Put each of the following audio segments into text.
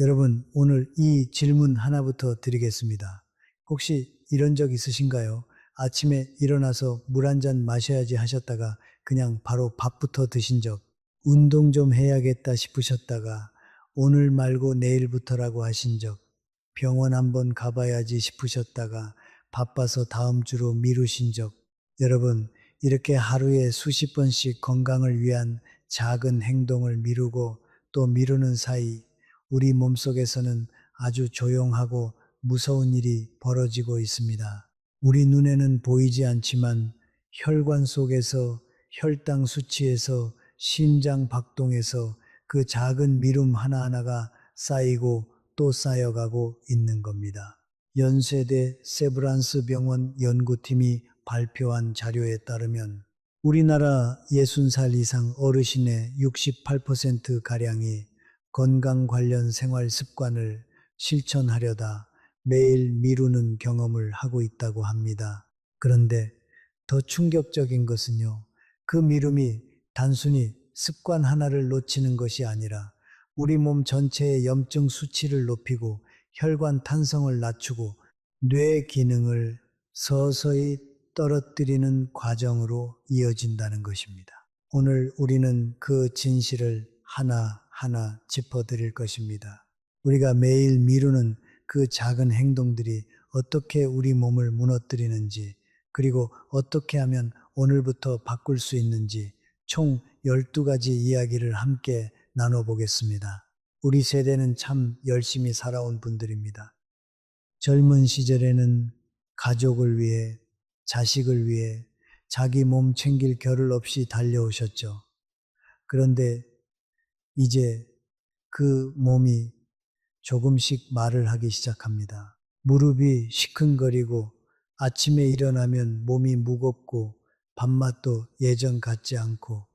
여러분, 오늘 이 질문 하나부터 드리겠습니다. 혹시 이런 적 있으신가요? 아침에 일어나서 물 한 잔 마셔야지 하셨다가 그냥 바로 밥부터 드신 적, 운동 좀 해야겠다 싶으셨다가 오늘 말고 내일부터라고 하신 적, 병원 한번 가봐야지 싶으셨다가 바빠서 다음 주로 미루신 적, 여러분, 이렇게 하루에 수십 번씩 건강을 위한 작은 행동을 미루고 또 미루는 사이 우리 몸속에서는 아주 조용하고 무서운 일이 벌어지고 있습니다. 우리 눈에는 보이지 않지만 혈관 속에서, 혈당 수치에서, 심장 박동에서 그 작은 미룸 하나하나가 쌓이고 또 쌓여가고 있는 겁니다. 연세대 세브란스 병원 연구팀이 발표한 자료에 따르면 우리나라 60살 이상 어르신의 68%가량이 건강 관련 생활 습관을 실천하려다 매일 미루는 경험을 하고 있다고 합니다. 그런데 더 충격적인 것은요, 그 미rum이 단순히 습관 하나를 놓치는 것이 아니라 우리 몸 전체의 염증 수치를 높이고 혈관 탄성을 낮추고 뇌 기능을 서서히 떨어뜨리는 과정으로 이어진다는 것입니다. 오늘 우리는 그 진실을 하나하나 짚어드릴 것입니다. 우리가 매일 미루는 그 작은 행동들이 어떻게 우리 몸을 무너뜨리는지, 그리고 어떻게 하면 오늘부터 바꿀 수 있는지 총 12가지 이야기를 함께 나눠보겠습니다. 우리 세대는 참 열심히 살아온 분들입니다. 젊은 시절에는 가족을 위해, 자식을 위해 자기 몸 챙길 겨를 없이 달려오셨죠. 그런데 이제 그 몸이 조금씩 말을 하기 시작합니다. 무릎이 시큰거리고 아침에 일어나면 몸이 무겁고 밥맛도 예전 같지 않고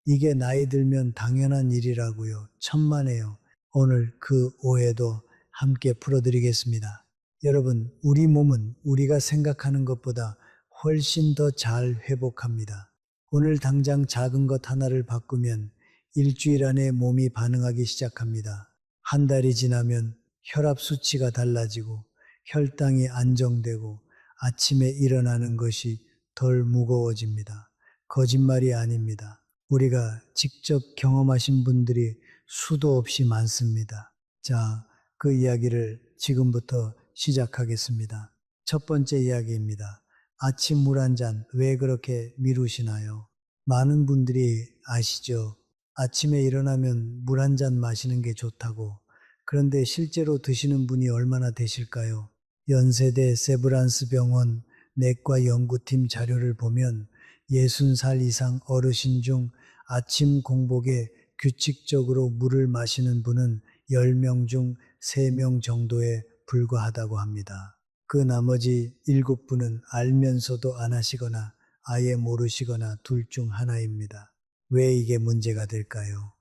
이게 나이 들면 당연한 일이라고요. 천만에요. 오늘 그 오해도 함께 풀어드리겠습니다. 여러분, 우리 몸은 우리가 생각하는 것보다 훨씬 더 잘 회복합니다. 오늘 당장 작은 것 하나를 바꾸면 일주일 안에 몸이 반응하기 시작합니다. 한 달이 지나면 혈압 수치가 달라지고 혈당이 안정되고 아침에 일어나는 것이 덜 무거워집니다. 거짓말이 아닙니다. 우리가 직접 경험하신 분들이 수도 없이 많습니다. 자, 그 이야기를 지금부터 시작하겠습니다. 첫 번째 이야기입니다. 아침 물 한 잔 왜 그렇게 미루시나요? 많은 분들이 아시죠? 아침에 일어나면 물 한 잔 마시는 게 좋다고. 그런데 실제로 드시는 분이 얼마나 되실까요? 연세대 세브란스 병원 내과 연구팀 자료를 보면 60살 이상 어르신 중 아침 공복에 규칙적으로 물을 마시는 분은 10명 중 3명 정도에 불과하다고 합니다. 그 나머지 7분은 알면서도 안 하시거나 아예 모르시거나 둘 중 하나입니다. 왜 이게 문제가 될까요?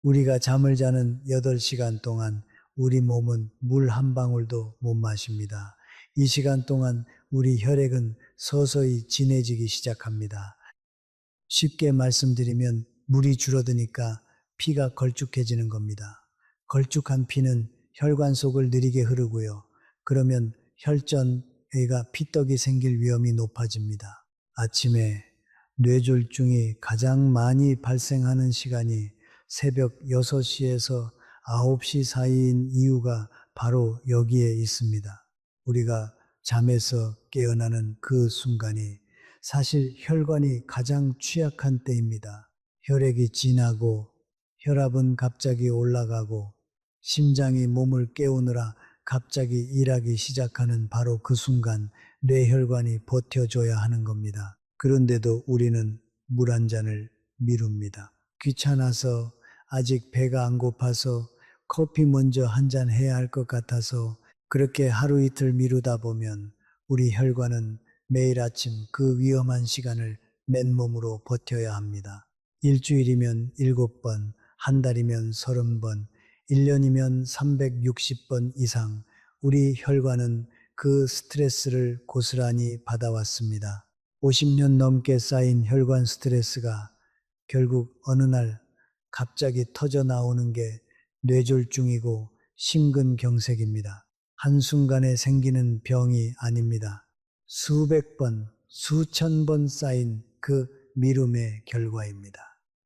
우리가 잠을 자는 8시간 동안 우리 몸은 물 한 방울도 못 마십니다. 이 시간 동안 우리 혈액은 서서히 진해지기 시작합니다. 쉽게 말씀드리면 물이 줄어드니까 피가 걸쭉해지는 겁니다. 걸쭉한 피는 혈관 속을 느리게 흐르고요. 그러면 혈전에가 피떡이 생길 위험이 높아집니다. 아침에 뇌졸중이 가장 많이 발생하는 시간이 새벽 6시에서 9시 사이인 이유가 바로 여기에 있습니다. 우리가 잠에서 깨어나는 그 순간이 사실 혈관이 가장 취약한 때입니다. 혈액이 진하고 혈압은 갑자기 올라가고 심장이 몸을 깨우느라 갑자기 일하기 시작하는 바로 그 순간 뇌혈관이 버텨줘야 하는 겁니다. 그런데도 우리는 물 한 잔을 미룹니다. 귀찮아서, 아직 배가 안 고파서, 커피 먼저 한 잔 해야 할 것 같아서 그렇게 하루 이틀 미루다 보면 우리 혈관은 매일 아침 그 위험한 시간을 맨몸으로 버텨야 합니다. 일주일이면 7번, 한 달이면 30번, 1년이면 360번 이상 우리 혈관은 그 스트레스를 고스란히 받아왔습니다. 50년 넘게 쌓인 혈관 스트레스가 결국 어느 날 갑자기 터져 나오는 게 뇌졸중이고 심근경색입니다. 한순간에 생기는 병이 아닙니다. 수백 번, 수천 번 쌓인 그 미움의 결과입니다.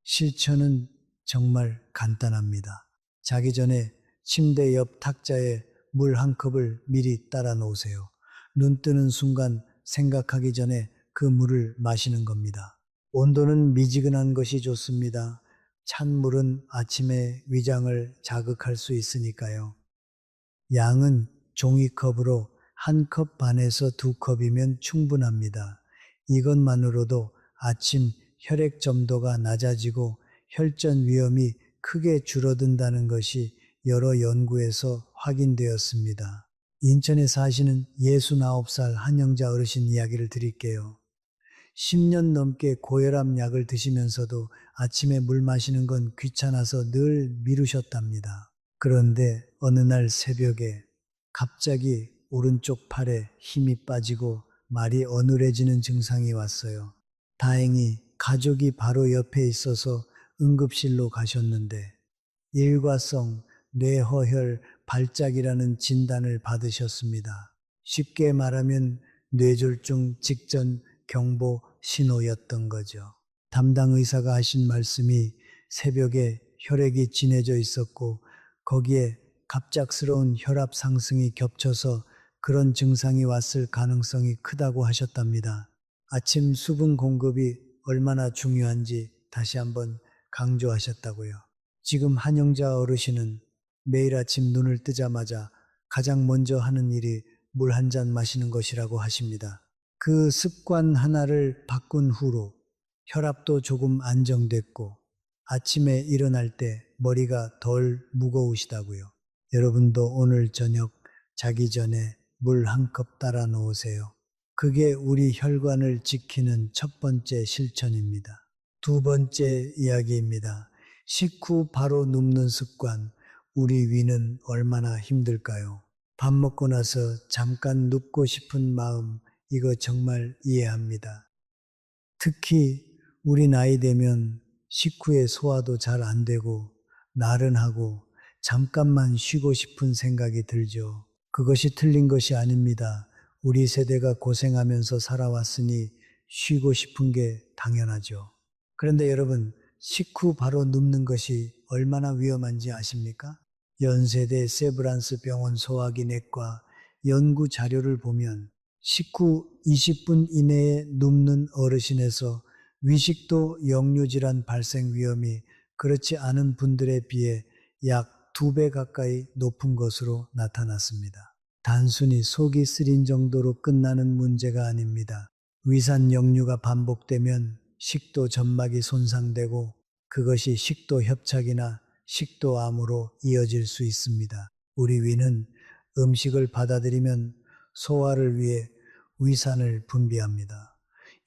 실천은 정말 간단합니다. 자기 전에 침대 옆 탁자에 물 한 컵을 미리 따라 놓으세요. 눈 뜨는 순간 생각하기 전에 그 물을 마시는 겁니다. 온도는 미지근한 것이 좋습니다. 찬 물은 아침에 위장을 자극할 수 있으니까요. 양은 종이컵으로 한 컵 반에서 두 컵이면 충분합니다. 이것만으로도 아침 혈액 점도가 낮아지고 혈전 위험이 크게 줄어든다는 것이 여러 연구에서 확인되었습니다. 인천에 사시는 69살 한영자 어르신 이야기를 드릴게요. 10년 넘게 고혈압 약을 드시면서도 아침에 물 마시는 건 귀찮아서 늘 미루셨답니다. 그런데 어느 날 새벽에 갑자기 오른쪽 팔에 힘이 빠지고 말이 어눌해지는 증상이 왔어요. 다행히 가족이 바로 옆에 있어서 응급실로 가셨는데 일과성 뇌허혈 발작이라는 진단을 받으셨습니다. 쉽게 말하면 뇌졸중 직전 경보 신호였던 거죠. 담당 의사가 하신 말씀이 새벽에 혈액이 진해져 있었고 거기에 갑작스러운 혈압 상승이 겹쳐서 그런 증상이 왔을 가능성이 크다고 하셨답니다. 아침 수분 공급이 얼마나 중요한지 다시 한번 강조하셨다고요. 지금 한영자 어르신은 매일 아침 눈을 뜨자마자 가장 먼저 하는 일이 물 한 잔 마시는 것이라고 하십니다. 그 습관 하나를 바꾼 후로 혈압도 조금 안정됐고 아침에 일어날 때 머리가 덜 무거우시다고요. 여러분도 오늘 저녁 자기 전에 물 한 컵 따라 놓으세요. 그게 우리 혈관을 지키는 첫 번째 실천입니다. 두 번째 이야기입니다. 식후 바로 눕는 습관. 우리 위는 얼마나 힘들까요? 밥 먹고 나서 잠깐 눕고 싶은 마음, 이거 정말 이해합니다. 특히 우리 나이 되면 식후에 소화도 잘 안 되고 나른하고 잠깐만 쉬고 싶은 생각이 들죠. 그것이 틀린 것이 아닙니다. 우리 세대가 고생하면서 살아왔으니 쉬고 싶은 게 당연하죠. 그런데 여러분, 식후 바로 눕는 것이 얼마나 위험한지 아십니까? 연세대 세브란스 병원 소화기 내과 연구 자료를 보면 식후 20분 이내에 눕는 어르신에서 위식도 역류질환 발생 위험이 그렇지 않은 분들에 비해 약 2배 가까이 높은 것으로 나타났습니다. 단순히 속이 쓰린 정도로 끝나는 문제가 아닙니다. 위산 역류가 반복되면 식도 점막이 손상되고 그것이 식도 협착이나 식도암으로 이어질 수 있습니다. 우리 위는 음식을 받아들이면 소화를 위해 위산을 분비합니다.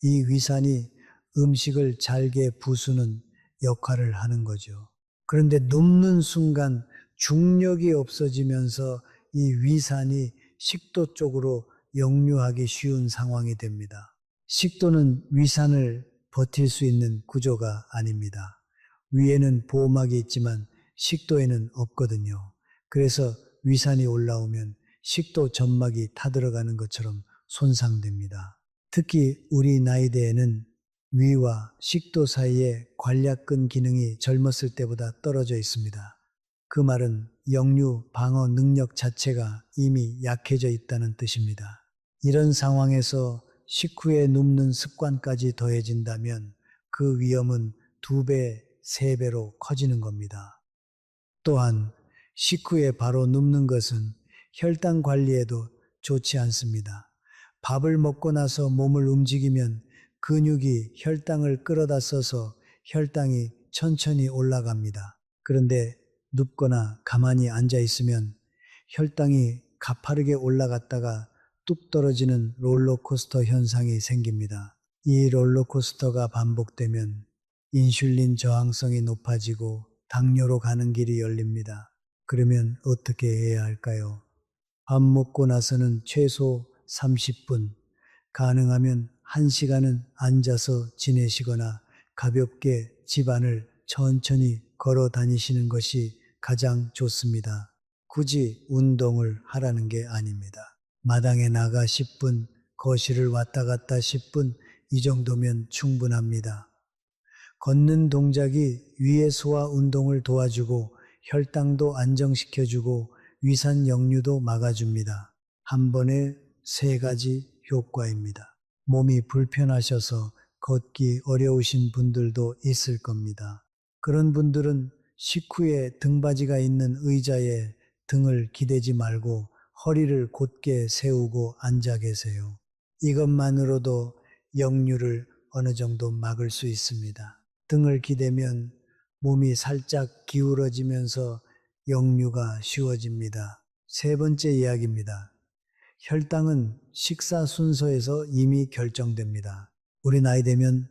이 위산이 음식을 잘게 부수는 역할을 하는 거죠. 그런데 눕는 순간 중력이 없어지면서 이 위산이 식도 쪽으로 역류하기 쉬운 상황이 됩니다. 식도는 위산을 버틸 수 있는 구조가 아닙니다. 위에는 보호막이 있지만 식도에는 없거든요. 그래서 위산이 올라오면 식도 점막이 타들어가는 것처럼 손상됩니다. 특히 우리 나이대에는 위와 식도 사이에 관략근 기능이 젊었을 때보다 떨어져 있습니다. 그 말은 역류 방어 능력 자체가 이미 약해져 있다는 뜻입니다. 이런 상황에서 식후에 눕는 습관까지 더해진다면 그 위험은 2배, 3배로 커지는 겁니다. 또한 식후에 바로 눕는 것은 혈당 관리에도 좋지 않습니다. 밥을 먹고 나서 몸을 움직이면 근육이 혈당을 끌어다 써서 혈당이 천천히 올라갑니다. 그런데 눕거나 가만히 앉아 있으면 혈당이 가파르게 올라갔다가 뚝 떨어지는 롤러코스터 현상이 생깁니다. 이 롤러코스터가 반복되면 인슐린 저항성이 높아지고 당뇨로 가는 길이 열립니다. 그러면 어떻게 해야 할까요? 밥 먹고 나서는 최소 30분, 가능하면 1시간은 앉아서 지내시거나 가볍게 집안을 천천히 걸어 다니시는 것이 가장 좋습니다. 굳이 운동을 하라는 게 아닙니다. 마당에 나가 10분, 거실을 왔다 갔다 10분, 이 정도면 충분합니다. 걷는 동작이 위의 소화 운동을 도와주고 혈당도 안정시켜주고 위산 역류도 막아줍니다. 한 번에 3가지 효과입니다. 몸이 불편하셔서 걷기 어려우신 분들도 있을 겁니다. 그런 분들은 식후에 등받이가 있는 의자에 등을 기대지 말고 허리를 곧게 세우고 앉아 계세요. 이것만으로도 역류를 어느 정도 막을 수 있습니다. 등을 기대면 몸이 살짝 기울어지면서 역류가 쉬워집니다. 3번째 이야기입니다. 혈당은 식사 순서에서 이미 결정됩니다. 우리 나이 되면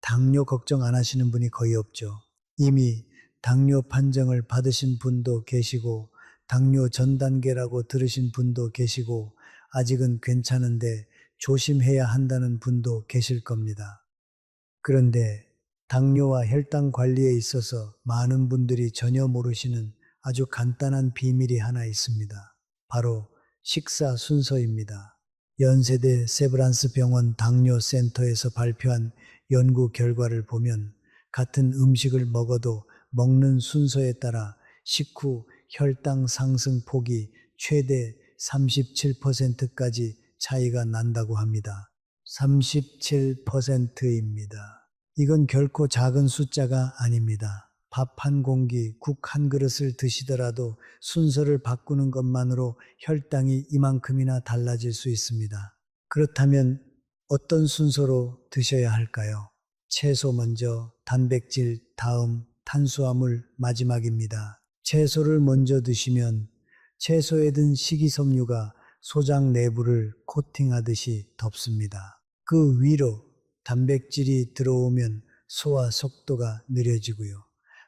당뇨 걱정 안 하시는 분이 거의 없죠. 이미 당뇨 판정을 받으신 분도 계시고 당뇨 전 단계라고 들으신 분도 계시고 아직은 괜찮은데 조심해야 한다는 분도 계실 겁니다. 그런데 당뇨와 혈당 관리에 있어서 많은 분들이 전혀 모르시는 아주 간단한 비밀이 하나 있습니다. 바로 식사 순서입니다. 연세대 세브란스 병원 당뇨센터에서 발표한 연구 결과를 보면 같은 음식을 먹어도 먹는 순서에 따라 식후 혈당 상승 폭이 최대 37%까지 차이가 난다고 합니다. 37%입니다. 이건 결코 작은 숫자가 아닙니다. 밥 한 공기, 국 한 그릇을 드시더라도 순서를 바꾸는 것만으로 혈당이 이만큼이나 달라질 수 있습니다. 그렇다면 어떤 순서로 드셔야 할까요? 채소 먼저, 단백질 다음, 탄수화물 마지막입니다. 채소를 먼저 드시면 채소에 든 식이섬유가 소장 내부를 코팅하듯이 덮습니다. 그 위로 단백질이 들어오면 소화 속도가 느려지고요.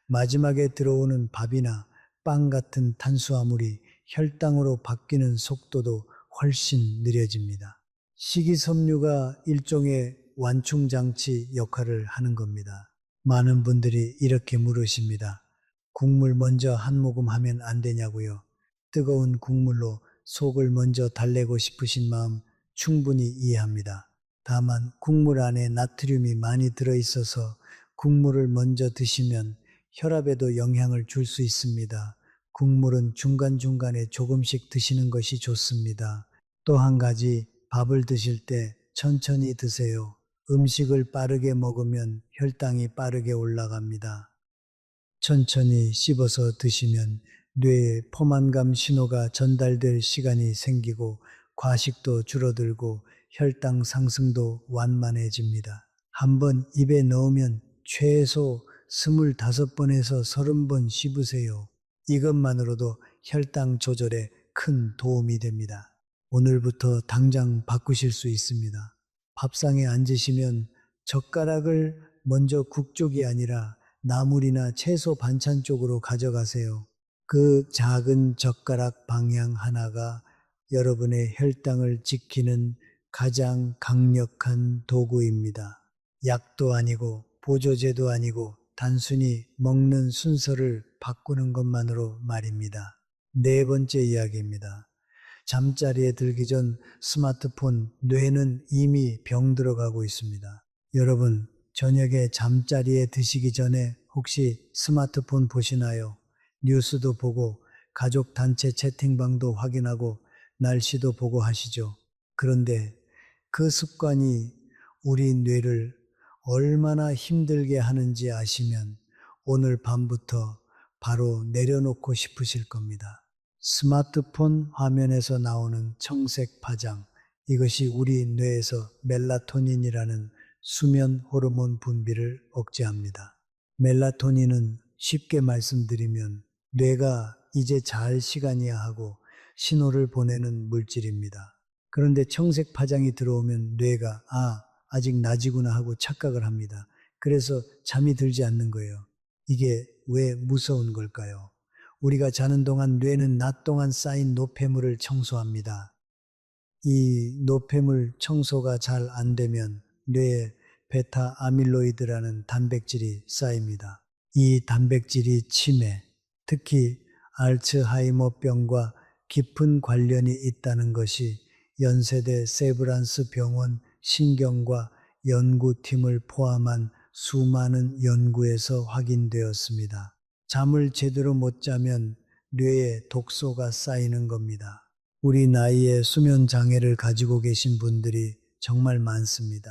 마지막에 들어오는 밥이나 빵 같은 탄수화물이 혈당으로 바뀌는 속도도 훨씬 느려집니다. 식이섬유가 일종의 완충장치 역할을 하는 겁니다. 많은 분들이 이렇게 물으십니다. 국물 먼저 한 모금 하면 안 되냐고요. 뜨거운 국물로 속을 먼저 달래고 싶으신 마음 충분히 이해합니다. 다만 국물 안에 나트륨이 많이 들어있어서 국물을 먼저 드시면 혈압에도 영향을 줄 수 있습니다. 국물은 중간중간에 조금씩 드시는 것이 좋습니다. 또 한 가지 밥을 드실 때 천천히 드세요. 음식을 빠르게 먹으면 혈당이 빠르게 올라갑니다. 천천히 씹어서 드시면 뇌에 포만감 신호가 전달될 시간이 생기고 과식도 줄어들고 혈당 상승도 완만해집니다. 한번 입에 넣으면 최소 25번에서 30번 씹으세요. 이것만으로도 혈당 조절에 큰 도움이 됩니다. 오늘부터 당장 바꾸실 수 있습니다. 밥상에 앉으시면 젓가락을 먼저 국 쪽이 아니라 나물이나 채소 반찬 쪽으로 가져가세요. 그 작은 젓가락 방향 하나가 여러분의 혈당을 지키는 가장 강력한 도구입니다. 약도 아니고 보조제도 아니고 단순히 먹는 순서를 바꾸는 것만으로 말입니다. 4번째 이야기입니다. 잠자리에 들기 전 스마트폰, 뇌는 이미 병 들어가고 있습니다. 여러분, 저녁에 잠자리에 드시기 전에 혹시 스마트폰 보시나요? 뉴스도 보고 가족 단체 채팅방도 확인하고 날씨도 보고 하시죠. 그런데 그 습관이 우리 뇌를 얼마나 힘들게 하는지 아시면 오늘 밤부터 바로 내려놓고 싶으실 겁니다. 스마트폰 화면에서 나오는 청색 파장, 이것이 우리 뇌에서 멜라토닌이라는 수면 호르몬 분비를 억제합니다. 멜라토닌은 쉽게 말씀드리면 뇌가 이제 잘 시간이야 하고 신호를 보내는 물질입니다. 그런데 청색 파장이 들어오면 뇌가 아직 낮이구나 하고 착각을 합니다. 그래서 잠이 들지 않는 거예요. 이게 왜 무서운 걸까요? 우리가 자는 동안 뇌는 낮 동안 쌓인 노폐물을 청소합니다. 이 노폐물 청소가 잘 안 되면 뇌에 베타 아밀로이드라는 단백질이 쌓입니다. 이 단백질이 치매, 특히 알츠하이머병과 깊은 관련이 있다는 것이 연세대 세브란스 병원 신경과 연구팀을 포함한 수많은 연구에서 확인되었습니다. 잠을 제대로 못 자면 뇌에 독소가 쌓이는 겁니다. 우리 나이에 수면 장애를 가지고 계신 분들이 정말 많습니다.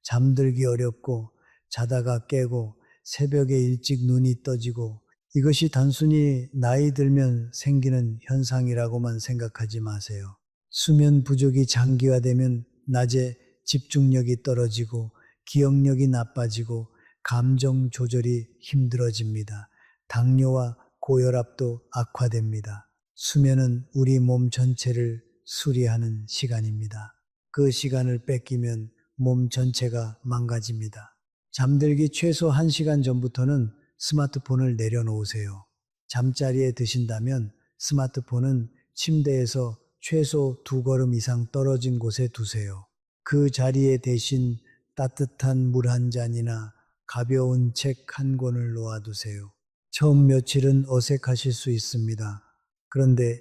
잠들기 어렵고 자다가 깨고 새벽에 일찍 눈이 떠지고 이것이 단순히 나이 들면 생기는 현상이라고만 생각하지 마세요. 수면 부족이 장기화되면 낮에 집중력이 떨어지고 기억력이 나빠지고 감정 조절이 힘들어집니다. 당뇨와 고혈압도 악화됩니다. 수면은 우리 몸 전체를 수리하는 시간입니다. 그 시간을 뺏기면 몸 전체가 망가집니다. 잠들기 최소 1시간 전부터는 스마트폰을 내려놓으세요. 잠자리에 드신다면 스마트폰은 침대에서 최소 2걸음 이상 떨어진 곳에 두세요. 그 자리에 대신 따뜻한 물 한 잔이나 가벼운 책 한 권을 놓아두세요. 처음 며칠은 어색하실 수 있습니다. 그런데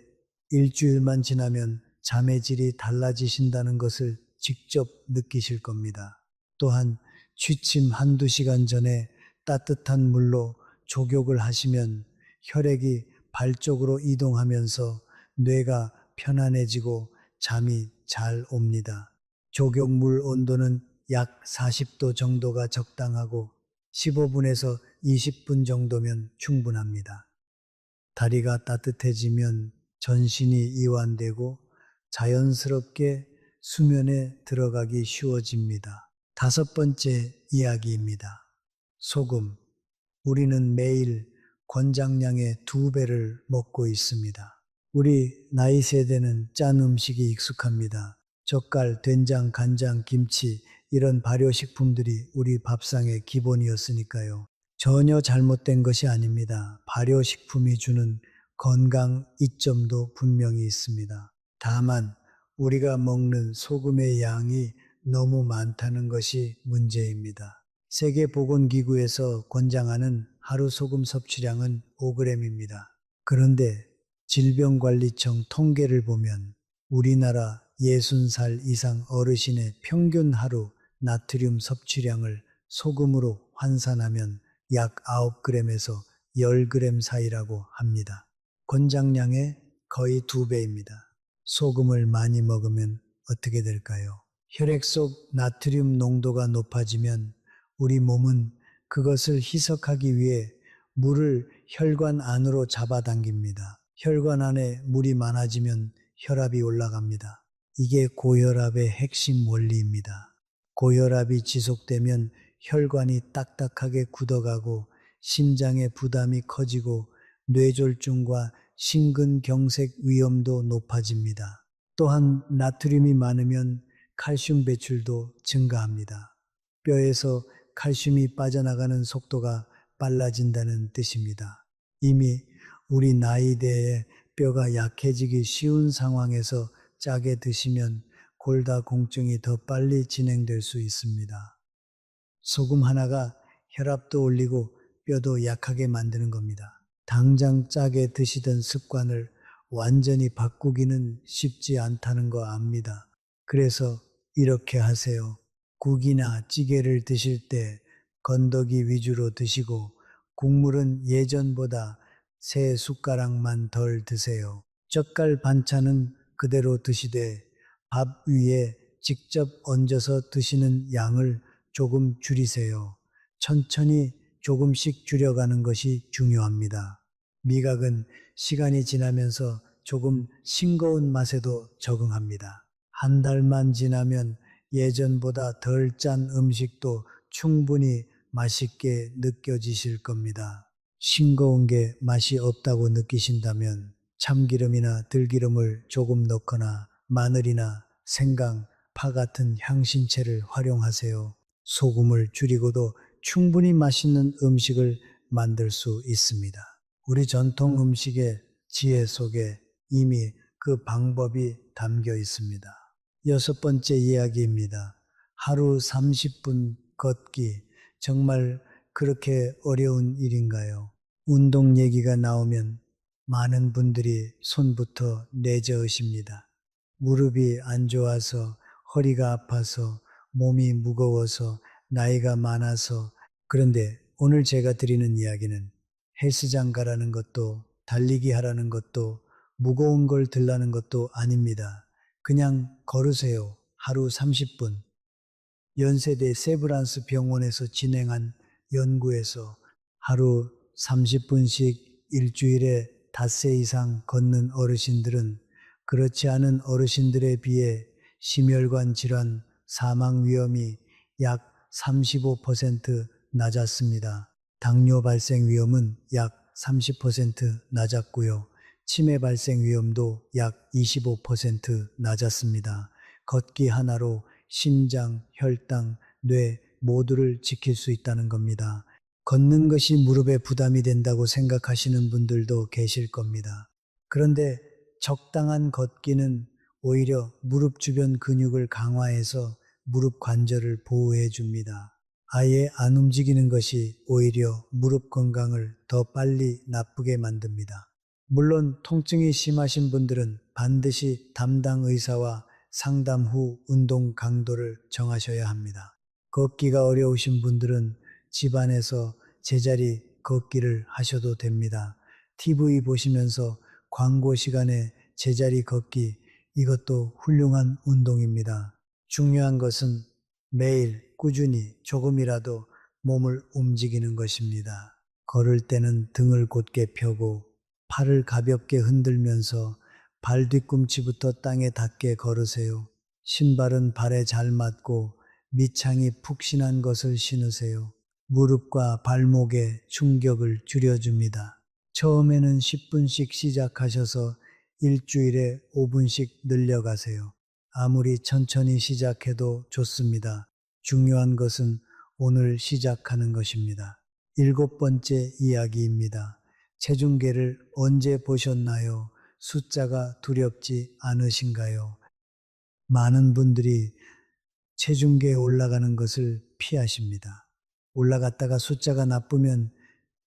일주일만 지나면 잠의 질이 달라지신다는 것을 직접 느끼실 겁니다. 또한 취침 1~2시간 전에 따뜻한 물로 족욕을 하시면 혈액이 발 쪽으로 이동하면서 뇌가 편안해지고 잠이 잘 옵니다. 족욕물 온도는 약 40도 정도가 적당하고 15분에서 20분 정도면 충분합니다. 다리가 따뜻해지면 전신이 이완되고 자연스럽게 수면에 들어가기 쉬워집니다. 5번째 이야기입니다. 소금. 우리는 매일 권장량의 2배를 먹고 있습니다. 우리 나이 세대는 짠 음식이 익숙합니다. 젓갈, 된장, 간장, 김치 이런 발효식품들이 우리 밥상의 기본이었으니까요. 전혀 잘못된 것이 아닙니다. 발효식품이 주는 건강 이점도 분명히 있습니다. 다만 우리가 먹는 소금의 양이 너무 많다는 것이 문제입니다. 세계보건기구에서 권장하는 하루 소금 섭취량은 5g입니다. 그런데 질병관리청 통계를 보면 우리나라 60살 이상 어르신의 평균 하루 나트륨 섭취량을 소금으로 환산하면 약 9g에서 10g 사이라고 합니다. 권장량의 거의 2배입니다. 소금을 많이 먹으면 어떻게 될까요? 혈액 속 나트륨 농도가 높아지면 우리 몸은 그것을 희석하기 위해 물을 혈관 안으로 잡아당깁니다. 혈관 안에 물이 많아지면 혈압이 올라갑니다. 이게 고혈압의 핵심 원리입니다. 고혈압이 지속되면 혈관이 딱딱하게 굳어가고 심장의 부담이 커지고 뇌졸중과 심근경색 위험도 높아집니다. 또한 나트륨이 많으면 칼슘 배출도 증가합니다. 뼈에서 칼슘이 빠져나가는 속도가 빨라진다는 뜻입니다. 이미 우리 나이대에 뼈가 약해지기 쉬운 상황에서 짜게 드시면 골다공증이 더 빨리 진행될 수 있습니다. 소금 하나가 혈압도 올리고 뼈도 약하게 만드는 겁니다. 당장 짜게 드시던 습관을 완전히 바꾸기는 쉽지 않다는 거 압니다. 그래서 이렇게 하세요. 국이나 찌개를 드실 때 건더기 위주로 드시고 국물은 예전보다 3숟가락만 덜 드세요. 젓갈 반찬은 그대로 드시되 밥 위에 직접 얹어서 드시는 양을 조금 줄이세요. 천천히 조금씩 줄여가는 것이 중요합니다. 미각은 시간이 지나면서 조금 싱거운 맛에도 적응합니다. 한 달만 지나면 예전보다 덜 짠 음식도 충분히 맛있게 느껴지실 겁니다. 싱거운 게 맛이 없다고 느끼신다면 참기름이나 들기름을 조금 넣거나 마늘이나 생강, 파 같은 향신채를 활용하세요. 소금을 줄이고도 충분히 맛있는 음식을 만들 수 있습니다. 우리 전통 음식의 지혜 속에 이미 그 방법이 담겨 있습니다. 6번째 이야기입니다. 하루 30분 걷기. 정말 그렇게 어려운 일인가요? 운동 얘기가 나오면 많은 분들이 손부터 내저으십니다. 무릎이 안 좋아서, 허리가 아파서, 몸이 무거워서, 나이가 많아서. 그런데 오늘 제가 드리는 이야기는 헬스장 가라는 것도, 달리기 하라는 것도, 무거운 걸 들라는 것도 아닙니다. 그냥 걸으세요. 하루 30분. 연세대 세브란스 병원에서 진행한 연구에서 하루 30분씩 일주일에 닷새 이상 걷는 어르신들은 그렇지 않은 어르신들에 비해 심혈관 질환 사망 위험이 약 35% 낮았습니다. 당뇨 발생 위험은 약 30% 낮았고요. 치매 발생 위험도 약 25% 낮았습니다. 걷기 하나로 심장, 혈당, 뇌 모두를 지킬 수 있다는 겁니다. 걷는 것이 무릎에 부담이 된다고 생각하시는 분들도 계실 겁니다. 그런데 적당한 걷기는 오히려 무릎 주변 근육을 강화해서 무릎 관절을 보호해 줍니다. 아예 안 움직이는 것이 오히려 무릎 건강을 더 빨리 나쁘게 만듭니다. 물론 통증이 심하신 분들은 반드시 담당 의사와 상담 후 운동 강도를 정하셔야 합니다. 걷기가 어려우신 분들은 집안에서 제자리 걷기를 하셔도 됩니다. TV 보시면서 광고 시간에 제자리 걷기, 이것도 훌륭한 운동입니다. 중요한 것은 매일 꾸준히 조금이라도 몸을 움직이는 것입니다. 걸을 때는 등을 곧게 펴고 팔을 가볍게 흔들면서 발 뒤꿈치부터 땅에 닿게 걸으세요. 신발은 발에 잘 맞고 밑창이 푹신한 것을 신으세요. 무릎과 발목에 충격을 줄여줍니다. 처음에는 10분씩 시작하셔서 일주일에 5분씩 늘려가세요. 아무리 천천히 시작해도 좋습니다. 중요한 것은 오늘 시작하는 것입니다. 7번째 이야기입니다. 체중계를 언제 보셨나요? 숫자가 두렵지 않으신가요? 많은 분들이 체중계에 올라가는 것을 피하십니다. 올라갔다가 숫자가 나쁘면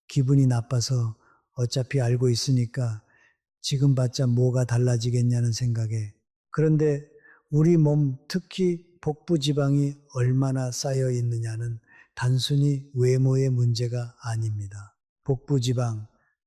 기분이 나빠서 어차피 알고 있으니까 지금 봤자 뭐가 달라지겠냐는 생각에. 그런데 우리 몸, 특히 복부 지방이 얼마나 쌓여 있느냐는 단순히 외모의 문제가 아닙니다. 복부 지방,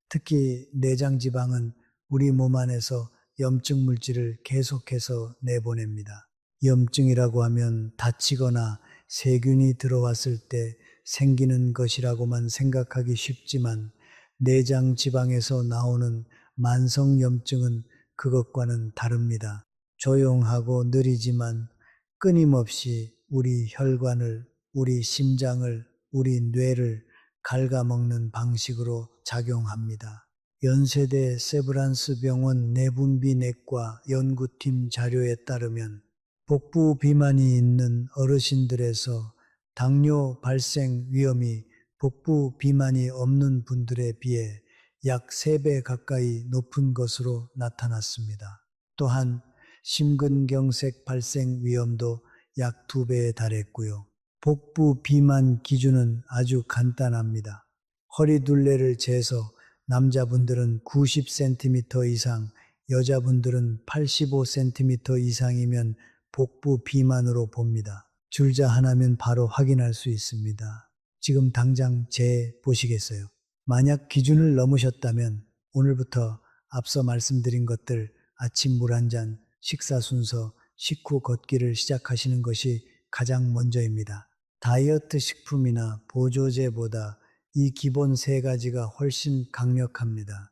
특히 내장 지방은 우리 몸 안에서 염증 물질을 계속해서 내보냅니다. 염증이라고 하면 다치거나 세균이 들어왔을 때 생기는 것이라고만 생각하기 쉽지만 내장 지방에서 나오는 만성염증은 그것과는 다릅니다. 조용하고 느리지만 끊임없이 우리 혈관을, 우리 심장을, 우리 뇌를 갉아먹는 방식으로 작용합니다. 연세대 세브란스 병원 내분비내과 연구팀 자료에 따르면 복부 비만이 있는 어르신들에서 당뇨 발생 위험이 복부 비만이 없는 분들에 비해 약 3배 가까이 높은 것으로 나타났습니다. 또한 심근경색 발생 위험도 약 2배에 달했고요. 복부 비만 기준은 아주 간단합니다. 허리둘레를 재서 남자분들은 90cm 이상, 여자분들은 85cm 이상이면 복부 비만으로 봅니다. 줄자 하나면 바로 확인할 수 있습니다. 지금 당장 재 보시겠어요? 만약 기준을 넘으셨다면 오늘부터 앞서 말씀드린 것들 아침 물 한 잔, 식사 순서, 식후 걷기를 시작하시는 것이 가장 먼저입니다. 다이어트 식품이나 보조제보다 이 기본 3가지가 훨씬 강력합니다.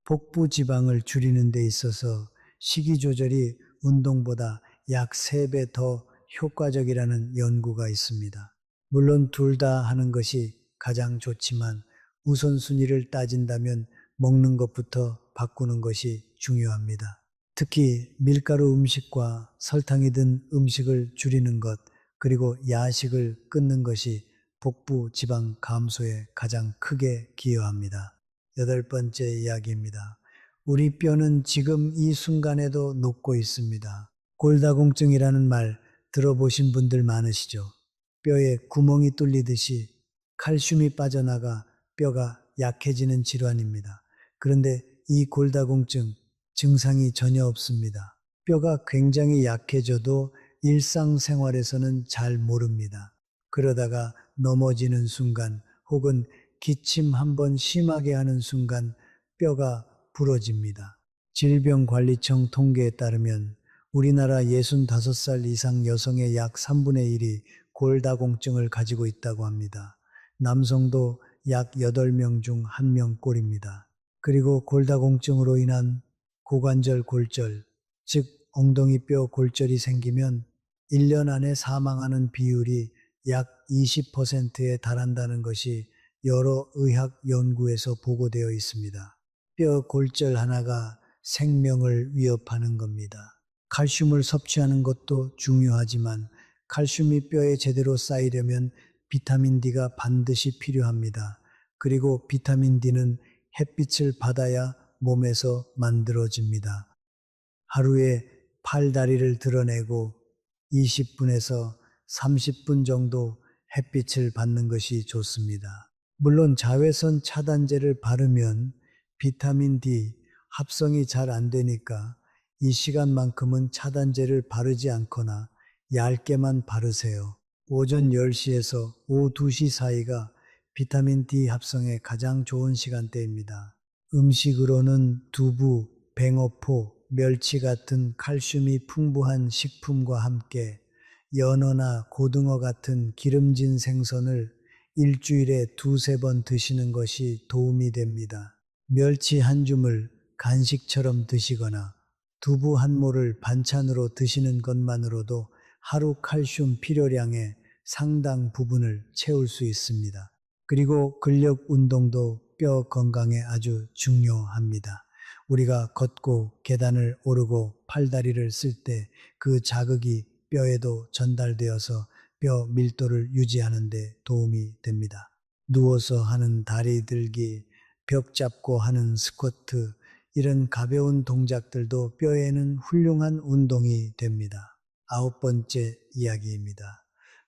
복부 지방을 줄이는 데 있어서 식이 조절이 운동보다 약 3배 더 효과적이라는 연구가 있습니다. 물론 둘 다 하는 것이 가장 좋지만 우선순위를 따진다면 먹는 것부터 바꾸는 것이 중요합니다. 특히 밀가루 음식과 설탕이 든 음식을 줄이는 것, 그리고 야식을 끊는 것이 복부 지방 감소에 가장 크게 기여합니다. 8번째 이야기입니다. 우리 뼈는 지금 이 순간에도 녹고 있습니다. 골다공증이라는 말 들어보신 분들 많으시죠? 뼈에 구멍이 뚫리듯이 칼슘이 빠져나가 뼈가 약해지는 질환입니다. 그런데 이 골다공증 증상이 전혀 없습니다. 뼈가 굉장히 약해져도 일상생활에서는 잘 모릅니다. 그러다가 넘어지는 순간 혹은 기침 한번 심하게 하는 순간 뼈가 부러집니다. 질병관리청 통계에 따르면 우리나라 65살 이상 여성의 약 3분의 1이 골다공증을 가지고 있다고 합니다. 남성도 약 8명 중 1명꼴입니다. 그리고 골다공증으로 인한 고관절 골절, 즉 엉덩이뼈 골절이 생기면 1년 안에 사망하는 비율이 약 20%에 달한다는 것이 여러 의학 연구에서 보고되어 있습니다. 뼈 골절 하나가 생명을 위협하는 겁니다. 칼슘을 섭취하는 것도 중요하지만 칼슘이 뼈에 제대로 쌓이려면 비타민 D가 반드시 필요합니다. 그리고 비타민 D는 햇빛을 받아야 몸에서 만들어집니다. 하루에 팔다리를 드러내고 20분에서 30분 정도 햇빛을 받는 것이 좋습니다. 물론 자외선 차단제를 바르면 비타민 D 합성이 잘 안 되니까 이 시간만큼은 차단제를 바르지 않거나 얇게만 바르세요. 오전 10시에서 오후 2시 사이가 비타민 D 합성에 가장 좋은 시간대입니다. 음식으로는 두부, 뱅어포, 멸치 같은 칼슘이 풍부한 식품과 함께 연어나 고등어 같은 기름진 생선을 일주일에 2~3번 드시는 것이 도움이 됩니다. 멸치 한 줌을 간식처럼 드시거나 두부 한 모를 반찬으로 드시는 것만으로도 하루 칼슘 필요량의 상당 부분을 채울 수 있습니다. 그리고 근력 운동도 뼈 건강에 아주 중요합니다. 우리가 걷고 계단을 오르고 팔다리를 쓸 때 그 자극이 뼈에도 전달되어서 뼈 밀도를 유지하는 데 도움이 됩니다. 누워서 하는 다리 들기, 벽 잡고 하는 스쿼트, 이런 가벼운 동작들도 뼈에는 훌륭한 운동이 됩니다. 9번째 이야기입니다.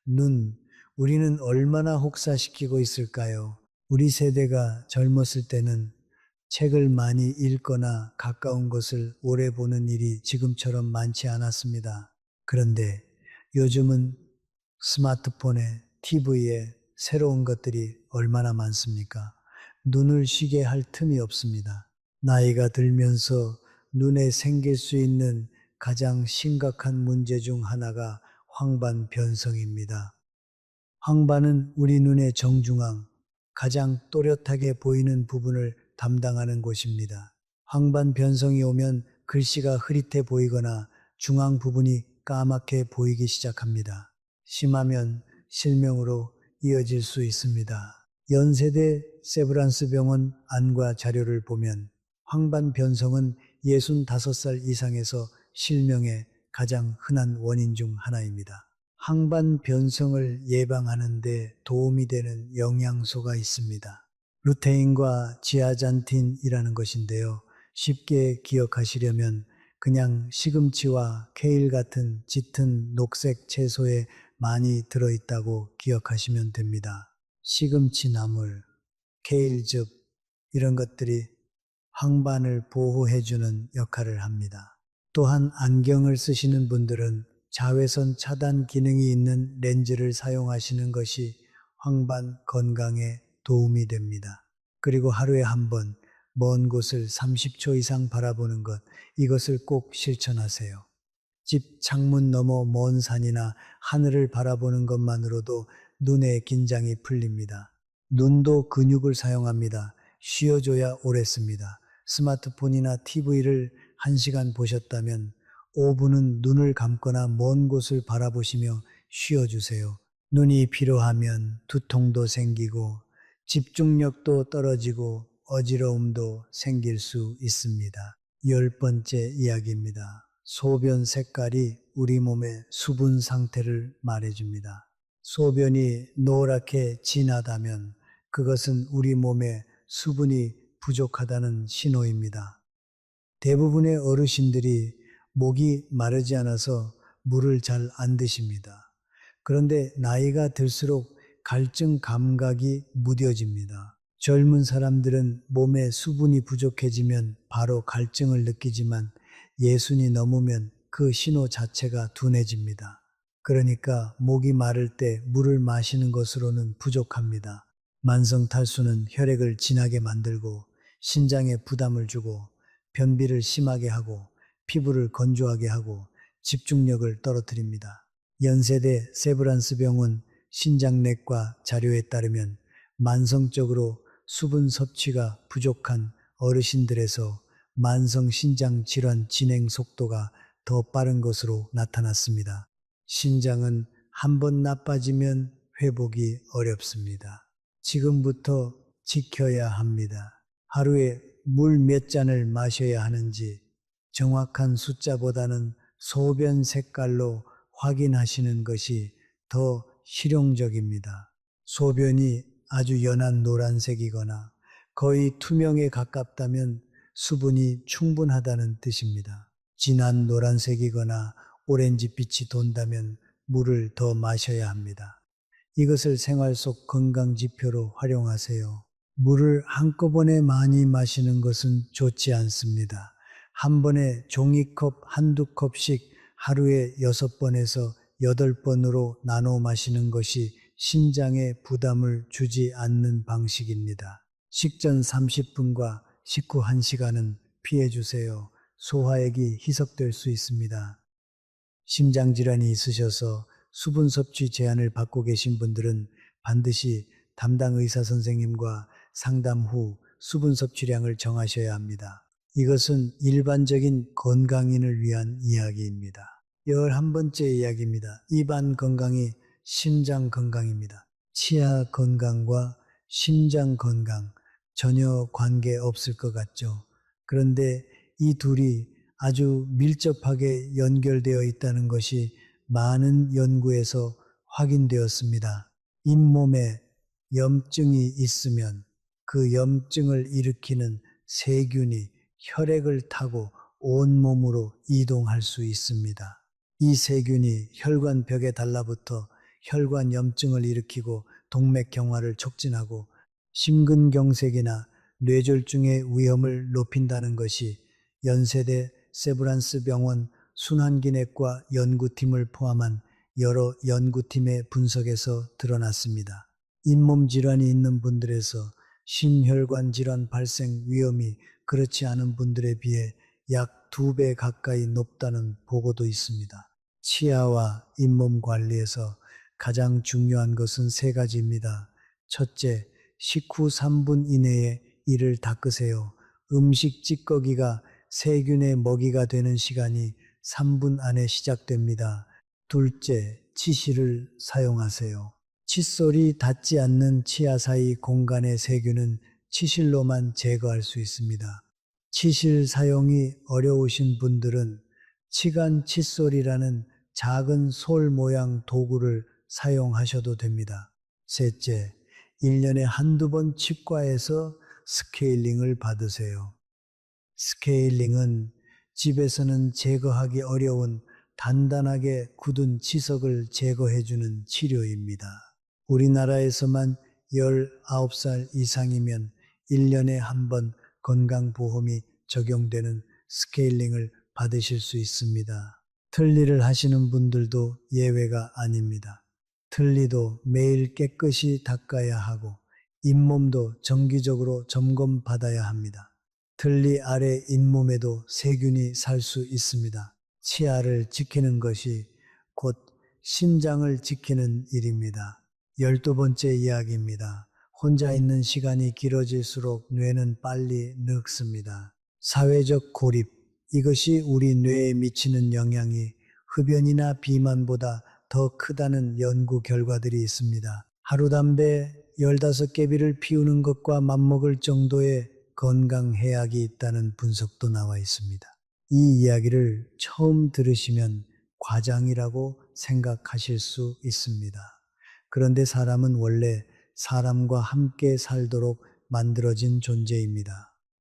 눈, 우리는 얼마나 혹사시키고 있을까요? 우리 세대가 젊었을 때는 책을 많이 읽거나 가까운 것을 오래 보는 일이 지금처럼 많지 않았습니다. 그런데 요즘은 스마트폰에, TV에 새로운 것들이 얼마나 많습니까? 눈을 쉬게 할 틈이 없습니다. 나이가 들면서 눈에 생길 수 있는 가장 심각한 문제 중 하나가 황반변성입니다. 황반은 우리 눈의 정중앙, 가장 또렷하게 보이는 부분을 담당하는 곳입니다. 황반 변성이 오면 글씨가 흐릿해 보이거나 중앙 부분이 까맣게 보이기 시작합니다. 심하면 실명으로 이어질 수 있습니다. 연세대 세브란스 병원 안과 자료를 보면 황반 변성은 65살 이상에서 실명의 가장 흔한 원인 중 하나입니다. 황반 변성을 예방하는 데 도움이 되는 영양소가 있습니다. 루테인과 지아잔틴이라는 것인데요. 쉽게 기억하시려면 그냥 시금치와 케일 같은 짙은 녹색 채소에 많이 들어있다고 기억하시면 됩니다. 시금치 나물, 케일즙 이런 것들이 황반을 보호해주는 역할을 합니다. 또한 안경을 쓰시는 분들은 자외선 차단 기능이 있는 렌즈를 사용하시는 것이 황반 건강에 도움이 됩니다. 그리고 하루에 한 번 먼 곳을 30초 이상 바라보는 것, 이것을 꼭 실천하세요. 집 창문 너머 먼 산이나 하늘을 바라보는 것만으로도 눈의 긴장이 풀립니다. 눈도 근육을 사용합니다. 쉬어줘야 오래 씁니다. 스마트폰이나 TV를 1시간 보셨다면 5분은 눈을 감거나 먼 곳을 바라보시며 쉬어주세요. 눈이 피로하면 두통도 생기고 집중력도 떨어지고 어지러움도 생길 수 있습니다. 10번째 이야기입니다. 소변 색깔이 우리 몸의 수분 상태를 말해줍니다. 소변이 노랗게 진하다면 그것은 우리 몸에 수분이 부족하다는 신호입니다. 대부분의 어르신들이 목이 마르지 않아서 물을 잘 안 드십니다. 그런데 나이가 들수록 갈증 감각이 무뎌집니다. 젊은 사람들은 몸에 수분이 부족해지면 바로 갈증을 느끼지만 예순이 넘으면 그 신호 자체가 둔해집니다. 그러니까 목이 마를 때 물을 마시는 것으로는 부족합니다. 만성 탈수는 혈액을 진하게 만들고 신장에 부담을 주고 변비를 심하게 하고 피부를 건조하게 하고 집중력을 떨어뜨립니다. 연세대 세브란스병원 신장내과 자료에 따르면 만성적으로 수분 섭취가 부족한 어르신들에서 만성 신장 질환 진행 속도가 더 빠른 것으로 나타났습니다. 신장은 한번 나빠지면 회복이 어렵습니다. 지금부터 지켜야 합니다. 하루에 물 몇 잔을 마셔야 하는지 정확한 숫자보다는 소변 색깔로 확인하시는 것이 더 실용적입니다. 소변이 아주 연한 노란색이거나 거의 투명에 가깝다면 수분이 충분하다는 뜻입니다. 진한 노란색이거나 오렌지빛이 돈다면 물을 더 마셔야 합니다. 이것을 생활 속 건강 지표로 활용하세요. 물을 한꺼번에 많이 마시는 것은 좋지 않습니다. 한 번에 종이컵 한두 컵씩 하루에 6번에서 8번으로 나눠 마시는 것이 신장에 부담을 주지 않는 방식입니다. 식전 30분과 식후 1시간은 피해 주세요. 소화액이 희석될 수 있습니다. 심장질환이 있으셔서 수분 섭취 제한을 받고 계신 분들은 반드시 담당 의사 선생님과 상담 후 수분 섭취량을 정하셔야 합니다. 이것은 일반적인 건강인을 위한 이야기입니다. 11번째 이야기입니다. 입안 건강이 심장 건강입니다. 치아 건강과 심장 건강 전혀 관계 없을 것 같죠. 그런데 이 둘이 아주 밀접하게 연결되어 있다는 것이 많은 연구에서 확인되었습니다. 잇몸에 염증이 있으면 그 염증을 일으키는 세균이 혈액을 타고 온몸으로 이동할 수 있습니다. 이 세균이 혈관벽에 달라붙어 혈관 염증을 일으키고 동맥경화를 촉진하고 심근경색이나 뇌졸중의 위험을 높인다는 것이 연세대 세브란스 병원 순환기내과 연구팀을 포함한 여러 연구팀의 분석에서 드러났습니다. 잇몸 질환이 있는 분들에서 심혈관 질환 발생 위험이 그렇지 않은 분들에 비해 약 2배 가까이 높다는 보고도 있습니다. 치아와 잇몸 관리에서 가장 중요한 것은 3가지입니다. 첫째, 식후 3분 이내에 이를 닦으세요. 음식 찌꺼기가 세균의 먹이가 되는 시간이 3분 안에 시작됩니다. 둘째, 치실을 사용하세요. 칫솔이 닿지 않는 치아 사이 공간의 세균은 치실로만 제거할 수 있습니다. 치실 사용이 어려우신 분들은 치간 칫솔이라는 작은 솔 모양 도구를 사용하셔도 됩니다. 셋째, 1년에 한두 번 치과에서 스케일링을 받으세요. 스케일링은 집에서는 제거하기 어려운 단단하게 굳은 치석을 제거해주는 치료입니다. 우리나라에서만 19살 이상이면 1년에 한 번 건강보험이 적용되는 스케일링을 받으실 수 있습니다. 틀니를 하시는 분들도 예외가 아닙니다. 틀니도 매일 깨끗이 닦아야 하고 잇몸도 정기적으로 점검받아야 합니다. 틀니 아래 잇몸에도 세균이 살 수 있습니다. 치아를 지키는 것이 곧 심장을 지키는 일입니다. 12번째 이야기입니다. 혼자 있는 시간이 길어질수록 뇌는 빨리 늙습니다. 사회적 고립, 이것이 우리 뇌에 미치는 영향이 흡연이나 비만보다 더 크다는 연구 결과들이 있습니다. 하루 담배 15개비를 피우는 것과 맞먹을 정도의 건강 해악이 있다는 분석도 나와 있습니다. 이 이야기를 처음 들으시면 과장이라고 생각하실 수 있습니다. 그런데 사람은 원래 사람과 함께 살도록 만들어진 존재입니다.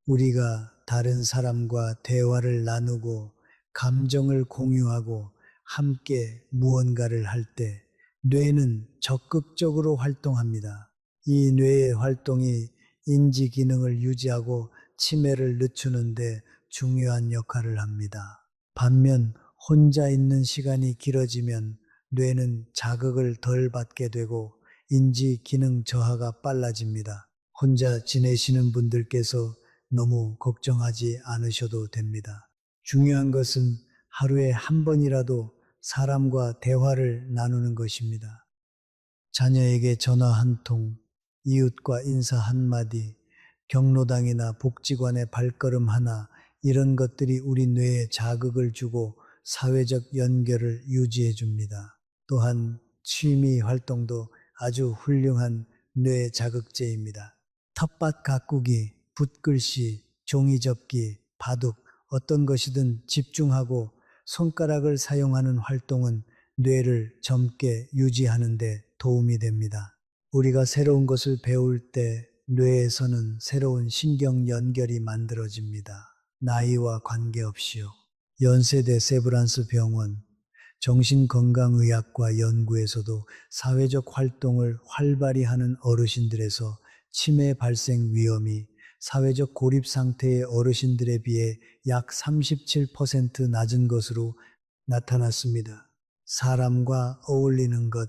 우리가 다른 사람과 대화를 나누고 감정을 공유하고 함께 무언가를 할 때 뇌는 적극적으로 활동합니다. 이 뇌의 활동이 인지 기능을 유지하고 치매를 늦추는데 중요한 역할을 합니다. 반면 혼자 있는 시간이 길어지면 뇌는 자극을 덜 받게 되고 인지 기능 저하가 빨라집니다. 혼자 지내시는 분들께서 너무 걱정하지 않으셔도 됩니다. 중요한 것은 하루에 한 번이라도 사람과 대화를 나누는 것입니다. 자녀에게 전화 한 통, 이웃과 인사 한마디, 경로당이나 복지관의 발걸음 하나, 이런 것들이 우리 뇌에 자극을 주고 사회적 연결을 유지해 줍니다. 또한 취미 활동도 아주 훌륭한 뇌 자극제입니다. 텃밭 가꾸기, 붓글씨, 종이접기, 바둑, 어떤 것이든 집중하고 손가락을 사용하는 활동은 뇌를 젊게 유지하는 데 도움이 됩니다. 우리가 새로운 것을 배울 때 뇌에서는 새로운 신경 연결이 만들어집니다. 나이와 관계없이요. 연세대 세브란스 병원 정신건강의학과 연구에서도 사회적 활동을 활발히 하는 어르신들에서 치매 발생 위험이 사회적 고립 상태의 어르신들에 비해 약 37% 낮은 것으로 나타났습니다. 사람과 어울리는 것,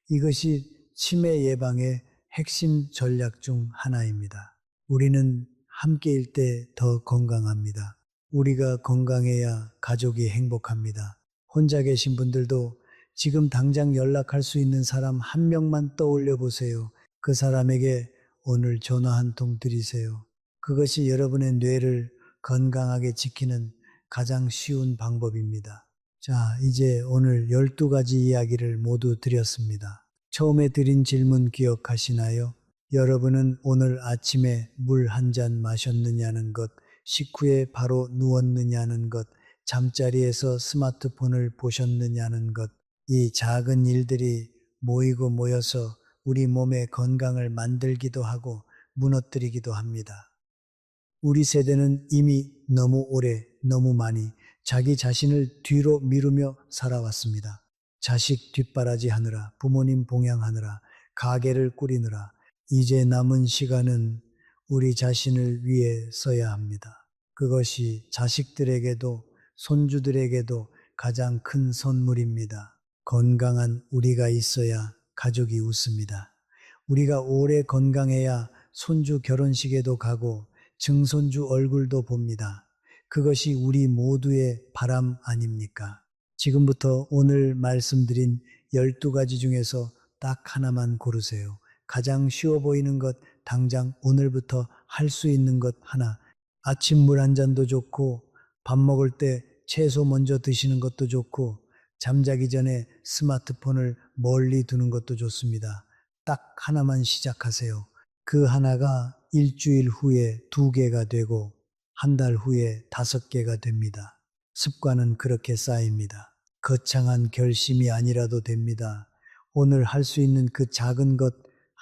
이것이 치매 예방의 핵심 전략 중 하나입니다. 우리는 함께일 때 더 건강합니다. 우리가 건강해야 가족이 행복합니다. 혼자 계신 분들도 지금 당장 연락할 수 있는 사람 한 명만 떠올려 보세요. 그 사람에게 오늘 전화 한 통 드리세요. 그것이 여러분의 뇌를 건강하게 지키는 가장 쉬운 방법입니다. 자, 이제 오늘 12가지 이야기를 모두 드렸습니다. 처음에 드린 질문 기억하시나요? 여러분은 오늘 아침에 물 한 잔 마셨느냐는 것, 식후에 바로 누웠느냐는 것, 잠자리에서 스마트폰을 보셨느냐는 것, 이 작은 일들이 모이고 모여서 우리 몸의 건강을 만들기도 하고 무너뜨리기도 합니다. 우리 세대는 이미 너무 오래, 너무 많이 자기 자신을 뒤로 미루며 살아왔습니다. 자식 뒷바라지 하느라, 부모님 봉양하느라, 가게를 꾸리느라, 이제 남은 시간은 우리 자신을 위해 써야 합니다. 그것이 자식들에게도 손주들에게도 가장 큰 선물입니다. 건강한 우리가 있어야 가족이 웃습니다. 우리가 오래 건강해야 손주 결혼식에도 가고 증손주 얼굴도 봅니다. 그것이 우리 모두의 바람 아닙니까? 지금부터 오늘 말씀드린 12가지 중에서 딱 하나만 고르세요. 가장 쉬워 보이는 것, 당장 오늘부터 할 수 있는 것 하나. 아침 물 한 잔도 좋고, 밥 먹을 때 채소 먼저 드시는 것도 좋고, 잠자기 전에 스마트폰을 멀리 두는 것도 좋습니다. 딱 하나만 시작하세요. 그 하나가 일주일 후에 2개가 되고 한 달 후에 5개가 됩니다. 습관은 그렇게 쌓입니다. 거창한 결심이 아니라도 됩니다. 오늘 할 수 있는 그 작은 것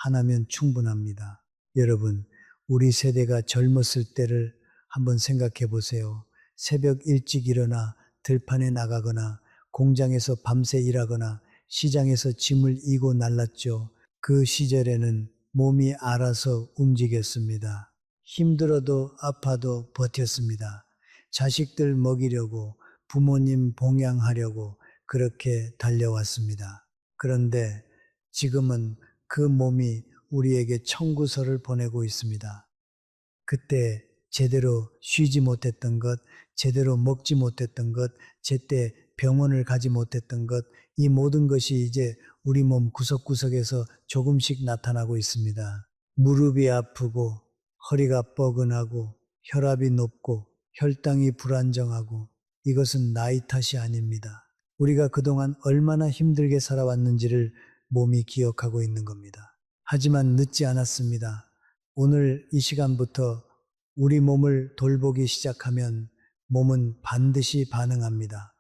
하나면 충분합니다. 여러분, 우리 세대가 젊었을 때를 한번 생각해 보세요. 새벽 일찍 일어나 들판에 나가거나 공장에서 밤새 일하거나 시장에서 짐을 이고 날랐죠. 그 시절에는 몸이 알아서 움직였습니다. 힘들어도 아파도 버텼습니다. 자식들 먹이려고, 부모님 봉양하려고 그렇게 달려왔습니다. 그런데 지금은 그 몸이 우리에게 청구서를 보내고 있습니다. 그때 제대로 쉬지 못했던 것, 제대로 먹지 못했던 것, 제때 병원을 가지 못했던 것, 이 모든 것이 이제 우리 몸 구석구석에서 조금씩 나타나고 있습니다. 무릎이 아프고, 허리가 뻐근하고, 혈압이 높고, 혈당이 불안정하고, 이것은 나이 탓이 아닙니다. 우리가 그동안 얼마나 힘들게 살아왔는지를 몸이 기억하고 있는 겁니다. 하지만 늦지 않았습니다. 오늘 이 시간부터 우리 몸을 돌보기 시작하면 몸은 반드시 반응합니다.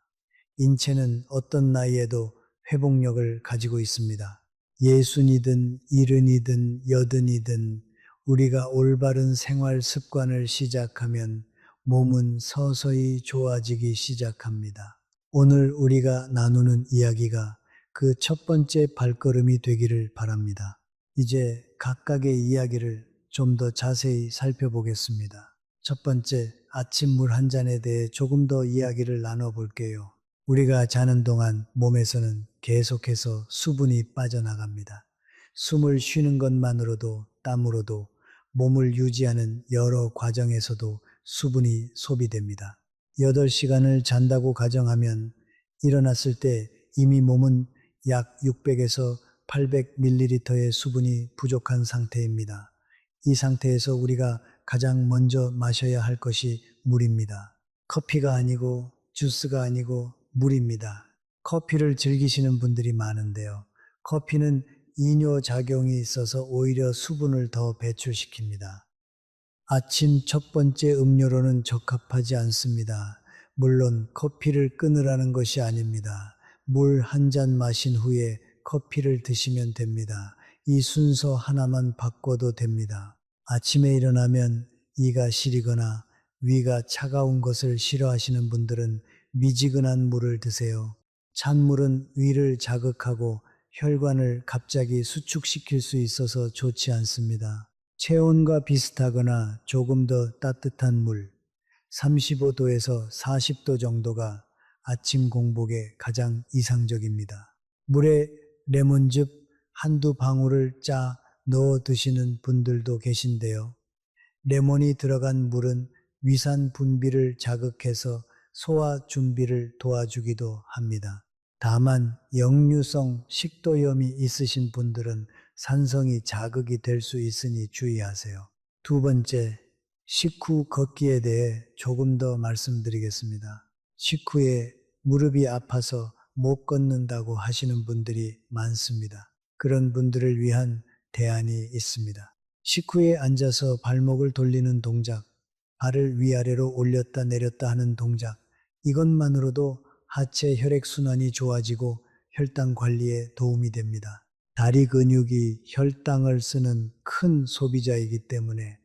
인체는 어떤 나이에도 회복력을 가지고 있습니다. 60이든 70이든 80이든 우리가 올바른 생활 습관을 시작하면 몸은 서서히 좋아지기 시작합니다. 오늘 우리가 나누는 이야기가 그 첫 번째 발걸음이 되기를 바랍니다. 이제 각각의 이야기를 좀 더 자세히 살펴보겠습니다. 첫 번째, 아침 물 한 잔에 대해 조금 더 이야기를 나눠볼게요. 우리가 자는 동안 몸에서는 계속해서 수분이 빠져나갑니다. 숨을 쉬는 것만으로도 땀으로도 몸을 유지하는 여러 과정에서도 수분이 소비됩니다. 8시간을 잔다고 가정하면 일어났을 때 이미 몸은 약 600에서 800ml의 수분이 부족한 상태입니다. 이 상태에서 우리가 가장 먼저 마셔야 할 것이 물입니다. 커피가 아니고 주스가 아니고 물입니다. 커피를 즐기시는 분들이 많은데요. 커피는 이뇨 작용이 있어서 오히려 수분을 더 배출시킵니다. 아침 첫 번째 음료로는 적합하지 않습니다. 물론 커피를 끊으라는 것이 아닙니다. 물 한 잔 마신 후에 커피를 드시면 됩니다. 이 순서 하나만 바꿔도 됩니다. 아침에 일어나면 이가 시리거나 위가 차가운 것을 싫어하시는 분들은 미지근한 물을 드세요. 찬물은 위를 자극하고 혈관을 갑자기 수축시킬 수 있어서 좋지 않습니다. 체온과 비슷하거나 조금 더 따뜻한 물, 35도에서 40도 정도가 아침 공복에 가장 이상적입니다. 물에 레몬즙 한두 방울을 짜 넣어 드시는 분들도 계신데요. 레몬이 들어간 물은 위산 분비를 자극해서 소화 준비를 도와주기도 합니다. 다만 역류성 식도염이 있으신 분들은 산성이 자극이 될 수 있으니 주의하세요. 두 번째, 식후 걷기에 대해 조금 더 말씀드리겠습니다. 식후에 무릎이 아파서 못 걷는다고 하시는 분들이 많습니다. 그런 분들을 위한 대안이 있습니다. 식후에 앉아서 발목을 돌리는 동작, 발을 위아래로 올렸다 내렸다 하는 동작, 이것만으로도 하체 혈액순환이 좋아지고 혈당 관리에 도움이 됩니다. 다리 근육이 혈당을 쓰는 큰 소비자이기 때문에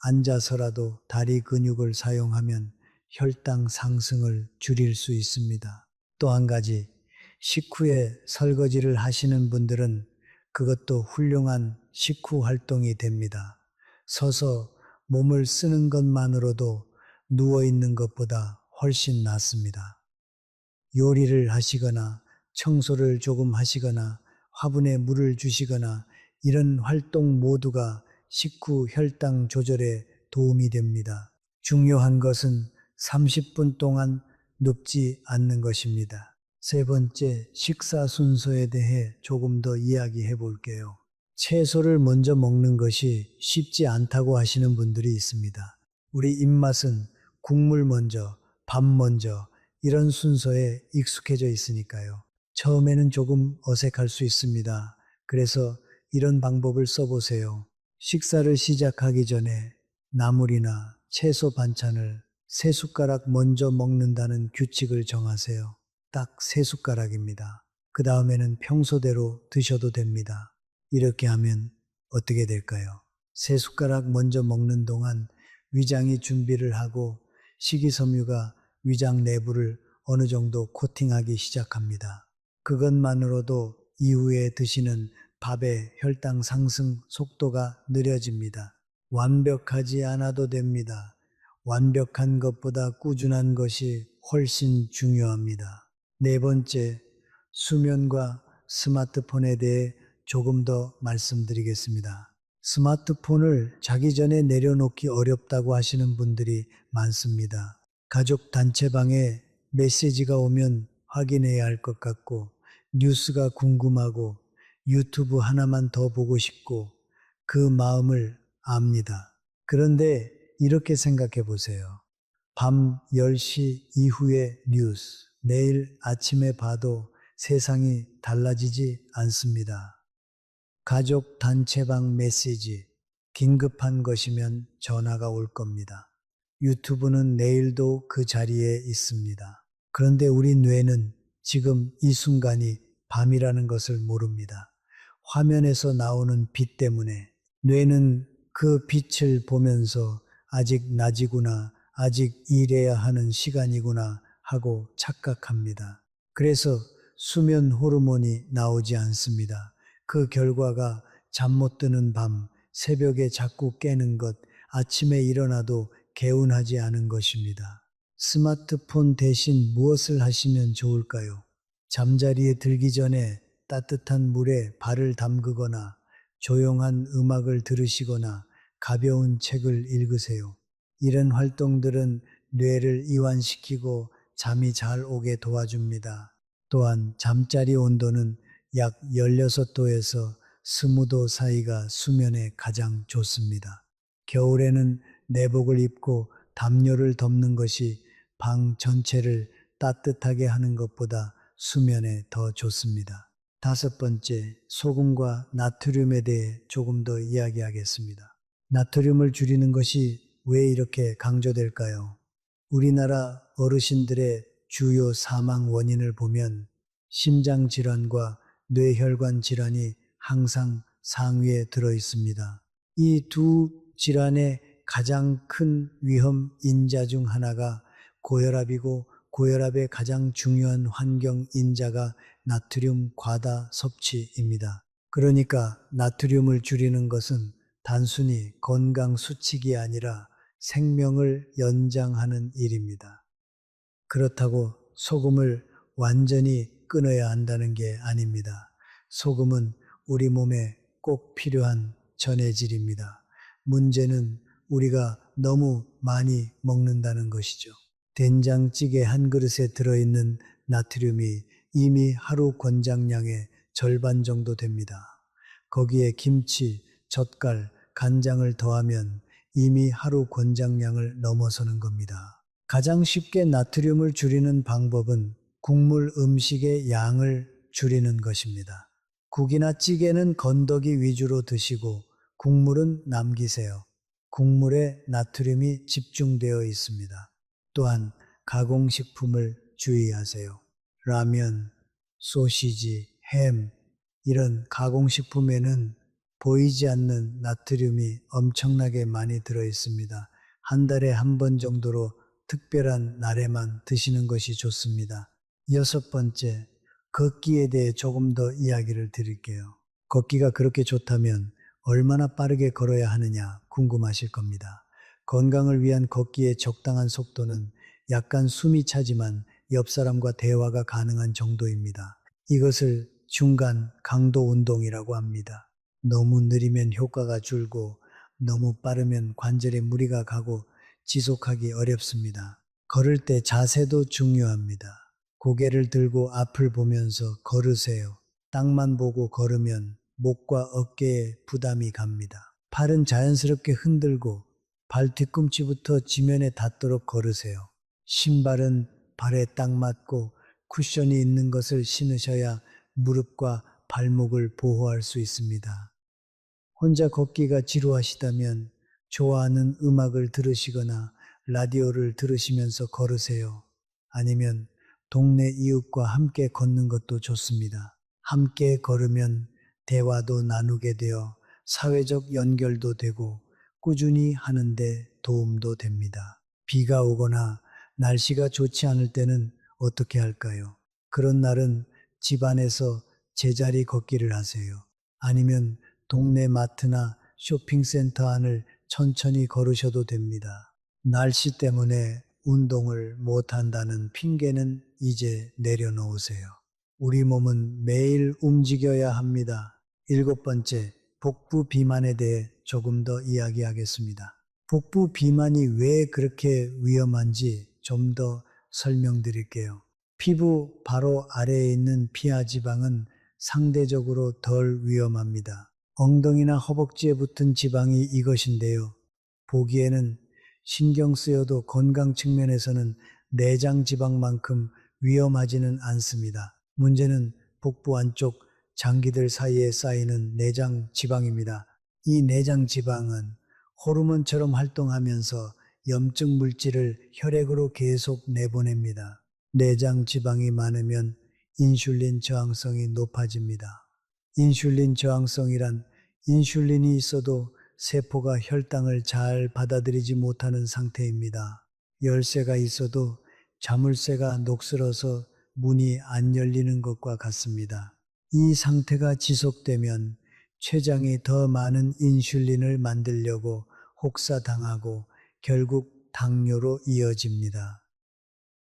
앉아서라도 다리 근육을 사용하면 혈당 상승을 줄일 수 있습니다. 또 한 가지, 식후에 설거지를 하시는 분들은 그것도 훌륭한 식후 활동이 됩니다. 서서 몸을 쓰는 것만으로도 누워 있는 것보다 훨씬 낫습니다. 요리를 하시거나 청소를 조금 하시거나 화분에 물을 주시거나 이런 활동 모두가 식후 혈당 조절에 도움이 됩니다. 중요한 것은 30분 동안 눕지 않는 것입니다. 세 번째, 식사 순서에 대해 조금 더 이야기해 볼게요. 채소를 먼저 먹는 것이 쉽지 않다고 하시는 분들이 있습니다. 우리 입맛은 국물 먼저, 밥 먼저, 이런 순서에 익숙해져 있으니까요. 처음에는 조금 어색할 수 있습니다. 그래서 이런 방법을 써보세요. 식사를 시작하기 전에 나물이나 채소 반찬을 3숟가락 먼저 먹는다는 규칙을 정하세요. 딱 3숟가락입니다. 그 다음에는 평소대로 드셔도 됩니다. 이렇게 하면 어떻게 될까요? 3숟가락 먼저 먹는 동안 위장이 준비를 하고 식이섬유가 위장 내부를 어느 정도 코팅하기 시작합니다. 그것만으로도 이후에 드시는 밥의 혈당 상승 속도가 느려집니다. 완벽하지 않아도 됩니다. 완벽한 것보다 꾸준한 것이 훨씬 중요합니다. 네 번째, 수면과 스마트폰에 대해 조금 더 말씀드리겠습니다. 스마트폰을 자기 전에 내려놓기 어렵다고 하시는 분들이 많습니다. 가족 단체방에 메시지가 오면 확인해야 할 것 같고, 뉴스가 궁금하고, 유튜브 하나만 더 보고 싶고, 그 마음을 압니다. 그런데 이렇게 생각해 보세요. 밤 10시 이후의 뉴스, 내일 아침에 봐도 세상이 달라지지 않습니다. 가족 단체방 메시지, 긴급한 것이면 전화가 올 겁니다. 유튜브는 내일도 그 자리에 있습니다. 그런데 우리 뇌는 지금 이 순간이 밤이라는 것을 모릅니다. 화면에서 나오는 빛 때문에 뇌는 그 빛을 보면서 아직 낮이구나, 아직 일해야 하는 시간이구나 하고 착각합니다. 그래서 수면 호르몬이 나오지 않습니다. 그 결과가 잠 못 드는 밤, 새벽에 자꾸 깨는 것, 아침에 일어나도 개운하지 않은 것입니다. 스마트폰 대신 무엇을 하시면 좋을까요? 잠자리에 들기 전에 따뜻한 물에 발을 담그거나 조용한 음악을 들으시거나 가벼운 책을 읽으세요. 이런 활동들은 뇌를 이완시키고 잠이 잘 오게 도와줍니다. 또한 잠자리 온도는 약 16도에서 20도 사이가 수면에 가장 좋습니다. 겨울에는 내복을 입고 담요를 덮는 것이 방 전체를 따뜻하게 하는 것보다 수면에 더 좋습니다. 다섯 번째, 소금과 나트륨에 대해 조금 더 이야기하겠습니다. 나트륨을 줄이는 것이 왜 이렇게 강조될까요? 우리나라 어르신들의 주요 사망 원인을 보면 심장 질환과 뇌혈관 질환이 항상 상위에 들어 있습니다. 이 두 질환의 가장 큰 위험 인자 중 하나가 고혈압이고 고혈압의 가장 중요한 환경 인자가 나트륨 과다 섭취입니다. 그러니까 나트륨을 줄이는 것은 단순히 건강 수칙이 아니라 생명을 연장하는 일입니다. 그렇다고 소금을 완전히 끊어야 한다는 게 아닙니다. 소금은 우리 몸에 꼭 필요한 전해질입니다. 문제는 우리가 너무 많이 먹는다는 것이죠. 된장찌개 한 그릇에 들어있는 나트륨이 이미 하루 권장량의 절반 정도 됩니다. 거기에 김치, 젓갈, 간장을 더하면 이미 하루 권장량을 넘어서는 겁니다. 가장 쉽게 나트륨을 줄이는 방법은 국물 음식의 양을 줄이는 것입니다. 국이나 찌개는 건더기 위주로 드시고 국물은 남기세요. 국물에 나트륨이 집중되어 있습니다. 또한 가공식품을 주의하세요. 라면, 소시지, 햄, 이런 가공식품에는 보이지 않는 나트륨이 엄청나게 많이 들어 있습니다. 한 달에 한 번 정도로 특별한 날에만 드시는 것이 좋습니다. 여섯 번째, 걷기에 대해 조금 더 이야기를 드릴게요. 걷기가 그렇게 좋다면 얼마나 빠르게 걸어야 하느냐 궁금하실 겁니다. 건강을 위한 걷기의 적당한 속도는 약간 숨이 차지만 옆 사람과 대화가 가능한 정도입니다. 이것을 중간 강도 운동이라고 합니다. 너무 느리면 효과가 줄고 너무 빠르면 관절에 무리가 가고 지속하기 어렵습니다. 걸을 때 자세도 중요합니다. 고개를 들고 앞을 보면서 걸으세요. 땅만 보고 걸으면 목과 어깨에 부담이 갑니다. 팔은 자연스럽게 흔들고 발 뒤꿈치부터 지면에 닿도록 걸으세요. 신발은 발에 딱 맞고 쿠션이 있는 것을 신으셔야 무릎과 발목을 보호할 수 있습니다. 혼자 걷기가 지루하시다면 좋아하는 음악을 들으시거나 라디오를 들으시면서 걸으세요. 아니면 동네 이웃과 함께 걷는 것도 좋습니다. 함께 걸으면 대화도 나누게 되어 사회적 연결도 되고 꾸준히 하는데 도움도 됩니다. 비가 오거나 날씨가 좋지 않을 때는 어떻게 할까요? 그런 날은 집 안에서 제자리 걷기를 하세요. 아니면 동네 마트나 쇼핑센터 안을 천천히 걸으셔도 됩니다. 날씨 때문에 운동을 못한다는 핑계는 이제 내려놓으세요. 우리 몸은 매일 움직여야 합니다. 일곱 번째, 복부 비만에 대해 조금 더 이야기하겠습니다. 복부 비만이 왜 그렇게 위험한지 좀 더 설명드릴게요. 피부 바로 아래에 있는 피하 지방은 상대적으로 덜 위험합니다. 엉덩이나 허벅지에 붙은 지방이 이것인데요. 보기에는 신경 쓰여도 건강 측면에서는 내장 지방만큼 위험하지는 않습니다. 문제는 복부 안쪽 장기들 사이에 쌓이는 내장 지방입니다. 이 내장 지방은 호르몬처럼 활동하면서 염증 물질을 혈액으로 계속 내보냅니다. 내장 지방이 많으면 인슐린 저항성이 높아집니다. 인슐린 저항성이란 인슐린이 있어도 세포가 혈당을 잘 받아들이지 못하는 상태입니다. 열쇠가 있어도 자물쇠가 녹슬어서 문이 안 열리는 것과 같습니다. 이 상태가 지속되면 췌장이 더 많은 인슐린을 만들려고 혹사당하고 결국 당뇨로 이어집니다.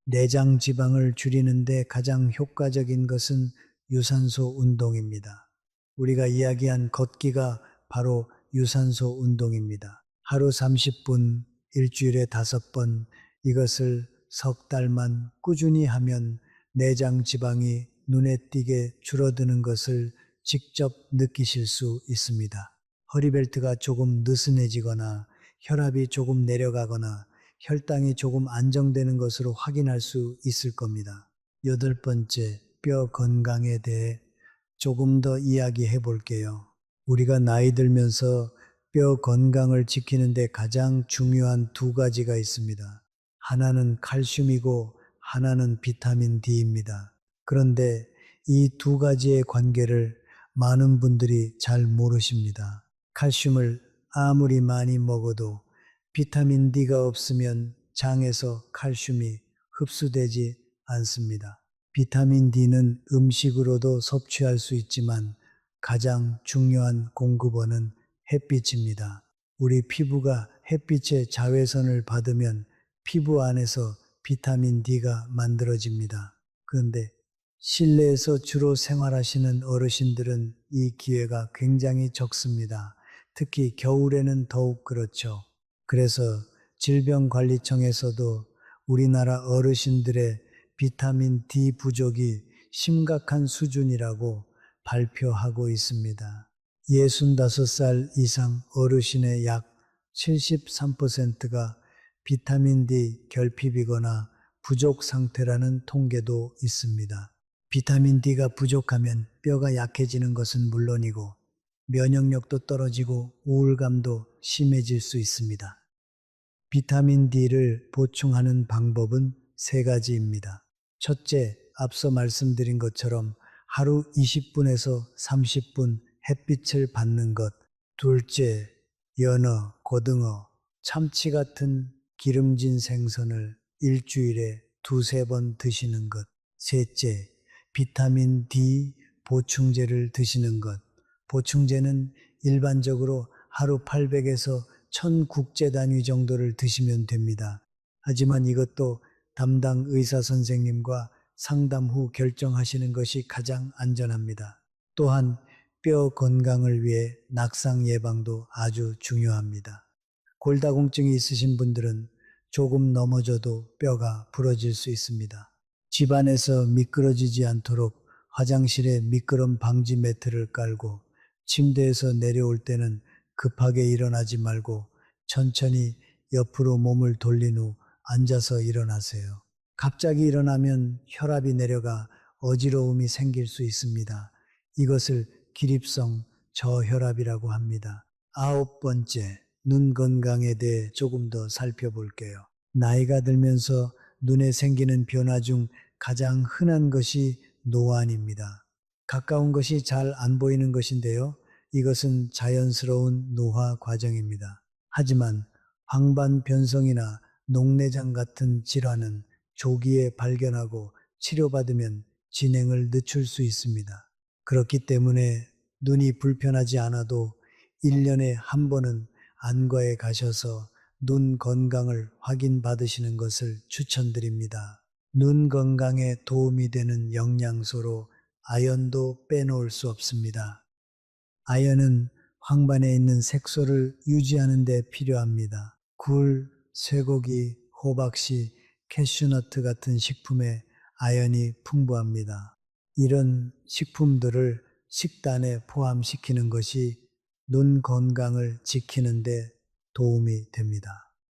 내장 지방을 줄이는데 가장 효과적인 것은 유산소 운동입니다. 우리가 이야기한 걷기가 바로 유산소 운동입니다. 하루 30분, 일주일에 5번, 이것을 석 달만 꾸준히 하면 내장 지방이 눈에 띄게 줄어드는 것을 직접 느끼실 수 있습니다. 허리벨트가 조금 느슨해지거나 혈압이 조금 내려가거나 혈당이 조금 안정되는 것으로 확인할 수 있을 겁니다. 8번째, 뼈 건강에 대해 조금 더 이야기해 볼게요. 우리가 나이 들면서 뼈 건강을 지키는데 가장 중요한 2가지가 있습니다. 하나는 칼슘이고 하나는 비타민 D입니다. 그런데 이 2가지의 관계를 많은 분들이 잘 모르십니다. 칼슘을 아무리 많이 먹어도 비타민 D가 없으면 장에서 칼슘이 흡수되지 않습니다. 비타민 D는 음식으로도 섭취할 수 있지만 가장 중요한 공급원은 햇빛입니다. 우리 피부가 햇빛의 자외선을 받으면 피부 안에서 비타민 D가 만들어집니다. 그런데 실내에서 주로 생활하시는 어르신들은 이 기회가 굉장히 적습니다. 특히 겨울에는 더욱 그렇죠. 그래서 질병관리청에서도 우리나라 어르신들의 비타민 D 부족이 심각한 수준이라고 발표하고 있습니다. 65살 이상 어르신의 약 73%가 비타민 D 결핍이거나 부족 상태라는 통계도 있습니다. 비타민 D가 부족하면 뼈가 약해지는 것은 물론이고 면역력도 떨어지고 우울감도 심해질 수 있습니다. 비타민 D를 보충하는 방법은 3가지입니다. 첫째, 앞서 말씀드린 것처럼 하루 20분에서 30분 햇빛을 받는 것. 둘째, 연어, 고등어, 참치 같은 기름진 생선을 일주일에 2~3번 드시는 것. 셋째, 비타민 D 보충제를 드시는 것. 보충제는 일반적으로 하루 800에서 1000국제 단위 정도를 드시면 됩니다. 하지만 이것도 담당 의사 선생님과 상담 후 결정하시는 것이 가장 안전합니다. 또한 뼈 건강을 위해 낙상 예방도 아주 중요합니다. 골다공증이 있으신 분들은 조금 넘어져도 뼈가 부러질 수 있습니다. 집안에서 미끄러지지 않도록 화장실에 미끄럼 방지 매트를 깔고 침대에서 내려올 때는 급하게 일어나지 말고 천천히 옆으로 몸을 돌린 후 앉아서 일어나세요. 갑자기 일어나면 혈압이 내려가 어지러움이 생길 수 있습니다. 이것을 기립성 저혈압이라고 합니다. 9번째, 눈 건강에 대해 조금 더 살펴볼게요. 나이가 들면서 눈에 생기는 변화 중 가장 흔한 것이 노안입니다. 가까운 것이 잘 안 보이는 것인데요. 이것은 자연스러운 노화 과정입니다. 하지만 황반 변성이나 녹내장 같은 질환은 조기에 발견하고 치료받으면 진행을 늦출 수 있습니다. 그렇기 때문에 눈이 불편하지 않아도 1년에 한 번은 안과에 가셔서 눈 건강을 확인받으시는 것을 추천드립니다. 눈 건강에 도움이 되는 영양소로 아연도 빼놓을 수 없습니다. 아연은 황반에 있는 색소를 유지하는 데 필요합니다. 굴, 쇠고기, 호박씨, 캐슈너트 같은 식품에 아연이 풍부합니다. 이런 식품들을 식단에 포함시키는 것이 눈 건강을 지키는 데 도움이 됩니다.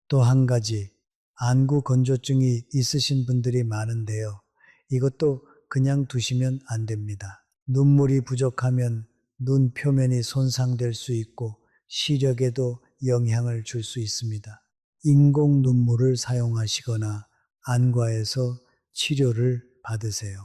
또 한 가지, 안구 건조증이 있으신 분들이 많은데요. 이것도 그냥 두시면 안 됩니다. 눈물이 부족하면 눈 표면이 손상될 수 있고 시력에도 영향을 줄 수 있습니다. 인공 눈물을 사용하시거나 안과에서 치료를 받으세요.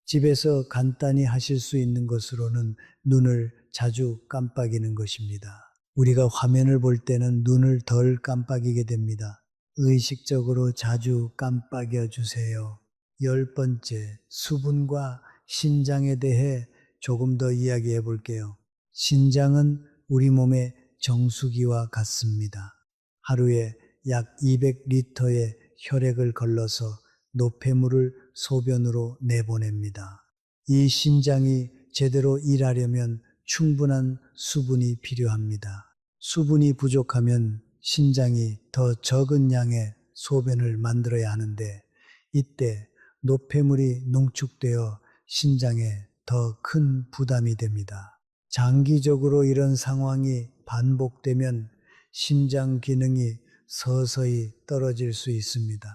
집에서 간단히 하실 수 있는 것으로는 눈을 자주 깜빡이는 것입니다. 우리가 화면을 볼 때는 눈을 덜 깜빡이게 됩니다. 의식적으로 자주 깜빡여 주세요. 10번째, 수분과 신장에 대해 조금 더 이야기해 볼게요. 신장은 우리 몸의 정수기와 같습니다. 하루에 약 200리터의 혈액을 걸러서 노폐물을 소변으로 내보냅니다. 이 심장이 제대로 일하려면 충분한 수분이 필요합니다. 수분이 부족하면 신장이 더 적은 양의 소변을 만들어야 하는데 이때 노폐물이 농축되어 신장에 더 큰 부담이 됩니다. 장기적으로 이런 상황이 반복되면 심장 기능이 서서히 떨어질 수 있습니다.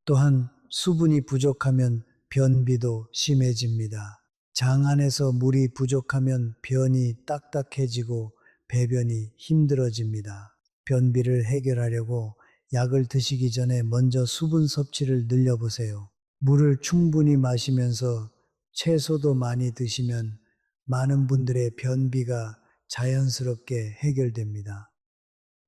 또한 수분이 부족하면 변비도 심해집니다. 장 안에서 물이 부족하면 변이 딱딱해지고 배변이 힘들어집니다. 변비를 해결하려고 약을 드시기 전에 먼저 수분 섭취를 늘려보세요. 물을 충분히 마시면서 채소도 많이 드시면 많은 분들의 변비가 자연스럽게 해결됩니다.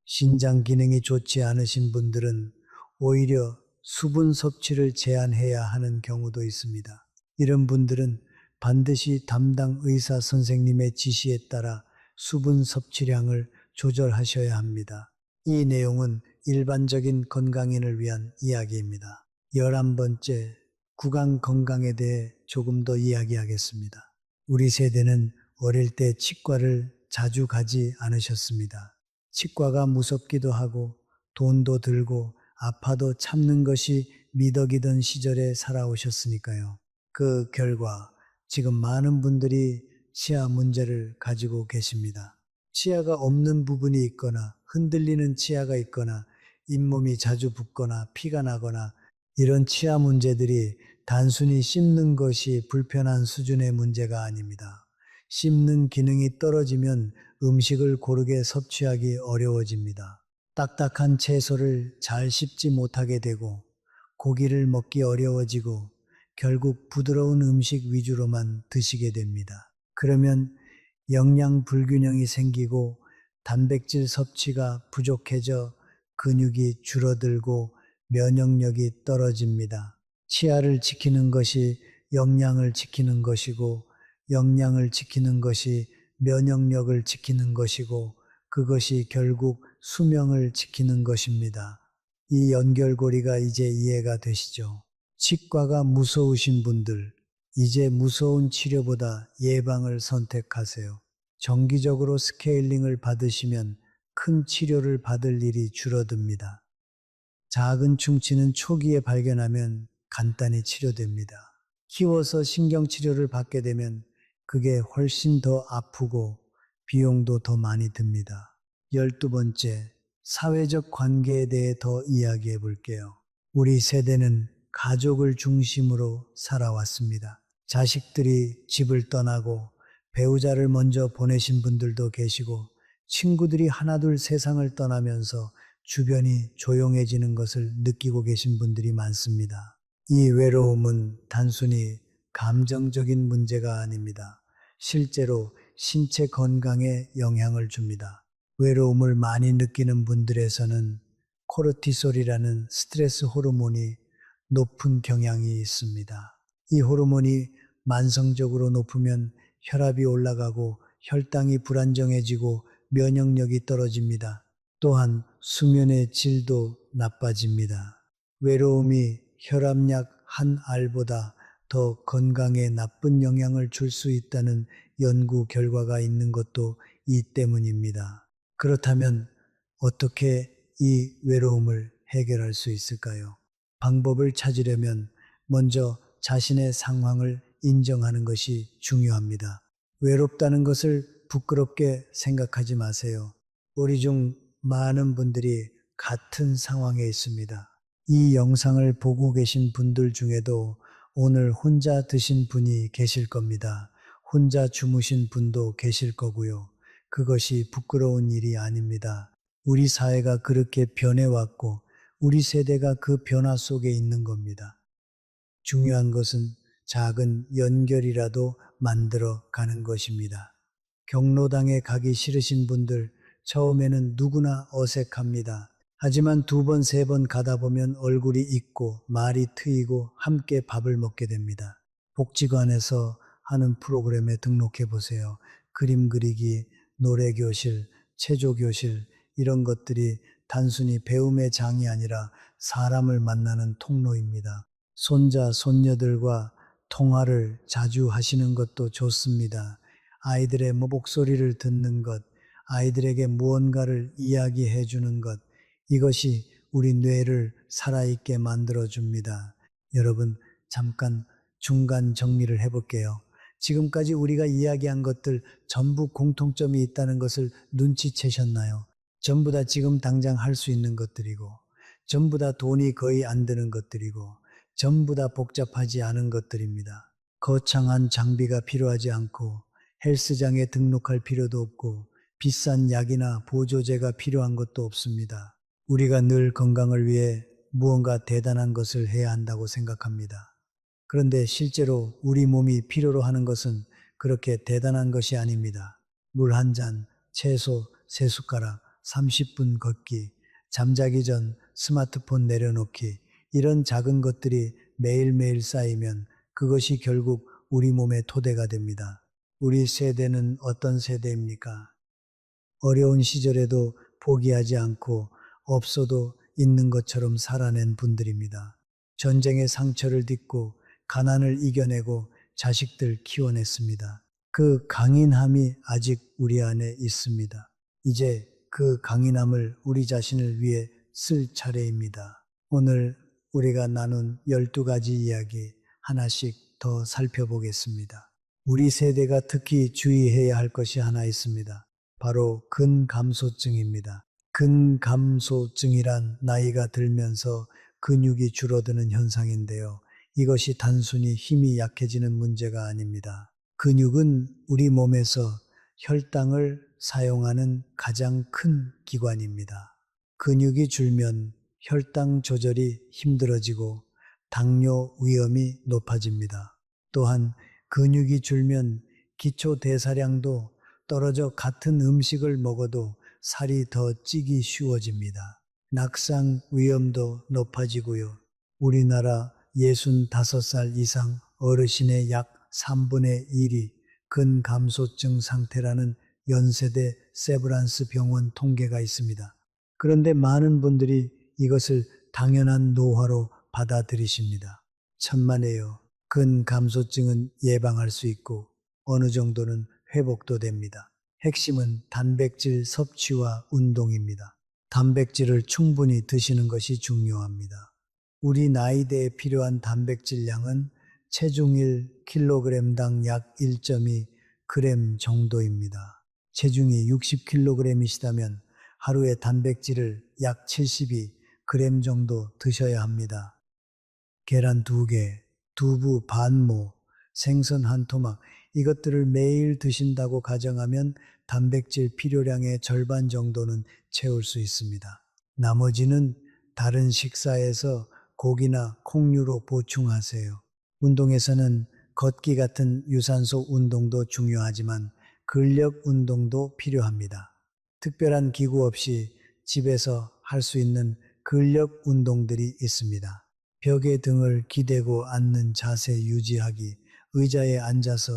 신장 기능이 좋지 않으신 분들은 오히려 수분 섭취를 제한해야 하는 경우도 있습니다. 이런 분들은 반드시 담당 의사 선생님의 지시에 따라 수분 섭취량을 조절하셔야 합니다. 이 내용은 일반적인 건강인을 위한 이야기입니다. 11번째, 구강 건강에 대해 조금 더 이야기하겠습니다. 우리 세대는 어릴 때 치과를 자주 가지 않으셨습니다. 치과가 무섭기도 하고 돈도 들고 아파도 참는 것이 미덕이던 시절에 살아오셨으니까요. 그 결과 지금 많은 분들이 치아 문제를 가지고 계십니다. 치아가 없는 부분이 있거나 흔들리는 치아가 있거나 잇몸이 자주 붓거나 피가 나거나 이런 치아 문제들이 단순히 씹는 것이 불편한 수준의 문제가 아닙니다. 씹는 기능이 떨어지면 음식을 고르게 섭취하기 어려워집니다. 딱딱한 채소를 잘 씹지 못하게 되고 고기를 먹기 어려워지고 결국 부드러운 음식 위주로만 드시게 됩니다. 그러면 영양 불균형이 생기고 단백질 섭취가 부족해져 근육이 줄어들고 면역력이 떨어집니다. 치아를 지키는 것이 영양을 지키는 것이고 영양을 지키는 것이 면역력을 지키는 것이고 그것이 결국 수명을 지키는 것입니다. 이 연결고리가 이제 이해가 되시죠? 치과가 무서우신 분들, 이제 무서운 치료보다 예방을 선택하세요. 정기적으로 스케일링을 받으시면 큰 치료를 받을 일이 줄어듭니다. 작은 충치는 초기에 발견하면 간단히 치료됩니다. 키워서 신경치료를 받게 되면 그게 훨씬 더 아프고 비용도 더 많이 듭니다. 12번째, 사회적 관계에 대해 더 이야기해 볼게요. 우리 세대는 가족을 중심으로 살아왔습니다. 자식들이 집을 떠나고 배우자를 먼저 보내신 분들도 계시고 친구들이 하나둘 세상을 떠나면서 주변이 조용해지는 것을 느끼고 계신 분들이 많습니다. 이 외로움은 단순히 감정적인 문제가 아닙니다. 실제로 신체 건강에 영향을 줍니다. 외로움을 많이 느끼는 분들에서는 코르티솔이라는 스트레스 호르몬이 높은 경향이 있습니다. 이 호르몬이 만성적으로 높으면 혈압이 올라가고 혈당이 불안정해지고 면역력이 떨어집니다. 또한 수면의 질도 나빠집니다. 외로움이 혈압약 한 알보다 더 건강에 나쁜 영향을 줄 수 있다는 연구 결과가 있는 것도 이 때문입니다. 그렇다면 어떻게 이 외로움을 해결할 수 있을까요? 방법을 찾으려면 먼저 자신의 상황을 인정하는 것이 중요합니다. 외롭다는 것을 부끄럽게 생각하지 마세요. 우리 중 많은 분들이 같은 상황에 있습니다. 이 영상을 보고 계신 분들 중에도 오늘 혼자 드신 분이 계실 겁니다. 혼자 주무신 분도 계실 거고요. 그것이 부끄러운 일이 아닙니다. 우리 사회가 그렇게 변해왔고 우리 세대가 그 변화 속에 있는 겁니다. 중요한 것은 작은 연결이라도 만들어 가는 것입니다. 경로당에 가기 싫으신 분들, 처음에는 누구나 어색합니다. 하지만 두 번, 세 번 가다 보면 얼굴이 익고 말이 트이고 함께 밥을 먹게 됩니다. 복지관에서 하는 프로그램에 등록해 보세요. 그림 그리기, 노래교실, 체조교실, 이런 것들이 단순히 배움의 장이 아니라 사람을 만나는 통로입니다. 손자, 손녀들과 통화를 자주 하시는 것도 좋습니다. 아이들의 목소리를 듣는 것, 아이들에게 무언가를 이야기해 주는 것, 이것이 우리 뇌를 살아있게 만들어 줍니다. 여러분, 잠깐 중간 정리를 해볼게요. 지금까지 우리가 이야기한 것들 전부 공통점이 있다는 것을 눈치채셨나요? 전부 다 지금 당장 할 수 있는 것들이고, 전부 다 돈이 거의 안 드는 것들이고, 전부 다 복잡하지 않은 것들입니다. 거창한 장비가 필요하지 않고, 헬스장에 등록할 필요도 없고, 비싼 약이나 보조제가 필요한 것도 없습니다. 우리가 늘 건강을 위해 무언가 대단한 것을 해야 한다고 생각합니다. 그런데 실제로 우리 몸이 필요로 하는 것은 그렇게 대단한 것이 아닙니다. 물 한 잔, 채소 세 숟가락, 30분 걷기, 잠자기 전 스마트폰 내려놓기, 이런 작은 것들이 매일매일 쌓이면 그것이 결국 우리 몸의 토대가 됩니다. 우리 세대는 어떤 세대입니까? 어려운 시절에도 포기하지 않고 없어도 있는 것처럼 살아낸 분들입니다. 전쟁의 상처를 딛고 가난을 이겨내고 자식들 키워냈습니다. 그 강인함이 아직 우리 안에 있습니다. 이제 그 강인함을 우리 자신을 위해 쓸 차례입니다. 오늘 우리가 나눈 12가지 이야기 하나씩 더 살펴보겠습니다. 우리 세대가 특히 주의해야 할 것이 하나 있습니다. 바로 근감소증입니다. 근감소증이란 나이가 들면서 근육이 줄어드는 현상인데요. 이것이 단순히 힘이 약해지는 문제가 아닙니다. 근육은 우리 몸에서 혈당을 사용하는 가장 큰 기관입니다. 근육이 줄면 혈당 조절이 힘들어지고 당뇨 위험이 높아집니다. 또한 근육이 줄면 기초 대사량도 떨어져 같은 음식을 먹어도 살이 더 찌기 쉬워집니다. 낙상 위험도 높아지고요. 우리나라 65살 이상 어르신의 약 3분의 1이 근감소증 상태라는 연세대 세브란스 병원 통계가 있습니다. 그런데 많은 분들이 이것을 당연한 노화로 받아들이십니다. 천만에요. 근감소증은 예방할 수 있고 어느 정도는 회복도 됩니다. 핵심은 단백질 섭취와 운동입니다. 단백질을 충분히 드시는 것이 중요합니다. 우리 나이대에 필요한 단백질 양은 체중일 킬로그램당 약 1.2g 정도입니다. 체중이 60kg이시다면 하루에 단백질을 약 72g 정도 드셔야 합니다. 계란 2개, 두부 반모, 생선 한 토막, 이것들을 매일 드신다고 가정하면 단백질 필요량의 절반 정도는 채울 수 있습니다. 나머지는 다른 식사에서 고기나 콩류로 보충하세요. 운동에서는 걷기 같은 유산소 운동도 중요하지만 근력 운동도 필요합니다. 특별한 기구 없이 집에서 할 수 있는 근력 운동들이 있습니다. 벽에 등을 기대고 앉는 자세 유지하기, 의자에 앉아서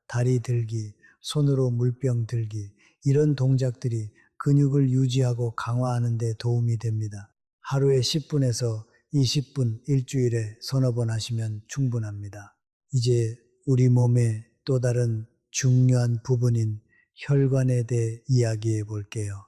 다리 들기, 손으로 물병 들기, 이런 동작들이 근육을 유지하고 강화하는 데 도움이 됩니다. 하루에 10분에서 20분 일주일에 서너 번 하시면 충분합니다. 이제 우리 몸의 또 다른 중요한 부분인 혈관에 대해 이야기해 볼게요.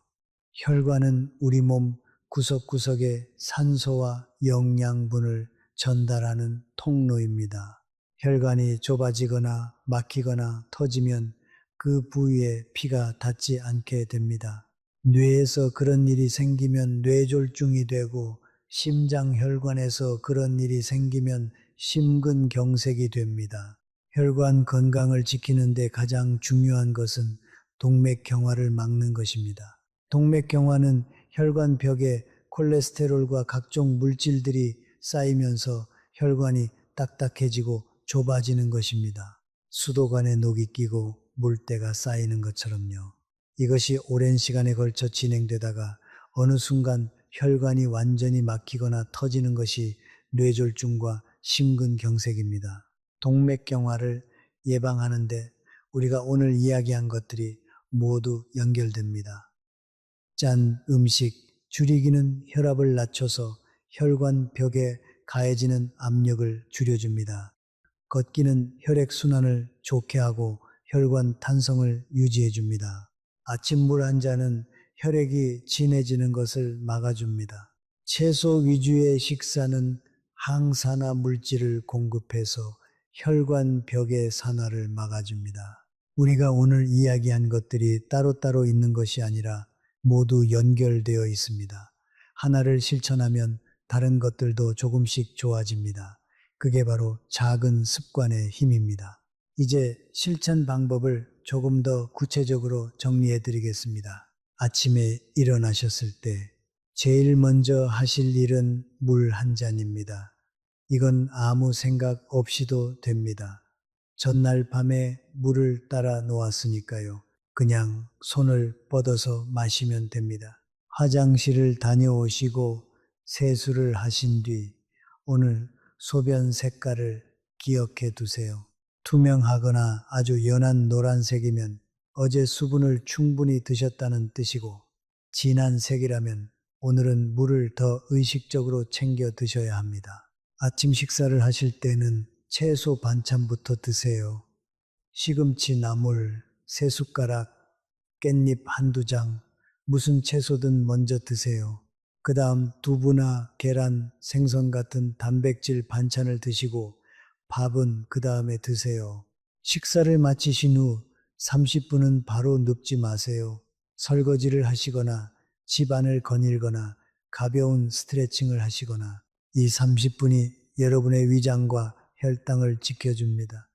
혈관은 우리 몸 구석구석에 산소와 영양분을 전달하는 통로입니다. 혈관이 좁아지거나 막히거나 터지면 그 부위에 피가 닿지 않게 됩니다. 뇌에서 그런 일이 생기면 뇌졸중이 되고 심장혈관에서 그런 일이 생기면 심근경색이 됩니다. 혈관 건강을 지키는 데 가장 중요한 것은 동맥경화를 막는 것입니다. 동맥경화는 혈관 벽에 콜레스테롤과 각종 물질들이 쌓이면서 혈관이 딱딱해지고 좁아지는 것입니다. 수도관에 녹이 끼고 물때가 쌓이는 것처럼요. 이것이 오랜 시간에 걸쳐 진행되다가 어느 순간 혈관이 완전히 막히거나 터지는 것이 뇌졸중과 심근경색입니다. 동맥경화를 예방하는데 우리가 오늘 이야기한 것들이 모두 연결됩니다. 짠 음식 줄이기는 혈압을 낮춰서 혈관 벽에 가해지는 압력을 줄여줍니다. 걷기는 혈액순환을 좋게 하고 혈관 탄성을 유지해줍니다. 아침 물 한 잔은 혈액이 진해지는 것을 막아줍니다. 채소 위주의 식사는 항산화 물질을 공급해서 혈관 벽의 산화를 막아줍니다. 우리가 오늘 이야기한 것들이 따로따로 있는 것이 아니라 모두 연결되어 있습니다. 하나를 실천하면 다른 것들도 조금씩 좋아집니다. 그게 바로 작은 습관의 힘입니다. 이제 실천 방법을 조금 더 구체적으로 정리해 드리겠습니다. 아침에 일어나셨을 때 제일 먼저 하실 일은 물 한 잔입니다. 이건 아무 생각 없이도 됩니다. 전날 밤에 물을 따라 놓았으니까요. 그냥 손을 뻗어서 마시면 됩니다. 화장실을 다녀오시고 세수를 하신 뒤 오늘 소변 색깔을 기억해 두세요. 투명하거나 아주 연한 노란색이면 어제 수분을 충분히 드셨다는 뜻이고, 진한 색이라면 오늘은 물을 더 의식적으로 챙겨 드셔야 합니다. 아침 식사를 하실 때는 채소 반찬부터 드세요. 시금치 나물, 세 숟가락, 깻잎 한두 장, 무슨 채소든 먼저 드세요. 그 다음 두부나 계란, 생선 같은 단백질 반찬을 드시고 밥은 그 다음에 드세요. 식사를 마치신 후 30분은 바로 눕지 마세요. 설거지를 하시거나 집안을 거닐거나 가벼운 스트레칭을 하시거나 이 30분이 여러분의 위장과 혈당을 지켜줍니다.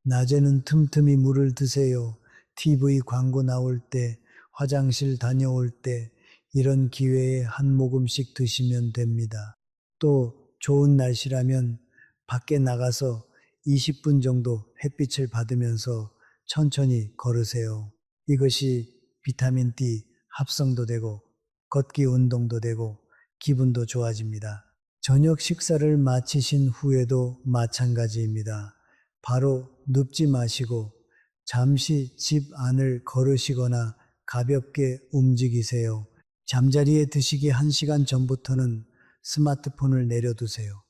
낮에는 틈틈이 물을 드세요. TV 광고 나올 때, 화장실 다녀올 때, 이런 기회에 한 모금씩 드시면 됩니다. 또 좋은 날씨라면 밖에 나가서 20분 정도 햇빛을 받으면서 천천히 걸으세요. 이것이 비타민 D 합성도 되고 걷기 운동도 되고 기분도 좋아집니다. 저녁 식사를 마치신 후에도 마찬가지입니다. 바로 눕지 마시고 잠시 집 안을 걸으시거나 가볍게 움직이세요. 잠자리에 드시기 1시간 전부터는 스마트폰을 내려두세요.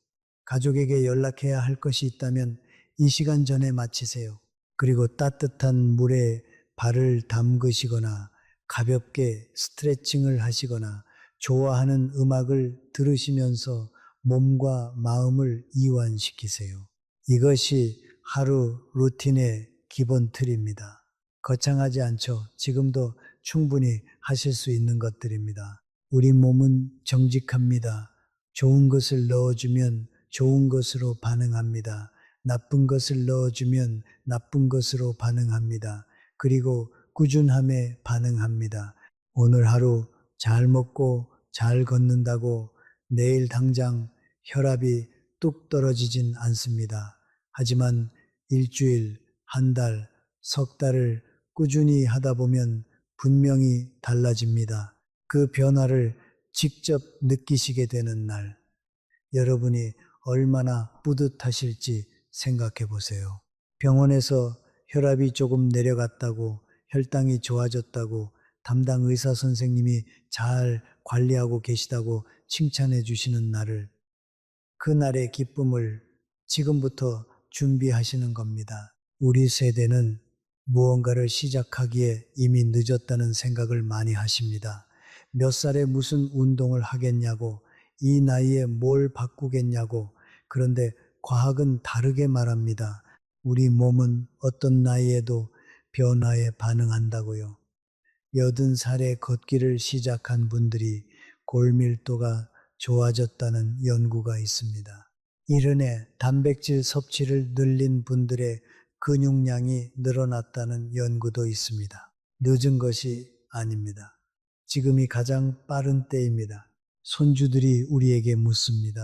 가족에게 연락해야 할 것이 있다면 이 시간 전에 마치세요. 그리고 따뜻한 물에 발을 담그시거나 가볍게 스트레칭을 하시거나 좋아하는 음악을 들으시면서 몸과 마음을 이완시키세요. 이것이 하루 루틴의 기본 틀입니다. 거창하지 않죠. 지금도 충분히 하실 수 있는 것들입니다. 우리 몸은 정직합니다. 좋은 것을 넣어주면 좋은 것으로 반응합니다. 나쁜 것을 넣어주면 나쁜 것으로 반응합니다. 그리고 꾸준함에 반응합니다. 오늘 하루 잘 먹고 잘 걷는다고 내일 당장 혈압이 뚝 떨어지진 않습니다. 하지만 일주일, 한 달, 석 달을 꾸준히 하다 보면 분명히 달라집니다. 그 변화를 직접 느끼시게 되는 날, 여러분이 얼마나 뿌듯하실지 생각해 보세요. 병원에서 혈압이 조금 내려갔다고, 혈당이 좋아졌다고, 담당 의사 선생님이 잘 관리하고 계시다고 칭찬해 주시는 날을, 그 날의 기쁨을 지금부터 준비하시는 겁니다. 우리 세대는 무언가를 시작하기에 이미 늦었다는 생각을 많이 하십니다. 몇 살에 무슨 운동을 하겠냐고, 이 나이에 뭘 바꾸겠냐고. 그런데 과학은 다르게 말합니다. 우리 몸은 어떤 나이에도 변화에 반응한다고요. 80살에 걷기를 시작한 분들이 골밀도가 좋아졌다는 연구가 있습니다. 이른해 단백질 섭취를 늘린 분들의 근육량이 늘어났다는 연구도 있습니다. 늦은 것이 아닙니다. 지금이 가장 빠른 때입니다. 손주들이 우리에게 묻습니다.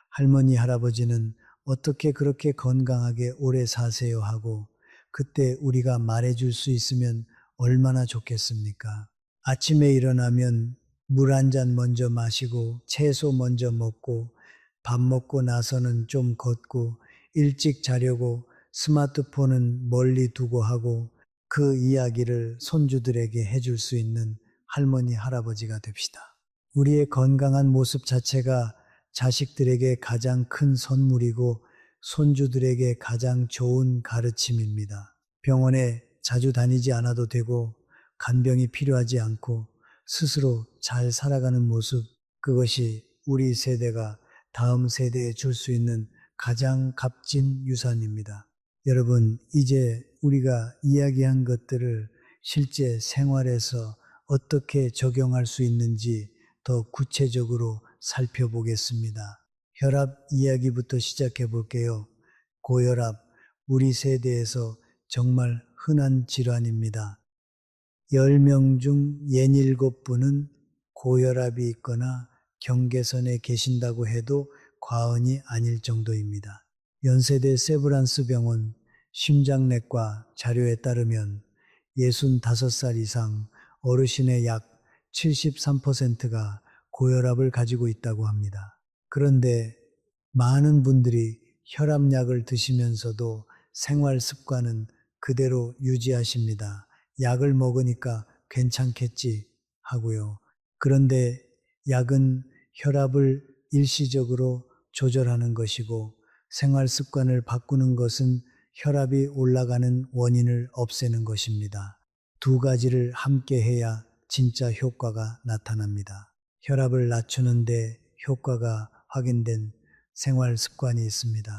할머니, 할아버지는 어떻게 그렇게 건강하게 오래 사세요 하고, 그때 우리가 말해줄 수 있으면 얼마나 좋겠습니까? 아침에 일어나면 물 한 잔 먼저 마시고 채소 먼저 먹고 밥 먹고 나서는 좀 걷고 일찍 자려고 스마트폰은 멀리 두고 하고, 그 이야기를 손주들에게 해줄 수 있는 할머니, 할아버지가 됩시다. 우리의 건강한 모습 자체가 자식들에게 가장 큰 선물이고 손주들에게 가장 좋은 가르침입니다. 병원에 자주 다니지 않아도 되고 간병이 필요하지 않고 스스로 잘 살아가는 모습, 그것이 우리 세대가 다음 세대에 줄 수 있는 가장 값진 유산입니다. 여러분, 이제 우리가 이야기한 것들을 실제 생활에서 어떻게 적용할 수 있는지 더 구체적으로 살펴보겠습니다. 혈압 이야기부터 시작해 볼게요. 고혈압, 우리 세대에서 정말 흔한 질환입니다. 10명 중 67분은 고혈압이 있거나 경계선에 계신다고 해도 과언이 아닐 정도입니다. 연세대 세브란스 병원 심장내과 자료에 따르면 65살 이상 어르신의 약 73%가 고혈압을 가지고 있다고 합니다. 그런데 많은 분들이 혈압약을 드시면서도 생활 습관은 그대로 유지하십니다. 약을 먹으니까 괜찮겠지 하고요. 그런데 약은 혈압을 일시적으로 조절하는 것이고 생활 습관을 바꾸는 것은 혈압이 올라가는 원인을 없애는 것입니다. 두 가지를 함께 해야 진짜 효과가 나타납니다. 혈압을 낮추는데 효과가 확인된 생활 습관이 있습니다.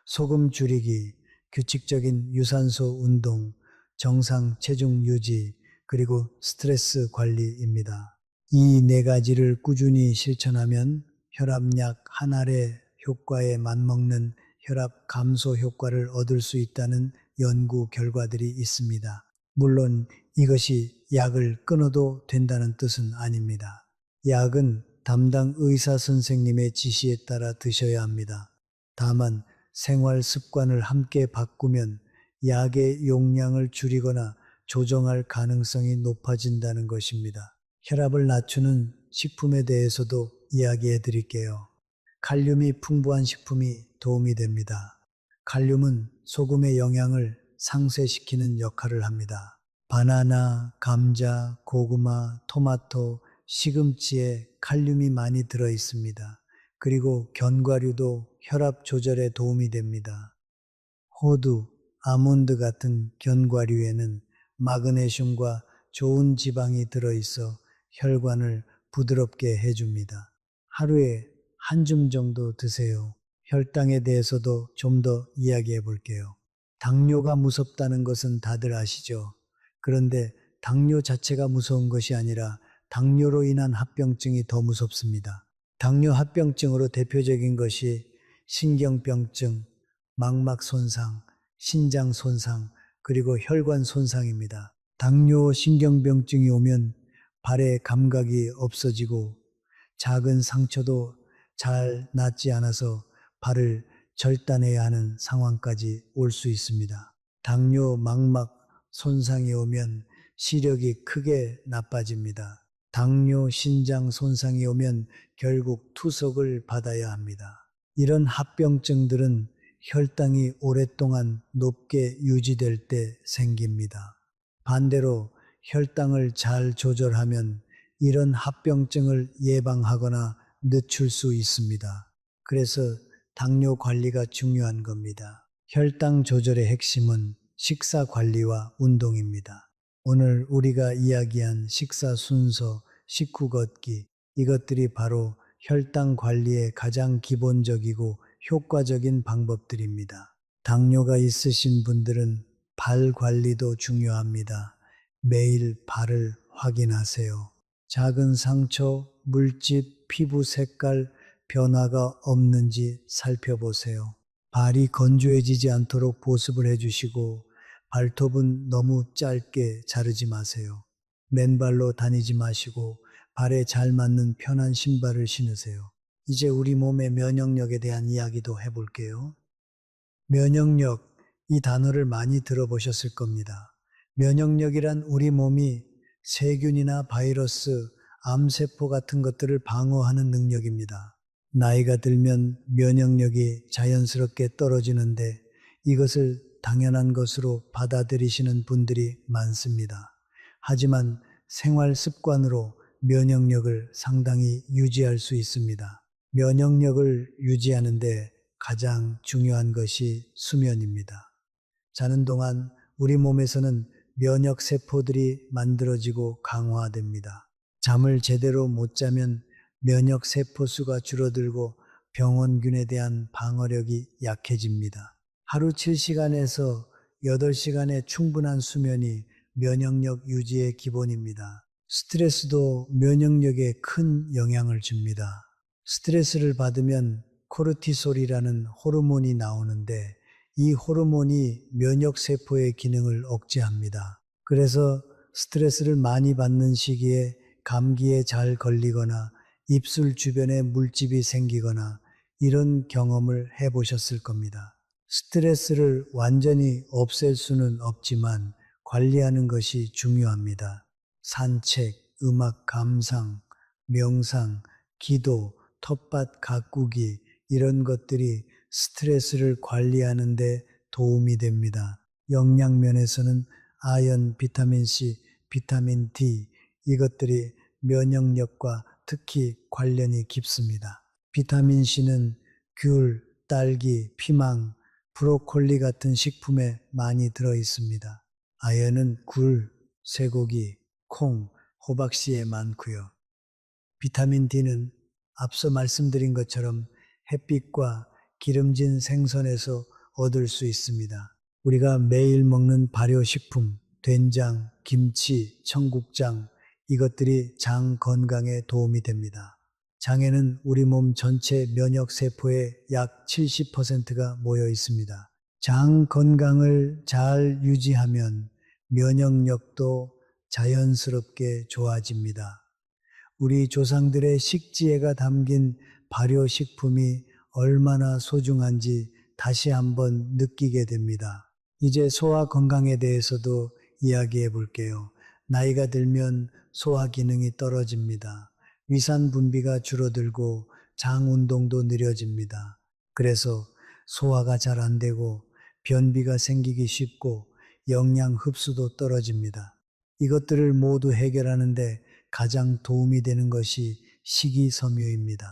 소금 줄이기, 규칙적인 유산소 운동, 정상 체중 유지, 그리고 스트레스 관리입니다. 이 네 가지를 꾸준히 실천하면 혈압약 한 알의 효과에 맞먹는 혈압 감소 효과를 얻을 수 있다는 연구 결과들이 있습니다. 물론 이것이 약을 끊어도 된다는 뜻은 아닙니다. 약은 담당 의사 선생님의 지시에 따라 드셔야 합니다. 다만 생활 습관을 함께 바꾸면 약의 용량을 줄이거나 조정할 가능성이 높아진다는 것입니다. 혈압을 낮추는 식품에 대해서도 이야기해 드릴게요. 칼륨이 풍부한 식품이 도움이 됩니다. 칼륨은 소금의 영양을 상쇄시키는 역할을 합니다. 바나나, 감자, 고구마, 토마토, 시금치에 칼륨이 많이 들어 있습니다. 그리고 견과류도 혈압 조절에 도움이 됩니다. 호두, 아몬드 같은 견과류에는 마그네슘과 좋은 지방이 들어있어 혈관을 부드럽게 해줍니다. 하루에 한 줌 정도 드세요. 혈당에 대해서도 좀 더 이야기해 볼게요. 당뇨가 무섭다는 것은 다들 아시죠? 그런데 당뇨 자체가 무서운 것이 아니라 당뇨로 인한 합병증이 더 무섭습니다. 당뇨 합병증으로 대표적인 것이 신경병증, 망막 손상, 신장 손상, 그리고 혈관 손상입니다. 당뇨 신경병증이 오면 발의 감각이 없어지고 작은 상처도 잘 낫지 않아서 발을 절단해야 하는 상황까지 올 수 있습니다. 당뇨 망막 손상이 오면 시력이 크게 나빠집니다. 당뇨 신장 손상이 오면 결국 투석을 받아야 합니다. 이런 합병증들은 혈당이 오랫동안 높게 유지될 때 생깁니다. 반대로 혈당을 잘 조절하면 이런 합병증을 예방하거나 늦출 수 있습니다. 그래서 당뇨 관리가 중요한 겁니다. 혈당 조절의 핵심은 식사 관리와 운동입니다. 오늘 우리가 이야기한 식사 순서, 식후 걷기, 이것들이 바로 혈당 관리의 가장 기본적이고 효과적인 방법들입니다. 당뇨가 있으신 분들은 발 관리도 중요합니다. 매일 발을 확인하세요. 작은 상처, 물집, 피부 색깔 변화가 없는지 살펴보세요. 발이 건조해지지 않도록 보습을 해주시고 발톱은 너무 짧게 자르지 마세요. 맨발로 다니지 마시고 발에 잘 맞는 편한 신발을 신으세요. 이제 우리 몸의 면역력에 대한 이야기도 해볼게요. 면역력, 이 단어를 많이 들어보셨을 겁니다. 면역력이란 우리 몸이 세균이나 바이러스, 암세포 같은 것들을 방어하는 능력입니다. 나이가 들면 면역력이 자연스럽게 떨어지는데 이것을 당연한 것으로 받아들이시는 분들이 많습니다. 하지만 생활 습관으로 면역력을 상당히 유지할 수 있습니다. 면역력을 유지하는데 가장 중요한 것이 수면입니다. 자는 동안 우리 몸에서는 면역 세포들이 만들어지고 강화됩니다. 잠을 제대로 못 자면 면역 세포 수가 줄어들고 병원균에 대한 방어력이 약해집니다. 하루 7시간에서 8시간의 충분한 수면이 면역력 유지의 기본입니다. 스트레스도 면역력에 큰 영향을 줍니다. 스트레스를 받으면 코르티솔이라는 호르몬이 나오는데 이 호르몬이 면역세포의 기능을 억제합니다. 그래서 스트레스를 많이 받는 시기에 감기에 잘 걸리거나 입술 주변에 물집이 생기거나 이런 경험을 해보셨을 겁니다. 스트레스를 완전히 없앨 수는 없지만 관리하는 것이 중요합니다. 산책, 음악 감상, 명상, 기도, 텃밭 가꾸기 이런 것들이 스트레스를 관리하는 데 도움이 됩니다. 영양면에서는 아연, 비타민 C, 비타민 D 이것들이 면역력과 특히 관련이 깊습니다. 비타민 C는 귤, 딸기, 피망, 브로콜리 같은 식품에 많이 들어 있습니다. 아연은 굴, 쇠고기, 콩, 호박씨에 많고요. 비타민 D는 앞서 말씀드린 것처럼 햇빛과 기름진 생선에서 얻을 수 있습니다. 우리가 매일 먹는 발효식품, 된장, 김치, 청국장 이것들이 장 건강에 도움이 됩니다. 장에는 우리 몸 전체 면역세포의 약 70%가 모여 있습니다. 장 건강을 잘 유지하면 면역력도 자연스럽게 좋아집니다. 우리 조상들의 식지혜가 담긴 발효식품이 얼마나 소중한지 다시 한번 느끼게 됩니다. 이제 소화 건강에 대해서도 이야기해 볼게요. 나이가 들면 소화 기능이 떨어집니다. 위산 분비가 줄어들고 장 운동도 느려집니다. 그래서 소화가 잘 안 되고 변비가 생기기 쉽고 영양 흡수도 떨어집니다. 이것들을 모두 해결하는데 가장 도움이 되는 것이 식이섬유입니다.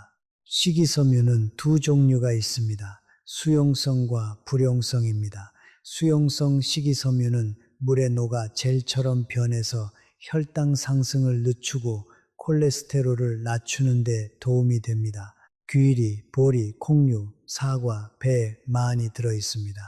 식이섬유는 두 종류가 있습니다. 수용성과 불용성입니다. 수용성 식이섬유는 물에 녹아 젤처럼 변해서 혈당 상승을 늦추고 콜레스테롤을 낮추는 데 도움이 됩니다. 귀리, 보리, 콩류, 사과, 배 많이 들어 있습니다.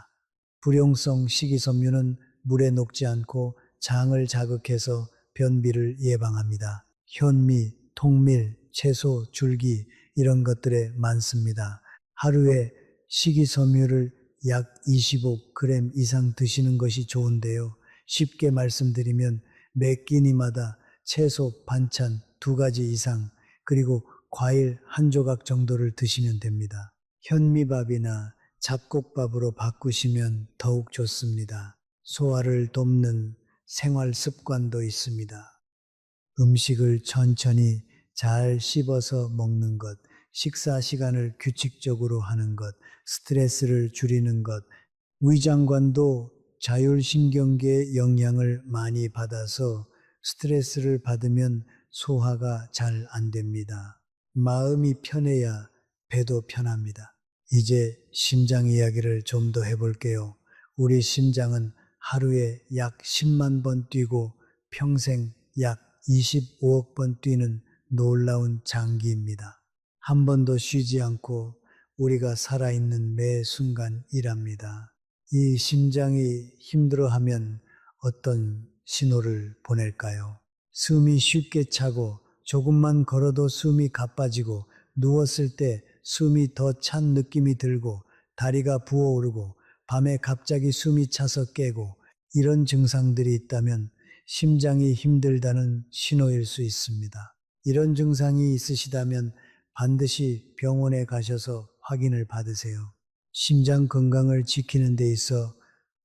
불용성 식이섬유는 물에 녹지 않고 장을 자극해서 변비를 예방합니다. 현미, 통밀, 채소, 줄기 이런 것들에 많습니다. 하루에 식이섬유를 약 25g 이상 드시는 것이 좋은데요. 쉽게 말씀드리면 매 끼니마다 채소, 반찬 2가지 이상 그리고 과일 1조각 정도를 드시면 됩니다. 현미밥이나 잡곡밥으로 바꾸시면 더욱 좋습니다. 소화를 돕는 생활 습관도 있습니다. 음식을 천천히 잘 씹어서 먹는 것, 식사 시간을 규칙적으로 하는 것, 스트레스를 줄이는 것, 위장관도 자율신경계의 영향을 많이 받아서 스트레스를 받으면 소화가 잘 안 됩니다. 마음이 편해야 배도 편합니다. 이제 심장 이야기를 좀 더 해볼게요. 우리 심장은 하루에 약 10만 번 뛰고 평생 약 25억 번 뛰는 놀라운 장기입니다. 한 번도 쉬지 않고 우리가 살아있는 매 순간 일합니다. 이 심장이 힘들어하면 어떤 신호를 보낼까요? 숨이 쉽게 차고 조금만 걸어도 숨이 가빠지고 누웠을 때 숨이 더 찬 느낌이 들고 다리가 부어오르고 밤에 갑자기 숨이 차서 깨고 이런 증상들이 있다면 심장이 힘들다는 신호일 수 있습니다. 이런 증상이 있으시다면 반드시 병원에 가셔서 확인을 받으세요. 심장 건강을 지키는 데 있어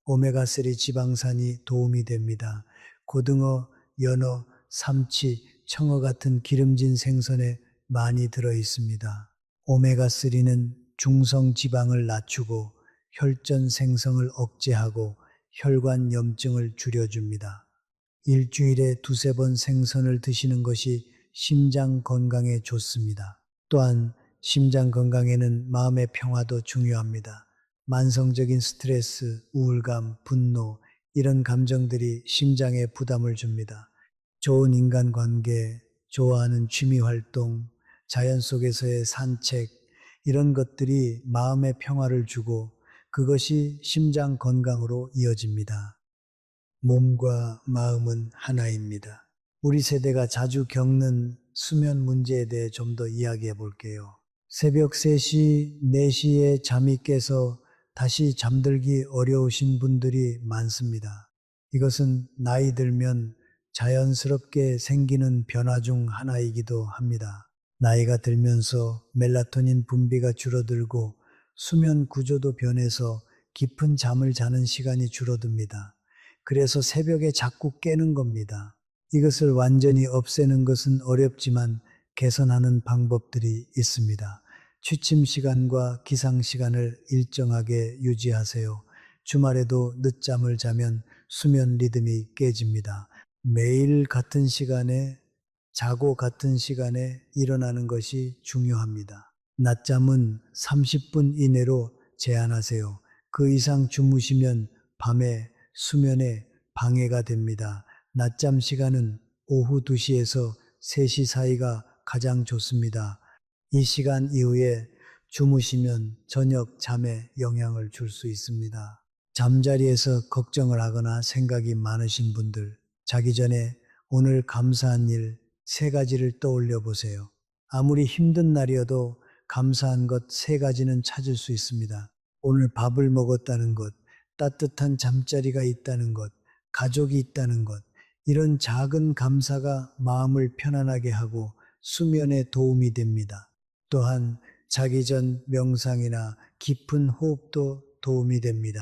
오메가3 지방산이 도움이 됩니다. 고등어, 연어, 삼치, 청어 같은 기름진 생선에 많이 들어 있습니다. 오메가3는 중성 지방을 낮추고 혈전 생성을 억제하고 혈관 염증을 줄여줍니다. 일주일에 2~3번 생선을 드시는 것이 심장 건강에 좋습니다. 또한 심장 건강에는 마음의 평화도 중요합니다. 만성적인 스트레스, 우울감, 분노, 이런 감정들이 심장에 부담을 줍니다. 좋은 인간관계, 좋아하는 취미 활동, 자연 속에서의 산책, 이런 것들이 마음의 평화를 주고 그것이 심장 건강으로 이어집니다. 몸과 마음은 하나입니다. 우리 세대가 자주 겪는 수면 문제에 대해 좀 더 이야기해 볼게요. 새벽 3시, 4시에 잠이 깨서 다시 잠들기 어려우신 분들이 많습니다. 이것은 나이 들면 자연스럽게 생기는 변화 중 하나이기도 합니다. 나이가 들면서 멜라토닌 분비가 줄어들고 수면 구조도 변해서 깊은 잠을 자는 시간이 줄어듭니다. 그래서 새벽에 자꾸 깨는 겁니다. 이것을 완전히 없애는 것은 어렵지만 개선하는 방법들이 있습니다. 취침 시간과 기상 시간을 일정하게 유지하세요. 주말에도 늦잠을 자면 수면 리듬이 깨집니다. 매일 같은 시간에 자고 같은 시간에 일어나는 것이 중요합니다. 낮잠은 30분 이내로 제한하세요. 그 이상 주무시면 밤에 수면에 방해가 됩니다. 낮잠 시간은 오후 2시에서 3시 사이가 가장 좋습니다. 이 시간 이후에 주무시면 저녁 잠에 영향을 줄 수 있습니다. 잠자리에서 걱정을 하거나 생각이 많으신 분들, 자기 전에 오늘 감사한 일 3가지를 떠올려 보세요. 아무리 힘든 날이어도 감사한 것 3가지는 찾을 수 있습니다. 오늘 밥을 먹었다는 것, 따뜻한 잠자리가 있다는 것, 가족이 있다는 것, 이런 작은 감사가 마음을 편안하게 하고 수면에 도움이 됩니다. 또한 자기 전 명상이나 깊은 호흡도 도움이 됩니다.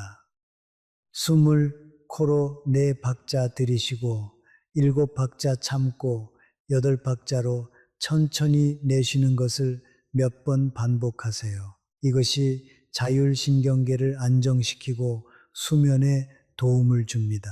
숨을 코로 4박자 들이쉬고 7박자 참고 8박자로 천천히 내쉬는 것을 몇 번 반복하세요. 이것이 자율신경계를 안정시키고 수면에 도움을 줍니다.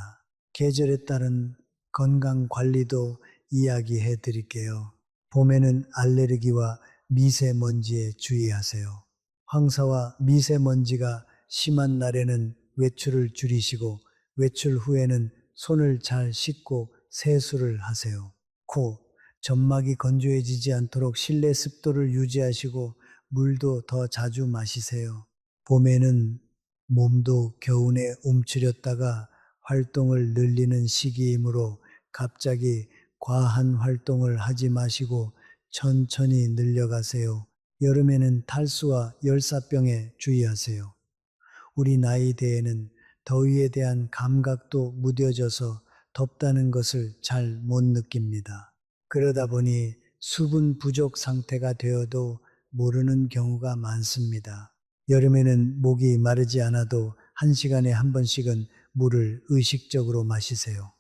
계절에 따른 건강 관리도 이야기해 드릴게요. 봄에는 알레르기와 미세먼지에 주의하세요. 황사와 미세먼지가 심한 날에는 외출을 줄이시고 외출 후에는 손을 잘 씻고 세수를 하세요. 코, 점막이 건조해지지 않도록 실내 습도를 유지하시고 물도 더 자주 마시세요. 봄에는 몸도 겨우내 움츠렸다가 활동을 늘리는 시기이므로 갑자기 과한 활동을 하지 마시고 천천히 늘려가세요. 여름에는 탈수와 열사병에 주의하세요. 우리 나이대에는 더위에 대한 감각도 무뎌져서 덥다는 것을 잘 못 느낍니다. 그러다 보니 수분 부족 상태가 되어도 모르는 경우가 많습니다. 여름에는 목이 마르지 않아도 1시간에 한 번씩은 물을 의식적으로 마시세요.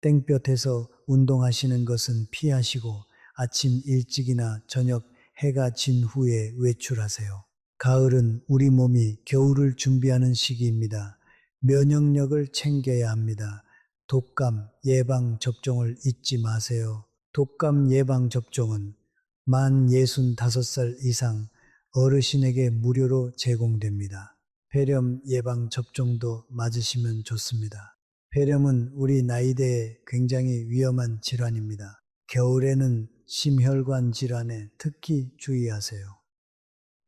땡볕에서 운동하시는 것은 피하시고 아침 일찍이나 저녁 해가 진 후에 외출하세요. 가을은 우리 몸이 겨울을 준비하는 시기입니다. 면역력을 챙겨야 합니다. 독감 예방 접종을 잊지 마세요. 독감 예방 접종은 만 65살 이상 어르신에게 무료로 제공됩니다. 폐렴 예방 접종도 맞으시면 좋습니다. 폐렴은 우리 나이대에 굉장히 위험한 질환입니다. 겨울에는 심혈관 질환에 특히 주의하세요.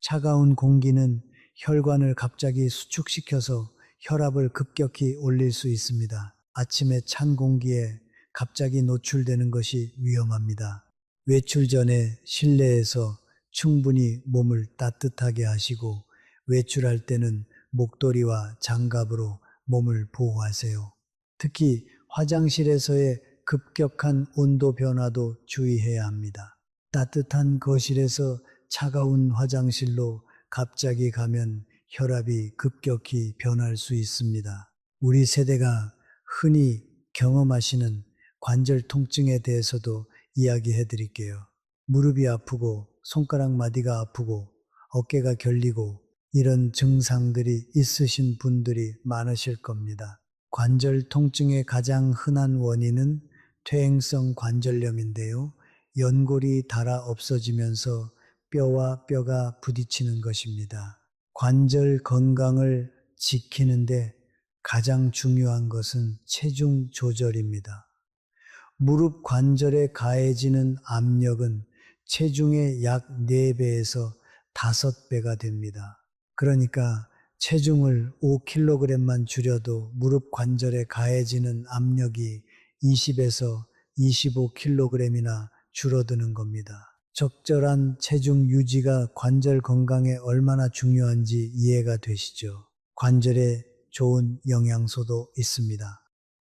차가운 공기는 혈관을 갑자기 수축시켜서 혈압을 급격히 올릴 수 있습니다. 아침에 찬 공기에 갑자기 노출되는 것이 위험합니다. 외출 전에 실내에서 충분히 몸을 따뜻하게 하시고 외출할 때는 목도리와 장갑으로 몸을 보호하세요. 특히 화장실에서의 급격한 온도 변화도 주의해야 합니다. 따뜻한 거실에서 차가운 화장실로 갑자기 가면 혈압이 급격히 변할 수 있습니다. 우리 세대가 흔히 경험하시는 관절 통증에 대해서도 이야기해 드릴게요. 무릎이 아프고 손가락 마디가 아프고 어깨가 결리고 이런 증상들이 있으신 분들이 많으실 겁니다. 관절 통증의 가장 흔한 원인은 퇴행성 관절염인데요. 연골이 닳아 없어지면서 뼈와 뼈가 부딪히는 것입니다. 관절 건강을 지키는데 가장 중요한 것은 체중 조절입니다. 무릎 관절에 가해지는 압력은 체중의 약 4배에서 5배가 됩니다. 그러니까 체중을 5kg만 줄여도 무릎 관절에 가해지는 압력이 20에서 25kg이나 줄어드는 겁니다. 적절한 체중 유지가 관절 건강에 얼마나 중요한지 이해가 되시죠? 관절에 좋은 영양소도 있습니다.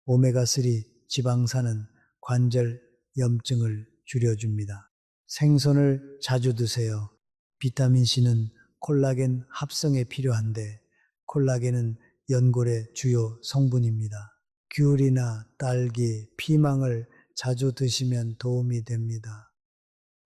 오메가3 지방산은 관절 염증을 줄여줍니다. 생선을 자주 드세요. 비타민C는 콜라겐 합성에 필요한데 콜라겐은 연골의 주요 성분입니다. 귤이나 딸기, 피망을 자주 드시면 도움이 됩니다.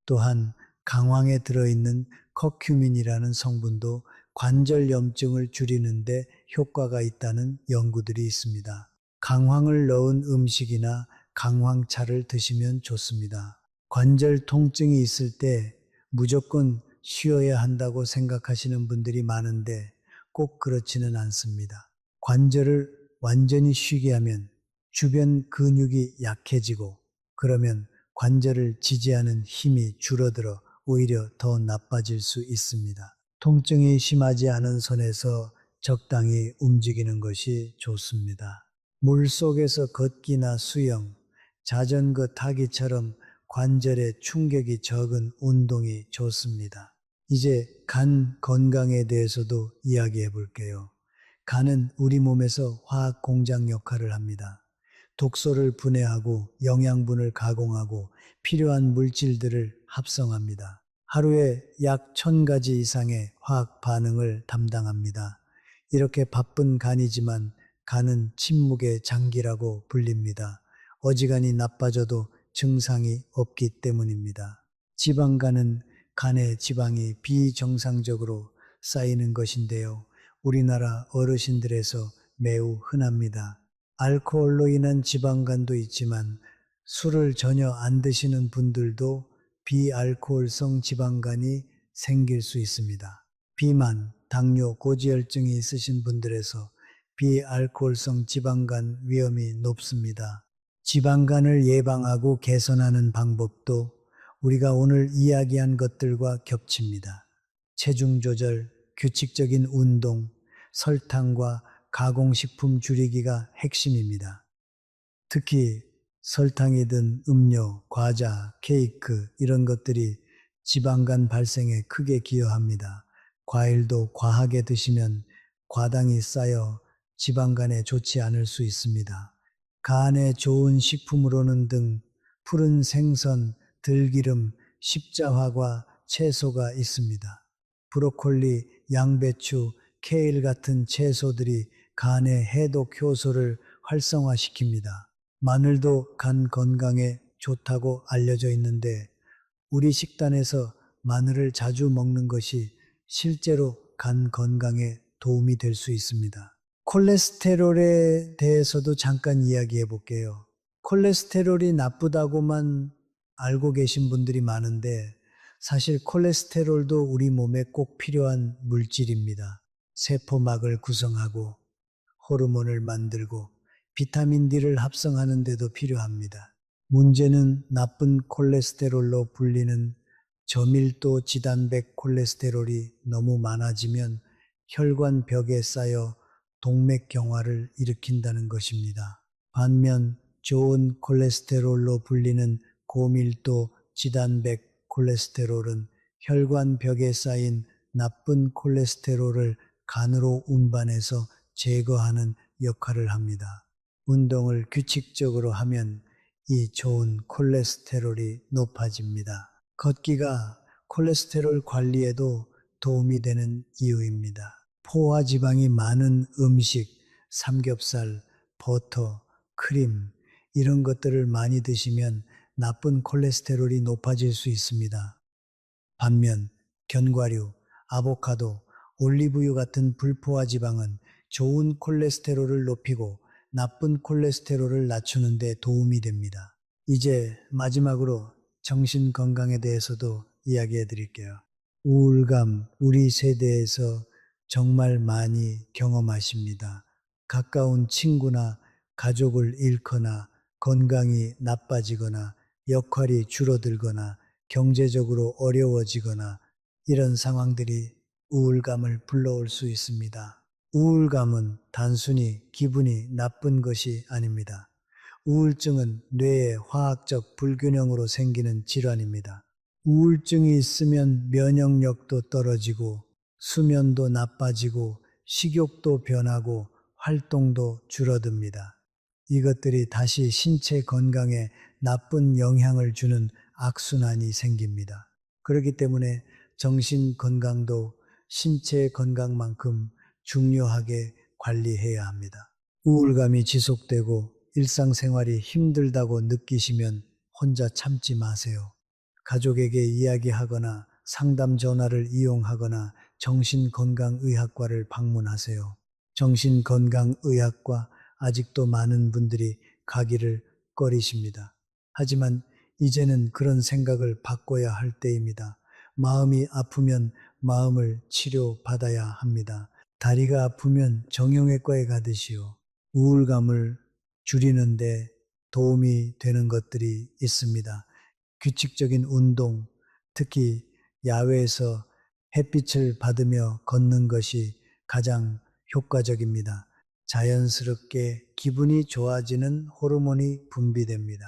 또한 강황에 들어있는 커큐민이라는 성분도 관절 염증을 줄이는데 효과가 있다는 연구들이 있습니다. 강황을 넣은 음식이나 강황차를 드시면 좋습니다. 관절 통증이 있을 때 무조건 쉬어야 한다고 생각하시는 분들이 많은데 꼭 그렇지는 않습니다. 관절을 완전히 쉬게 하면 주변 근육이 약해지고 그러면 관절을 지지하는 힘이 줄어들어 오히려 더 나빠질 수 있습니다. 통증이 심하지 않은 선에서 적당히 움직이는 것이 좋습니다. 물속에서 걷기나 수영, 자전거 타기처럼 관절에 충격이 적은 운동이 좋습니다. 이제 간 건강에 대해서도 이야기해 볼게요. 간은 우리 몸에서 화학 공장 역할을 합니다. 독소를 분해하고 영양분을 가공하고 필요한 물질들을 합성합니다. 하루에 약 1000가지 이상의 화학 반응을 담당합니다. 이렇게 바쁜 간이지만 간은 침묵의 장기라고 불립니다. 어지간히 나빠져도 증상이 없기 때문입니다. 지방간은 간에 지방이 비정상적으로 쌓이는 것인데요. 우리나라 어르신들에서 매우 흔합니다. 알코올로 인한 지방간도 있지만 술을 전혀 안 드시는 분들도 비알코올성 지방간이 생길 수 있습니다. 비만, 당뇨, 고지혈증이 있으신 분들에서 비알코올성 지방간 위험이 높습니다. 지방간을 예방하고 개선하는 방법도 우리가 오늘 이야기한 것들과 겹칩니다. 체중 조절, 규칙적인 운동, 설탕과 가공식품 줄이기가 핵심입니다. 특히 설탕이 든 음료, 과자, 케이크 이런 것들이 지방간 발생에 크게 기여합니다. 과일도 과하게 드시면 과당이 쌓여 지방간에 좋지 않을 수 있습니다. 간에 좋은 식품으로는 등 푸른 생선, 들기름, 십자화과 채소가 있습니다. 브로콜리, 양배추, 케일 같은 채소들이 간의 해독 효소를 활성화시킵니다. 마늘도 간 건강에 좋다고 알려져 있는데 우리 식단에서 마늘을 자주 먹는 것이 실제로 간 건강에 도움이 될 수 있습니다. 콜레스테롤에 대해서도 잠깐 이야기해 볼게요. 콜레스테롤이 나쁘다고만 알고 계신 분들이 많은데 사실 콜레스테롤도 우리 몸에 꼭 필요한 물질입니다. 세포막을 구성하고 호르몬을 만들고 비타민 D를 합성하는 데도 필요합니다. 문제는 나쁜 콜레스테롤로 불리는 저밀도 지단백 콜레스테롤이 너무 많아지면 혈관벽에 쌓여 동맥경화를 일으킨다는 것입니다. 반면 좋은 콜레스테롤로 불리는 고밀도 지단백 콜레스테롤은 혈관벽에 쌓인 나쁜 콜레스테롤을 간으로 운반해서 제거하는 역할을 합니다. 운동을 규칙적으로 하면 이 좋은 콜레스테롤이 높아집니다. 걷기가 콜레스테롤 관리에도 도움이 되는 이유입니다. 포화지방이 많은 음식, 삼겹살, 버터, 크림 이런 것들을 많이 드시면 나쁜 콜레스테롤이 높아질 수 있습니다. 반면 견과류, 아보카도, 올리브유 같은 불포화 지방은 좋은 콜레스테롤을 높이고 나쁜 콜레스테롤을 낮추는 데 도움이 됩니다. 이제 마지막으로 정신 건강에 대해서도 이야기해 드릴게요. 우울감, 우리 세대에서 정말 많이 경험하십니다. 가까운 친구나 가족을 잃거나 건강이 나빠지거나 역할이 줄어들거나 경제적으로 어려워지거나 이런 상황들이 우울감을 불러올 수 있습니다. 우울감은 단순히 기분이 나쁜 것이 아닙니다. 우울증은 뇌의 화학적 불균형으로 생기는 질환입니다. 우울증이 있으면 면역력도 떨어지고 수면도 나빠지고 식욕도 변하고 활동도 줄어듭니다. 이것들이 다시 신체 건강에 나쁜 영향을 주는 악순환이 생깁니다. 그렇기 때문에 정신 건강도 신체 건강만큼 중요하게 관리해야 합니다. 우울감이 지속되고 일상생활이 힘들다고 느끼시면 혼자 참지 마세요. 가족에게 이야기하거나 상담 전화를 이용하거나 정신건강의학과를 방문하세요. 정신건강의학과 아직도 많은 분들이 가기를 꺼리십니다. 하지만 이제는 그런 생각을 바꿔야 할 때입니다. 마음이 아프면 마음을 치료받아야 합니다. 다리가 아프면 정형외과에 가듯이요. 우울감을 줄이는데 도움이 되는 것들이 있습니다. 규칙적인 운동, 특히 야외에서 햇빛을 받으며 걷는 것이 가장 효과적입니다. 자연스럽게 기분이 좋아지는 호르몬이 분비됩니다.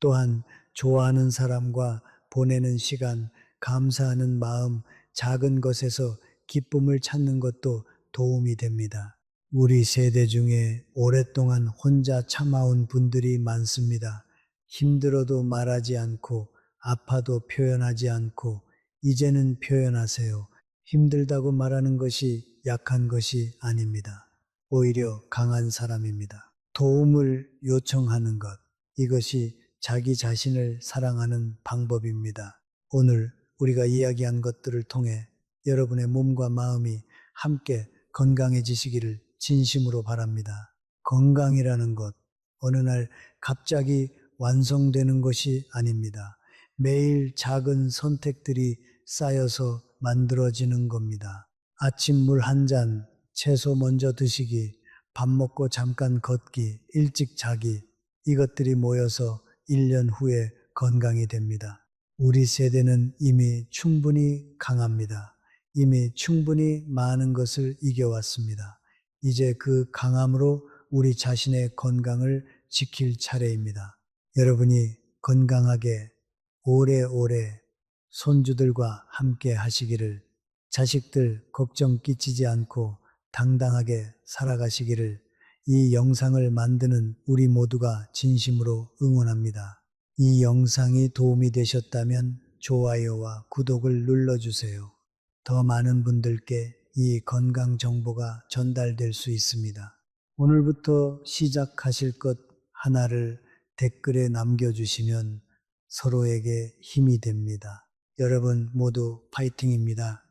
또한 좋아하는 사람과 보내는 시간, 감사하는 마음, 작은 것에서 기쁨을 찾는 것도 도움이 됩니다. 우리 세대 중에 오랫동안 혼자 참아온 분들이 많습니다. 힘들어도 말하지 않고 아파도 표현하지 않고 이제는 표현하세요. 힘들다고 말하는 것이 약한 것이 아닙니다. 오히려 강한 사람입니다. 도움을 요청하는 것, 이것이 자기 자신을 사랑하는 방법입니다. 오늘 우리가 이야기한 것들을 통해 여러분의 몸과 마음이 함께 건강해지시기를 진심으로 바랍니다. 건강이라는 것, 어느 날 갑자기 완성되는 것이 아닙니다. 매일 작은 선택들이 쌓여서 만들어지는 겁니다. 아침 물 한 잔, 채소 먼저 드시기, 밥 먹고 잠깐 걷기, 일찍 자기, 이것들이 모여서 1년 후에 건강이 됩니다. 우리 세대는 이미 충분히 강합니다. 이미 충분히 많은 것을 이겨왔습니다. 이제 그 강함으로 우리 자신의 건강을 지킬 차례입니다. 여러분이 건강하게 오래오래 손주들과 함께 하시기를, 자식들 걱정 끼치지 않고 당당하게 살아가시기를 이 영상을 만드는 우리 모두가 진심으로 응원합니다. 이 영상이 도움이 되셨다면 좋아요와 구독을 눌러주세요. 더 많은 분들께 이 건강 정보가 전달될 수 있습니다. 오늘부터 시작하실 것 하나를 댓글에 남겨주시면 서로에게 힘이 됩니다. 여러분 모두 파이팅입니다.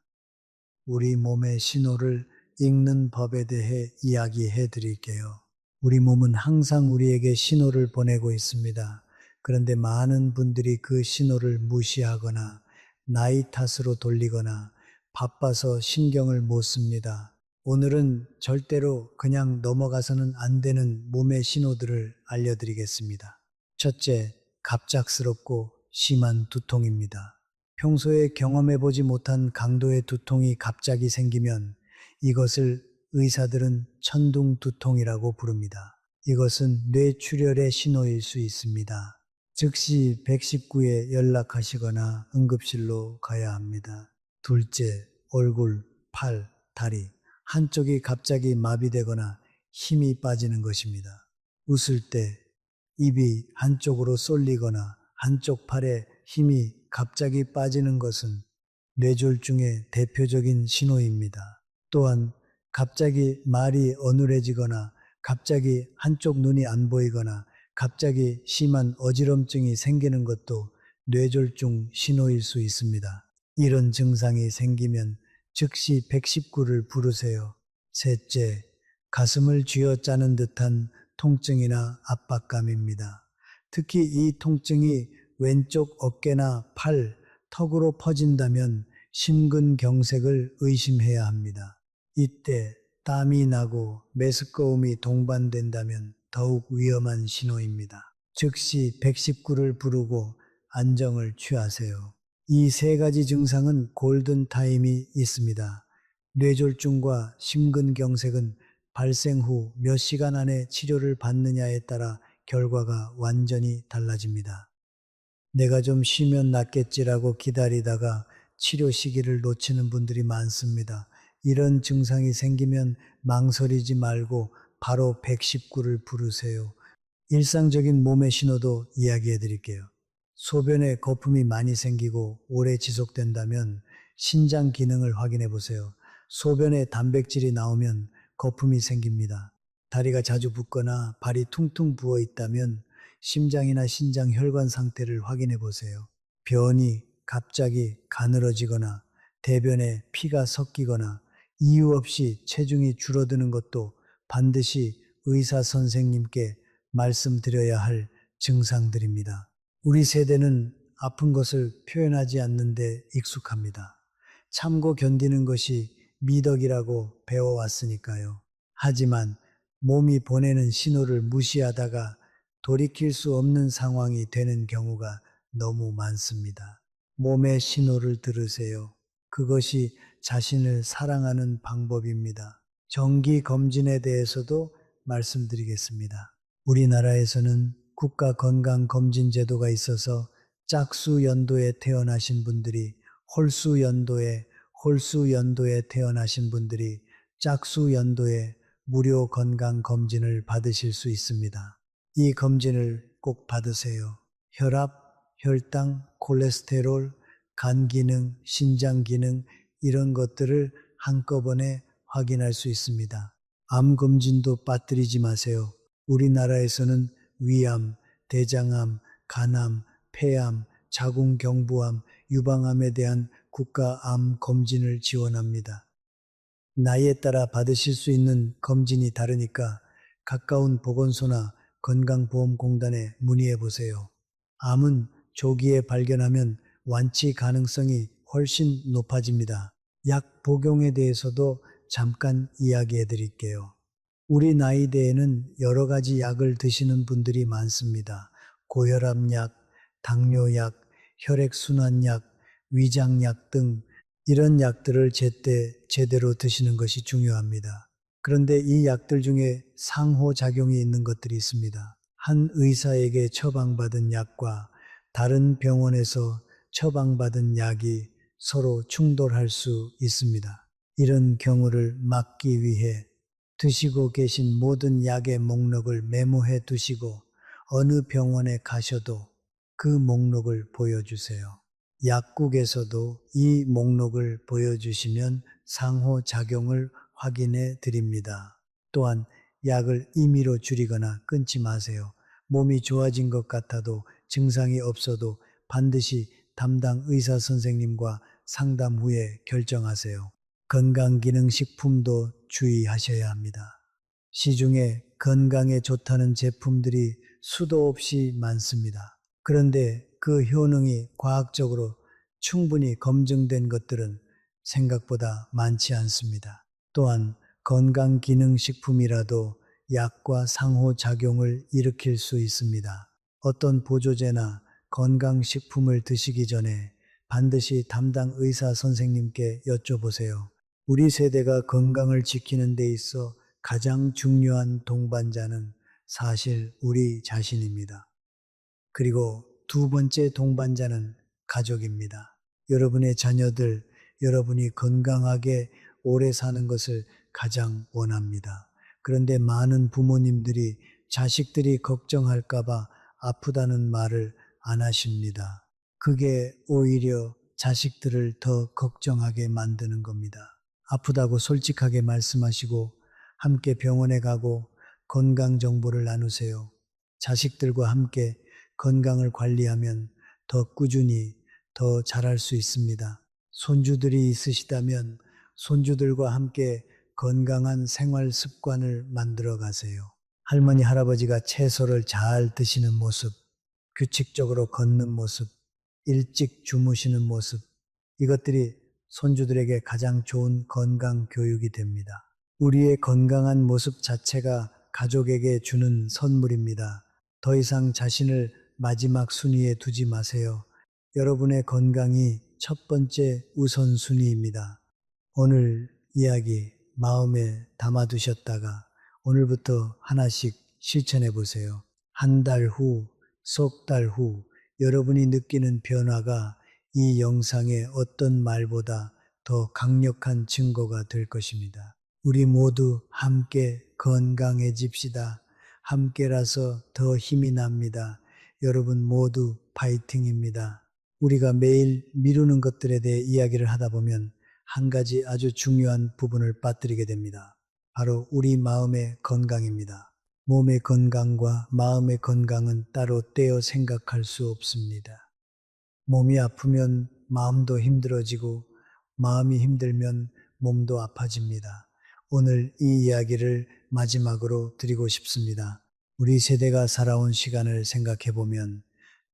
우리 몸의 신호를 읽는 법에 대해 이야기해 드릴게요. 우리 몸은 항상 우리에게 신호를 보내고 있습니다. 그런데 많은 분들이 그 신호를 무시하거나 나이 탓으로 돌리거나 바빠서 신경을 못 씁니다. 오늘은 절대로 그냥 넘어가서는 안 되는 몸의 신호들을 알려드리겠습니다. 첫째, 갑작스럽고 심한 두통입니다. 평소에 경험해보지 못한 강도의 두통이 갑자기 생기면 이것을 의사들은 천둥 두통이라고 부릅니다. 이것은 뇌출혈의 신호일 수 있습니다. 즉시 119에 연락하시거나 응급실로 가야 합니다. 둘째, 얼굴, 팔, 다리, 한쪽이 갑자기 마비되거나 힘이 빠지는 것입니다. 웃을 때 입이 한쪽으로 쏠리거나 한쪽 팔에 힘이 갑자기 빠지는 것은 뇌졸중의 대표적인 신호입니다. 또한 갑자기 말이 어눌해지거나 갑자기 한쪽 눈이 안 보이거나 갑자기 심한 어지럼증이 생기는 것도 뇌졸중 신호일 수 있습니다. 이런 증상이 생기면 즉시 119를 부르세요. 셋째, 가슴을 쥐어짜는 듯한 통증이나 압박감입니다. 특히 이 통증이 왼쪽 어깨나 팔, 턱으로 퍼진다면 심근경색을 의심해야 합니다. 이때 땀이 나고 메스꺼움이 동반된다면 더욱 위험한 신호입니다. 즉시 119를 부르고 안정을 취하세요. 이 세 가지 증상은 골든타임이 있습니다. 뇌졸중과 심근경색은 발생 후 몇 시간 안에 치료를 받느냐에 따라 결과가 완전히 달라집니다. 내가 좀 쉬면 낫겠지라고 기다리다가 치료 시기를 놓치는 분들이 많습니다. 이런 증상이 생기면 망설이지 말고 바로 119를 부르세요. 일상적인 몸의 신호도 이야기해 드릴게요. 소변에 거품이 많이 생기고 오래 지속된다면 신장 기능을 확인해 보세요. 소변에 단백질이 나오면 거품이 생깁니다. 다리가 자주 붓거나 발이 퉁퉁 부어 있다면 심장이나 신장 혈관 상태를 확인해 보세요. 변이 갑자기 가늘어지거나 대변에 피가 섞이거나 이유 없이 체중이 줄어드는 것도 반드시 의사 선생님께 말씀드려야 할 증상들입니다. 우리 세대는 아픈 것을 표현하지 않는데 익숙합니다. 참고 견디는 것이 미덕이라고 배워왔으니까요. 하지만 몸이 보내는 신호를 무시하다가 돌이킬 수 없는 상황이 되는 경우가 너무 많습니다. 몸의 신호를 들으세요. 그것이 자신을 사랑하는 방법입니다. 정기 검진에 대해서도 말씀드리겠습니다. 우리나라에서는 국가건강검진제도가 있어서 짝수연도에 태어나신 분들이 홀수연도에 태어나신 분들이 짝수연도에 무료 건강검진을 받으실 수 있습니다. 이 검진을 꼭 받으세요. 혈압, 혈당, 콜레스테롤, 간 기능, 신장 기능 이런 것들을 한꺼번에 확인할 수 있습니다. 암 검진도 빠뜨리지 마세요. 우리나라에서는 위암, 대장암, 간암, 폐암, 자궁경부암, 유방암에 대한 국가암 검진을 지원합니다. 나이에 따라 받으실 수 있는 검진이 다르니까 가까운 보건소나 건강보험공단에 문의해 보세요. 암은 조기에 발견하면 완치 가능성이 훨씬 높아집니다. 약 복용에 대해서도 잠깐 이야기해 드릴게요. 우리 나이대에는 여러 가지 약을 드시는 분들이 많습니다. 고혈압약, 당뇨약, 혈액순환약, 위장약 등 이런 약들을 제때 제대로 드시는 것이 중요합니다. 그런데 이 약들 중에 상호작용이 있는 것들이 있습니다. 한 의사에게 처방받은 약과 다른 병원에서 처방받은 약이 서로 충돌할 수 있습니다. 이런 경우를 막기 위해 드시고 계신 모든 약의 목록을 메모해 두시고 어느 병원에 가셔도 그 목록을 보여주세요. 약국에서도 이 목록을 보여주시면 상호작용을 확인해 드립니다. 또한 약을 임의로 줄이거나 끊지 마세요. 몸이 좋아진 것 같아도 증상이 없어도 반드시 담당 의사 선생님과 상담 후에 결정하세요. 건강기능식품도 주의하셔야 합니다. 시중에 건강에 좋다는 제품들이 수도 없이 많습니다. 그런데 그 효능이 과학적으로 충분히 검증된 것들은 생각보다 많지 않습니다. 또한 건강기능식품이라도 약과 상호작용을 일으킬 수 있습니다. 어떤 보조제나 건강식품을 드시기 전에 반드시 담당 의사 선생님께 여쭤보세요. 우리 세대가 건강을 지키는 데 있어 가장 중요한 동반자는 사실 우리 자신입니다. 그리고 두 번째 동반자는 가족입니다. 여러분의 자녀들, 여러분이 건강하게 오래 사는 것을 가장 원합니다. 그런데 많은 부모님들이 자식들이 걱정할까봐 아프다는 말을 안 하십니다. 그게 오히려 자식들을 더 걱정하게 만드는 겁니다. 아프다고 솔직하게 말씀하시고 함께 병원에 가고 건강 정보를 나누세요. 자식들과 함께 건강을 관리하면 더 꾸준히 더 잘할 수 있습니다. 손주들이 있으시다면 손주들과 함께 건강한 생활 습관을 만들어 가세요. 할머니, 할아버지가 채소를 잘 드시는 모습, 규칙적으로 걷는 모습, 일찍 주무시는 모습, 이것들이 손주들에게 가장 좋은 건강 교육이 됩니다. 우리의 건강한 모습 자체가 가족에게 주는 선물입니다. 더 이상 자신을 마지막 순위에 두지 마세요. 여러분의 건강이 첫 번째 우선순위입니다. 오늘 이야기 마음에 담아두셨다가 오늘부터 하나씩 실천해 보세요. 한 달 후, 석 달 후, 여러분이 느끼는 변화가 이 영상의 어떤 말보다 더 강력한 증거가 될 것입니다. 우리 모두 함께 건강해집시다. 함께라서 더 힘이 납니다. 여러분 모두 파이팅입니다. 우리가 매일 미루는 것들에 대해 이야기를 하다 보면 한 가지 아주 중요한 부분을 빠뜨리게 됩니다. 바로 우리 마음의 건강입니다. 몸의 건강과 마음의 건강은 따로 떼어 생각할 수 없습니다. 몸이 아프면 마음도 힘들어지고 마음이 힘들면 몸도 아파집니다. 오늘 이 이야기를 마지막으로 드리고 싶습니다. 우리 세대가 살아온 시간을 생각해 보면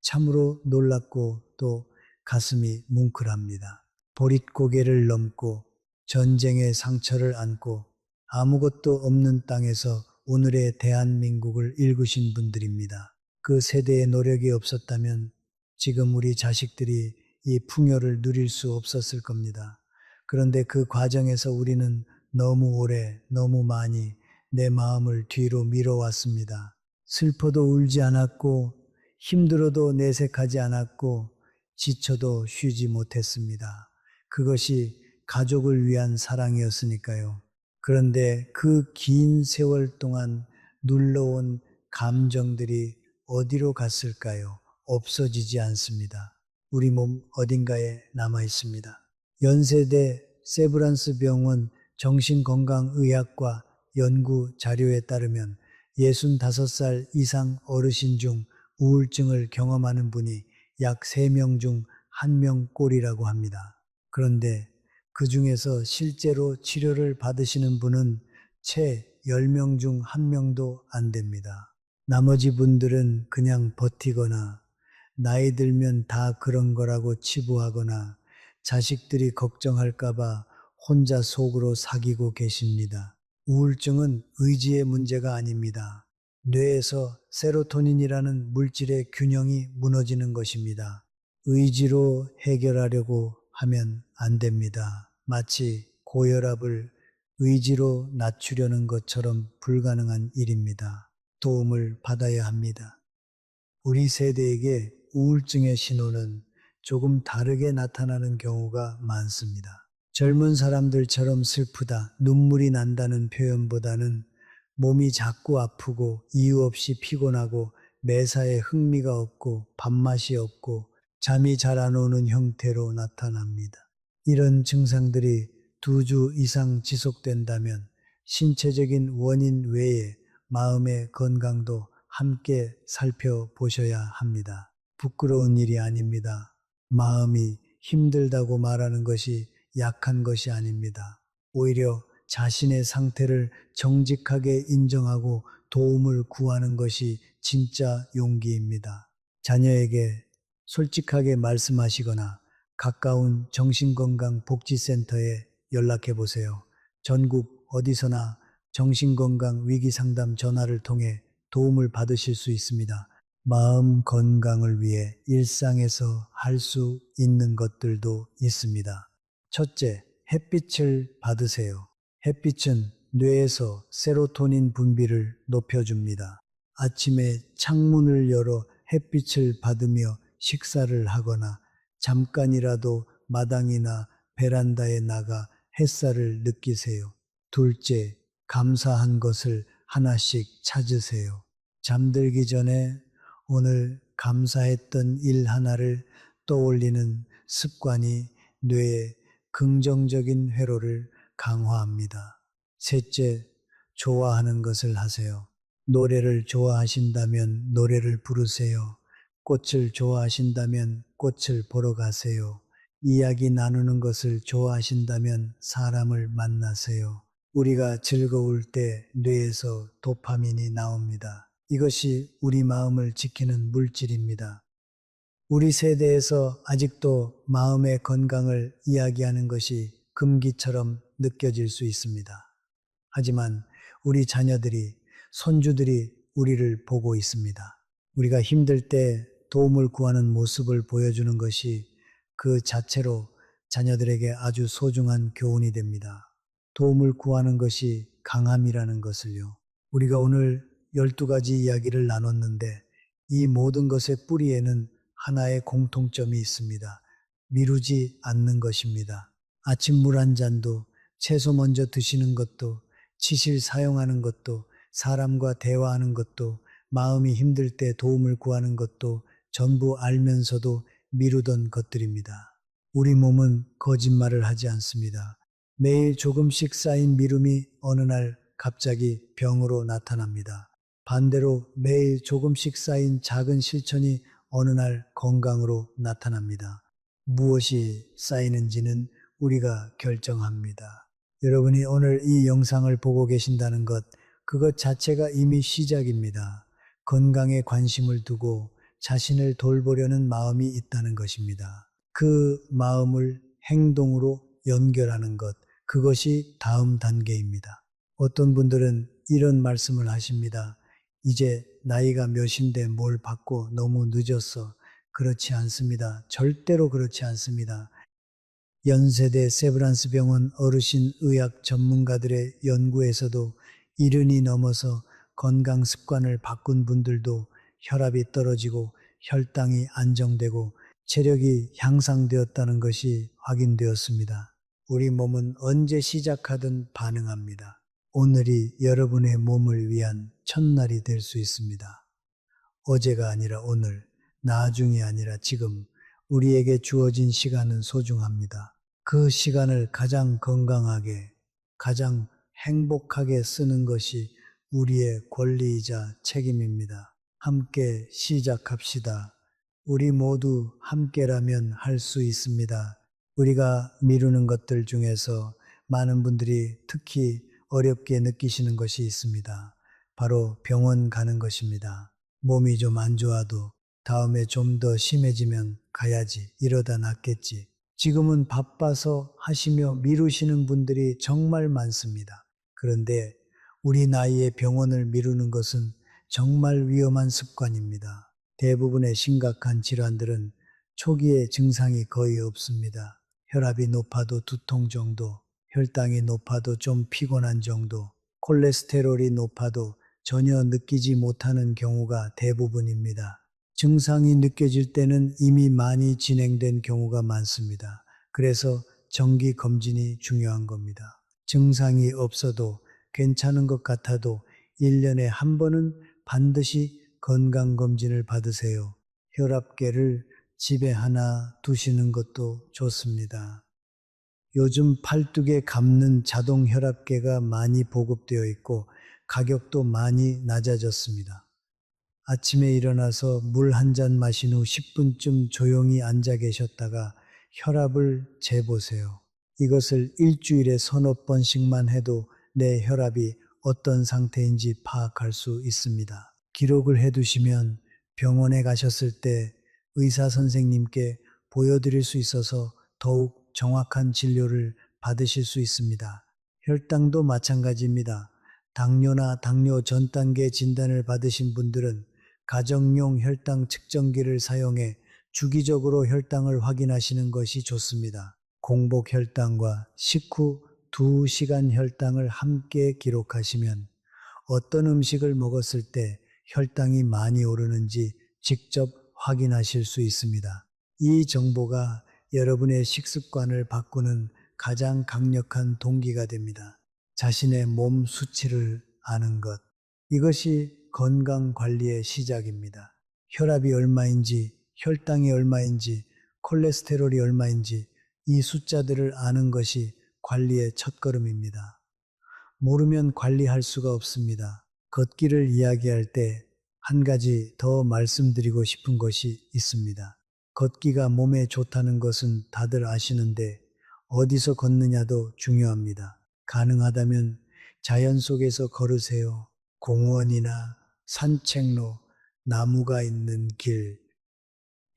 참으로 놀랍고 또 가슴이 뭉클합니다. 보릿고개를 넘고 전쟁의 상처를 안고 아무것도 없는 땅에서 오늘의 대한민국을 일구신 분들입니다. 그 세대의 노력이 없었다면 지금 우리 자식들이 이 풍요를 누릴 수 없었을 겁니다. 그런데 그 과정에서 우리는 너무 오래, 너무 많이 내 마음을 뒤로 밀어왔습니다. 슬퍼도 울지 않았고, 힘들어도 내색하지 않았고, 지쳐도 쉬지 못했습니다. 그것이 가족을 위한 사랑이었으니까요. 그런데 그 긴 세월 동안 눌러온 감정들이 어디로 갔을까요? 없어지지 않습니다. 우리 몸 어딘가에 남아 있습니다. 연세대 세브란스 병원 정신건강의학과 연구 자료에 따르면 65살 이상 어르신 중 우울증을 경험하는 분이 약 3명 중 1명 꼴이라고 합니다. 그런데 그 중에서 실제로 치료를 받으시는 분은 채 10명 중 1명도 안 됩니다. 나머지 분들은 그냥 버티거나 나이 들면 다 그런 거라고 치부하거나 자식들이 걱정할까봐 혼자 속으로 사귀고 계십니다. 우울증은 의지의 문제가 아닙니다. 뇌에서 세로토닌이라는 물질의 균형이 무너지는 것입니다. 의지로 해결하려고 하면 안 됩니다. 마치 고혈압을 의지로 낮추려는 것처럼 불가능한 일입니다. 도움을 받아야 합니다. 우리 세대에게 우울증의 신호는 조금 다르게 나타나는 경우가 많습니다. 젊은 사람들처럼 슬프다, 눈물이 난다는 표현보다는 몸이 자꾸 아프고 이유 없이 피곤하고 매사에 흥미가 없고 밥맛이 없고 잠이 잘 안 오는 형태로 나타납니다. 이런 증상들이 2주 이상 지속된다면 신체적인 원인 외에 마음의 건강도 함께 살펴보셔야 합니다. 부끄러운 일이 아닙니다. 마음이 힘들다고 말하는 것이 약한 것이 아닙니다. 오히려 자신의 상태를 정직하게 인정하고 도움을 구하는 것이 진짜 용기입니다. 자녀에게 솔직하게 말씀하시거나 가까운 정신건강복지센터에 연락해 보세요. 전국 어디서나 정신건강 위기상담 전화를 통해 도움을 받으실 수 있습니다. 마음 건강을 위해 일상에서 할 수 있는 것들도 있습니다. 첫째, 햇빛을 받으세요. 햇빛은 뇌에서 세로토닌 분비를 높여줍니다. 아침에 창문을 열어 햇빛을 받으며 식사를 하거나 잠깐이라도 마당이나 베란다에 나가 햇살을 느끼세요. 둘째, 감사한 것을 하나씩 찾으세요. 잠들기 전에 오늘 감사했던 일 하나를 떠올리는 습관이 뇌에 긍정적인 회로를 강화합니다. 셋째, 좋아하는 것을 하세요. 노래를 좋아하신다면 노래를 부르세요. 꽃을 좋아하신다면 꽃을 보러 가세요. 이야기 나누는 것을 좋아하신다면 사람을 만나세요. 우리가 즐거울 때 뇌에서 도파민이 나옵니다. 이것이 우리 마음을 지키는 물질입니다. 우리 세대에서 아직도 마음의 건강을 이야기하는 것이 금기처럼 느껴질 수 있습니다. 하지만 우리 자녀들이, 손주들이 우리를 보고 있습니다. 우리가 힘들 때 도움을 구하는 모습을 보여주는 것이 그 자체로 자녀들에게 아주 소중한 교훈이 됩니다. 도움을 구하는 것이 강함이라는 것을요. 우리가 오늘 12가지 이야기를 나눴는데 이 모든 것의 뿌리에는 하나의 공통점이 있습니다. 미루지 않는 것입니다. 아침 물 한 잔도, 채소 먼저 드시는 것도, 치실 사용하는 것도, 사람과 대화하는 것도, 마음이 힘들 때 도움을 구하는 것도 전부 알면서도 미루던 것들입니다. 우리 몸은 거짓말을 하지 않습니다. 매일 조금씩 쌓인 미움이 어느 날 갑자기 병으로 나타납니다. 반대로 매일 조금씩 쌓인 작은 실천이 어느 날 건강으로 나타납니다. 무엇이 쌓이는지는 우리가 결정합니다. 여러분이 오늘 이 영상을 보고 계신다는 것, 그것 자체가 이미 시작입니다. 건강에 관심을 두고 자신을 돌보려는 마음이 있다는 것입니다. 그 마음을 행동으로 연결하는 것, 그것이 다음 단계입니다. 어떤 분들은 이런 말씀을 하십니다. 이제 나이가 몇인데 뭘 받고 너무 늦었어. 그렇지 않습니다. 절대로 그렇지 않습니다. 연세대 세브란스 병원 어르신 의학 전문가들의 연구에서도 70이 넘어서 건강 습관을 바꾼 분들도 혈압이 떨어지고 혈당이 안정되고 체력이 향상되었다는 것이 확인되었습니다. 우리 몸은 언제 시작하든 반응합니다. 오늘이 여러분의 몸을 위한 첫날이 될 수 있습니다. 어제가 아니라 오늘, 나중이 아니라 지금, 우리에게 주어진 시간은 소중합니다. 그 시간을 가장 건강하게, 가장 행복하게 쓰는 것이 우리의 권리이자 책임입니다. 함께 시작합시다. 우리 모두 함께라면 할 수 있습니다. 우리가 미루는 것들 중에서 많은 분들이 특히 어렵게 느끼시는 것이 있습니다. 바로 병원 가는 것입니다. 몸이 좀 안 좋아도 다음에 좀 더 심해지면 가야지, 이러다 낫겠지. 지금은 바빠서 하시며 미루시는 분들이 정말 많습니다. 그런데 우리 나이에 병원을 미루는 것은 정말 위험한 습관입니다. 대부분의 심각한 질환들은 초기에 증상이 거의 없습니다. 혈압이 높아도 두통 정도, 혈당이 높아도 좀 피곤한 정도, 콜레스테롤이 높아도 전혀 느끼지 못하는 경우가 대부분입니다. 증상이 느껴질 때는 이미 많이 진행된 경우가 많습니다. 그래서 정기 검진이 중요한 겁니다. 증상이 없어도 괜찮은 것 같아도 1년에 한 번은 반드시 건강검진을 받으세요. 혈압계를 집에 하나 두시는 것도 좋습니다. 요즘 팔뚝에 감는 자동 혈압계가 많이 보급되어 있고 가격도 많이 낮아졌습니다. 아침에 일어나서 물 한 잔 마신 후 10분쯤 조용히 앉아 계셨다가 혈압을 재보세요. 이것을 일주일에 서너 번씩만 해도 내 혈압이 어떤 상태인지 파악할 수 있습니다. 기록을 해두시면 병원에 가셨을 때 의사 선생님께 보여드릴 수 있어서 더욱 정확한 진료를 받으실 수 있습니다. 혈당도 마찬가지입니다. 당뇨나 당뇨 전 단계 진단을 받으신 분들은 가정용 혈당 측정기를 사용해 주기적으로 혈당을 확인하시는 것이 좋습니다. 공복 혈당과 식후 2시간 혈당을 함께 기록하시면 어떤 음식을 먹었을 때 혈당이 많이 오르는지 직접 확인하실 수 있습니다. 이 정보가 여러분의 식습관을 바꾸는 가장 강력한 동기가 됩니다. 자신의 몸 수치를 아는 것. 이것이 건강 관리의 시작입니다. 혈압이 얼마인지, 혈당이 얼마인지, 콜레스테롤이 얼마인지 이 숫자들을 아는 것이 관리의 첫걸음입니다. 모르면 관리할 수가 없습니다. 걷기를 이야기할 때 한 가지 더 말씀드리고 싶은 것이 있습니다. 걷기가 몸에 좋다는 것은 다들 아시는데 어디서 걷느냐도 중요합니다. 가능하다면 자연 속에서 걸으세요. 공원이나 산책로, 나무가 있는 길,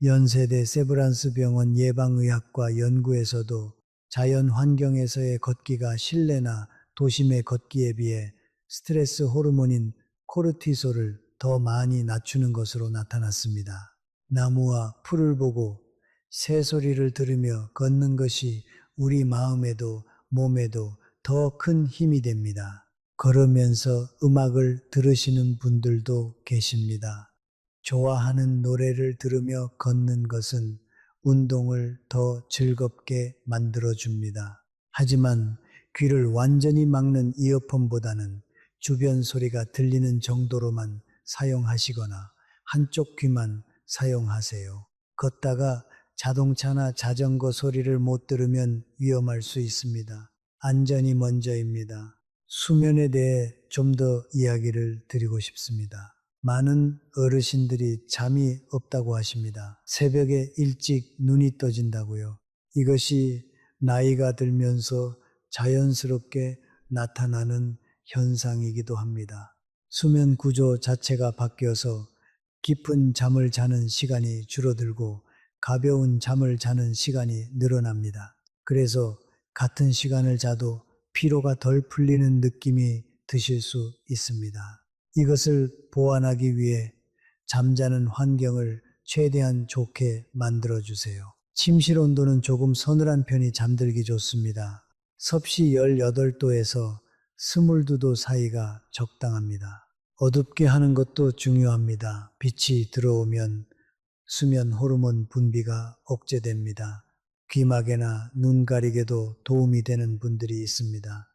연세대 세브란스 병원 예방의학과 연구에서도 자연 환경에서의 걷기가 실내나 도심의 걷기에 비해 스트레스 호르몬인 코르티솔을 더 많이 낮추는 것으로 나타났습니다. 나무와 풀을 보고 새소리를 들으며 걷는 것이 우리 마음에도 몸에도 더 큰 힘이 됩니다. 걸으면서 음악을 들으시는 분들도 계십니다. 좋아하는 노래를 들으며 걷는 것은 운동을 더 즐겁게 만들어줍니다. 하지만 귀를 완전히 막는 이어폰보다는 주변 소리가 들리는 정도로만 사용하시거나 한쪽 귀만 사용하세요. 걷다가 자동차나 자전거 소리를 못 들으면 위험할 수 있습니다. 안전이 먼저입니다. 수면에 대해 좀 더 이야기를 드리고 싶습니다. 많은 어르신들이 잠이 없다고 하십니다. 새벽에 일찍 눈이 떠진다고요. 이것이 나이가 들면서 자연스럽게 나타나는 현상이기도 합니다. 수면 구조 자체가 바뀌어서 깊은 잠을 자는 시간이 줄어들고 가벼운 잠을 자는 시간이 늘어납니다. 그래서 같은 시간을 자도 피로가 덜 풀리는 느낌이 드실 수 있습니다. 이것을 보완하기 위해 잠자는 환경을 최대한 좋게 만들어 주세요. 침실 온도는 조금 서늘한 편이 잠들기 좋습니다. 섭씨 18도에서 22도 사이가 적당합니다. 어둡게 하는 것도 중요합니다. 빛이 들어오면 수면 호르몬 분비가 억제됩니다. 귀마개나 눈 가리개도 도움이 되는 분들이 있습니다.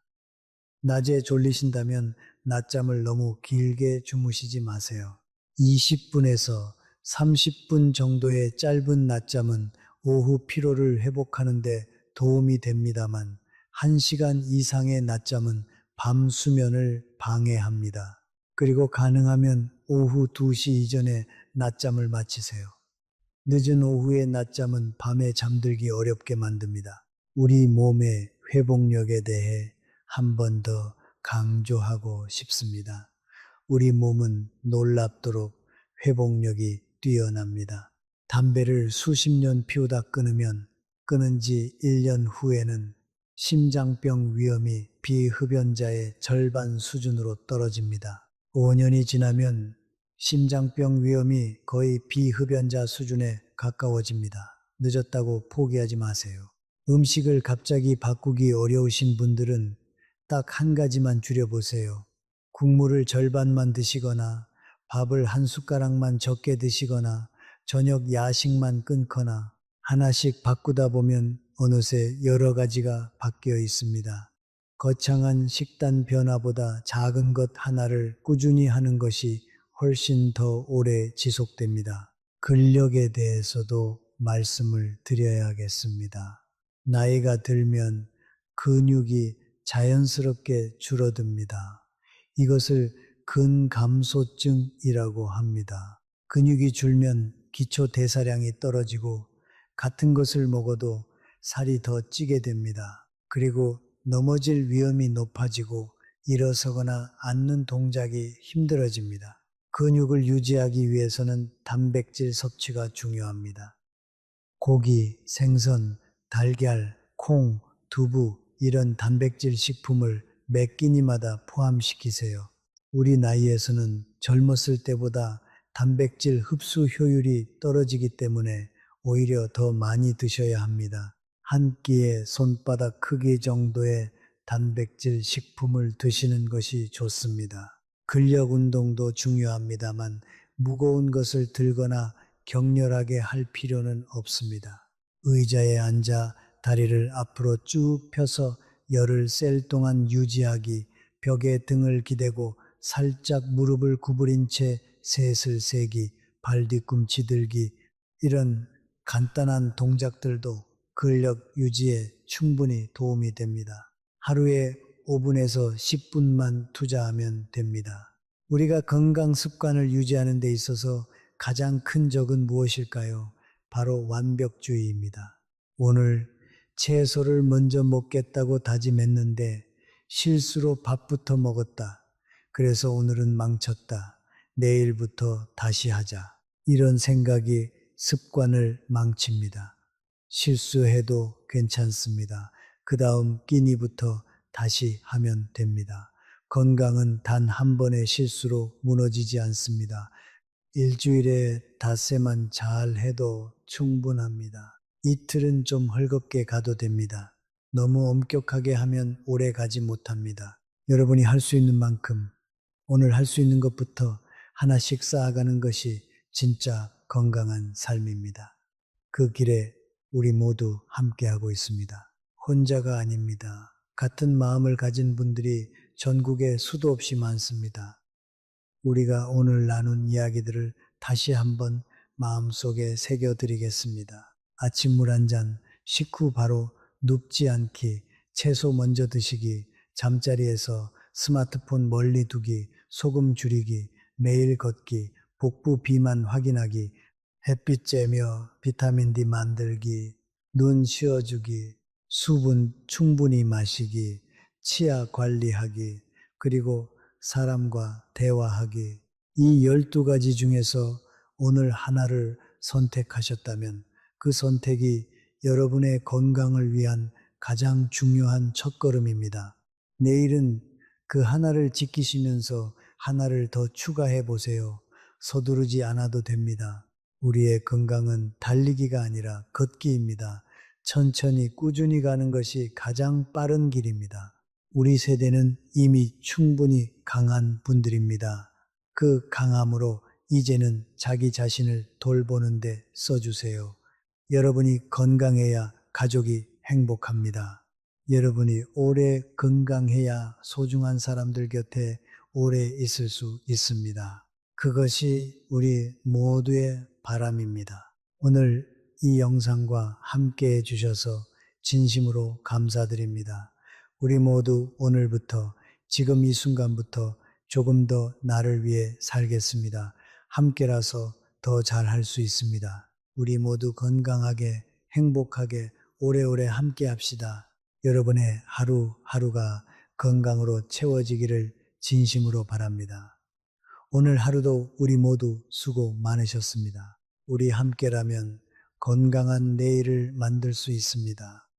낮에 졸리신다면 낮잠을 너무 길게 주무시지 마세요. 20분에서 30분 정도의 짧은 낮잠은 오후 피로를 회복하는데 도움이 됩니다만 1시간 이상의 낮잠은 밤 수면을 방해합니다. 그리고 가능하면 오후 2시 이전에 낮잠을 마치세요. 늦은 오후의 낮잠은 밤에 잠들기 어렵게 만듭니다. 우리 몸의 회복력에 대해 한 번 더 강조하고 싶습니다. 우리 몸은 놀랍도록 회복력이 뛰어납니다. 담배를 수십 년 피우다 끊으면 끊은 지 1년 후에는 심장병 위험이 비흡연자의 절반 수준으로 떨어집니다. 5년이 지나면 심장병 위험이 거의 비흡연자 수준에 가까워집니다. 늦었다고 포기하지 마세요. 음식을 갑자기 바꾸기 어려우신 분들은 딱 한 가지만 줄여보세요. 국물을 절반만 드시거나 밥을 한 숟가락만 적게 드시거나 저녁 야식만 끊거나 하나씩 바꾸다 보면 어느새 여러 가지가 바뀌어 있습니다. 거창한 식단 변화보다 작은 것 하나를 꾸준히 하는 것이 훨씬 더 오래 지속됩니다. 근력에 대해서도 말씀을 드려야겠습니다. 나이가 들면 근육이 자연스럽게 줄어듭니다. 이것을 근감소증이라고 합니다. 근육이 줄면 기초 대사량이 떨어지고 같은 것을 먹어도 살이 더 찌게 됩니다. 그리고 넘어질 위험이 높아지고 일어서거나 앉는 동작이 힘들어집니다. 근육을 유지하기 위해서는 단백질 섭취가 중요합니다. 고기, 생선, 달걀, 콩, 두부 이런 단백질 식품을 매 끼니마다 포함시키세요. 우리 나이에서는 젊었을 때보다 단백질 흡수 효율이 떨어지기 때문에 오히려 더 많이 드셔야 합니다. 한 끼에 손바닥 크기 정도의 단백질 식품을 드시는 것이 좋습니다. 근력 운동도 중요합니다만 무거운 것을 들거나 격렬하게 할 필요는 없습니다. 의자에 앉아 다리를 앞으로 쭉 펴서 열을 셀 동안 유지하기, 벽에 등을 기대고 살짝 무릎을 구부린 채 셋을 세기, 발 뒤꿈치 들기 이런 간단한 동작들도 근력 유지에 충분히 도움이 됩니다. 하루에 5분에서 10분만 투자하면 됩니다. 우리가 건강 습관을 유지하는 데 있어서 가장 큰 적은 무엇일까요? 바로 완벽주의입니다. 오늘 채소를 먼저 먹겠다고 다짐했는데 실수로 밥부터 먹었다. 그래서 오늘은 망쳤다. 내일부터 다시 하자. 이런 생각이 습관을 망칩니다. 실수해도 괜찮습니다. 그 다음 끼니부터 다시 하면 됩니다. 건강은 단 한 번의 실수로 무너지지 않습니다. 일주일에 닷새만 잘 해도 충분합니다. 이틀은 좀 헐겁게 가도 됩니다. 너무 엄격하게 하면 오래 가지 못합니다. 여러분이 할 수 있는 만큼 오늘 할 수 있는 것부터 하나씩 쌓아가는 것이 진짜 건강한 삶입니다. 그 길에 우리 모두 함께하고 있습니다. 혼자가 아닙니다. 같은 마음을 가진 분들이 전국에 수도 없이 많습니다. 우리가 오늘 나눈 이야기들을 다시 한번 마음속에 새겨드리겠습니다. 아침 물 한 잔, 식후 바로 눕지 않기, 채소 먼저 드시기, 잠자리에서 스마트폰 멀리 두기, 소금 줄이기, 매일 걷기, 복부 비만 확인하기, 햇빛 쬐며 비타민 D 만들기, 눈 쉬어주기, 수분 충분히 마시기, 치아 관리하기, 그리고 사람과 대화하기. 이 12가지 중에서 오늘 하나를 선택하셨다면 그 선택이 여러분의 건강을 위한 가장 중요한 첫걸음입니다. 내일은 그 하나를 지키시면서 하나를 더 추가해 보세요. 서두르지 않아도 됩니다. 우리의 건강은 달리기가 아니라 걷기입니다. 천천히 꾸준히 가는 것이 가장 빠른 길입니다. 우리 세대는 이미 충분히 강한 분들입니다. 그 강함으로 이제는 자기 자신을 돌보는데 써주세요. 여러분이 건강해야 가족이 행복합니다. 여러분이 오래 건강해야 소중한 사람들 곁에 오래 있을 수 있습니다. 그것이 우리 모두의 바람입니다. 오늘 이 영상과 함께 해주셔서 진심으로 감사드립니다. 우리 모두 오늘부터 지금 이 순간부터 조금 더 나를 위해 살겠습니다. 함께라서 더 잘할 수 있습니다. 우리 모두 건강하게 행복하게 오래오래 함께 합시다. 여러분의 하루하루가 건강으로 채워지기를 진심으로 바랍니다. 오늘 하루도 우리 모두 수고 많으셨습니다. 우리 함께라면 건강한 내일을 만들 수 있습니다.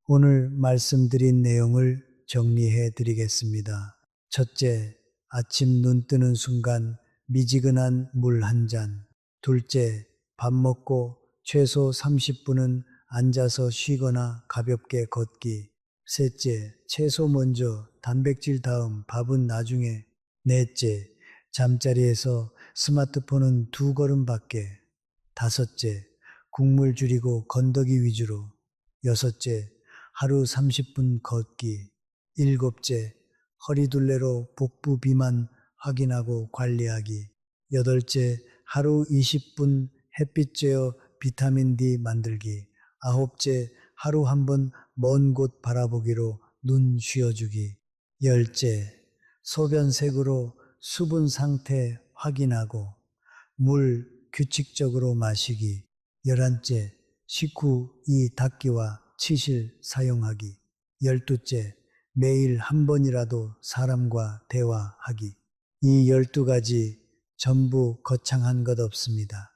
오늘 말씀드린 내용을 정리해 드리겠습니다. 첫째, 아침 눈 뜨는 순간 미지근한 물 한 잔. 둘째, 밥 먹고 최소 30분은 앉아서 쉬거나 가볍게 걷기. 셋째, 채소 먼저, 단백질 다음, 밥은 나중에. 넷째, 잠자리에서 스마트폰은 2걸음 밖에. 다섯째, 국물 줄이고 건더기 위주로. 여섯째, 하루 30분 걷기. 일곱째, 허리둘레로 복부 비만 확인하고 관리하기. 여덟째, 하루 20분 햇빛 쬐어 비타민 D 만들기. 아홉째, 하루 한 번 먼 곳 바라보기로 눈 쉬어주기. 열째, 소변색으로 수분 상태 확인하고 물 규칙적으로 마시기. 11째, 식후 이 닦기와 치실 사용하기. 12째, 매일 한 번이라도 사람과 대화하기. 이 12가지 전부 거창한 것 없습니다.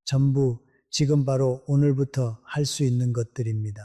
전부 지금 바로 오늘부터 할 수 있는 것들입니다.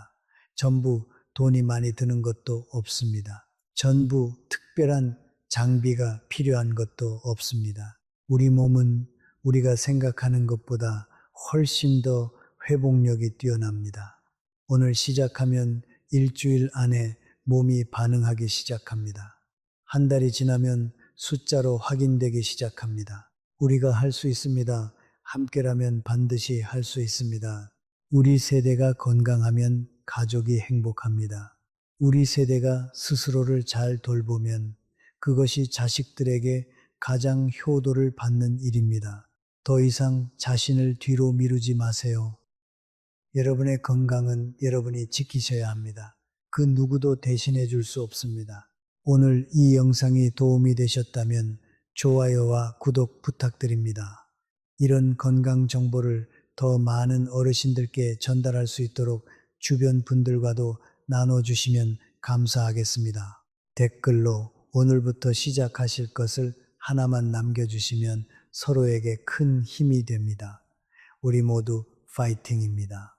전부 돈이 많이 드는 것도 없습니다. 전부 특별한 장비가 필요한 것도 없습니다. 우리 몸은 우리가 생각하는 것보다 훨씬 더 회복력이 뛰어납니다. 오늘 시작하면 일주일 안에 몸이 반응하기 시작합니다. 한 달이 지나면 숫자로 확인되기 시작합니다. 우리가 할 수 있습니다. 함께라면 반드시 할 수 있습니다. 우리 세대가 건강하면 가족이 행복합니다. 우리 세대가 스스로를 잘 돌보면 그것이 자식들에게 가장 효도를 받는 일입니다. 더 이상 자신을 뒤로 미루지 마세요. 여러분의 건강은 여러분이 지키셔야 합니다. 그 누구도 대신해 줄 수 없습니다. 오늘 이 영상이 도움이 되셨다면 좋아요와 구독 부탁드립니다. 이런 건강 정보를 더 많은 어르신들께 전달할 수 있도록 주변 분들과도 나눠주시면 감사하겠습니다. 댓글로 오늘부터 시작하실 것을 하나만 남겨주시면 서로에게 큰 힘이 됩니다. 우리 모두 파이팅입니다.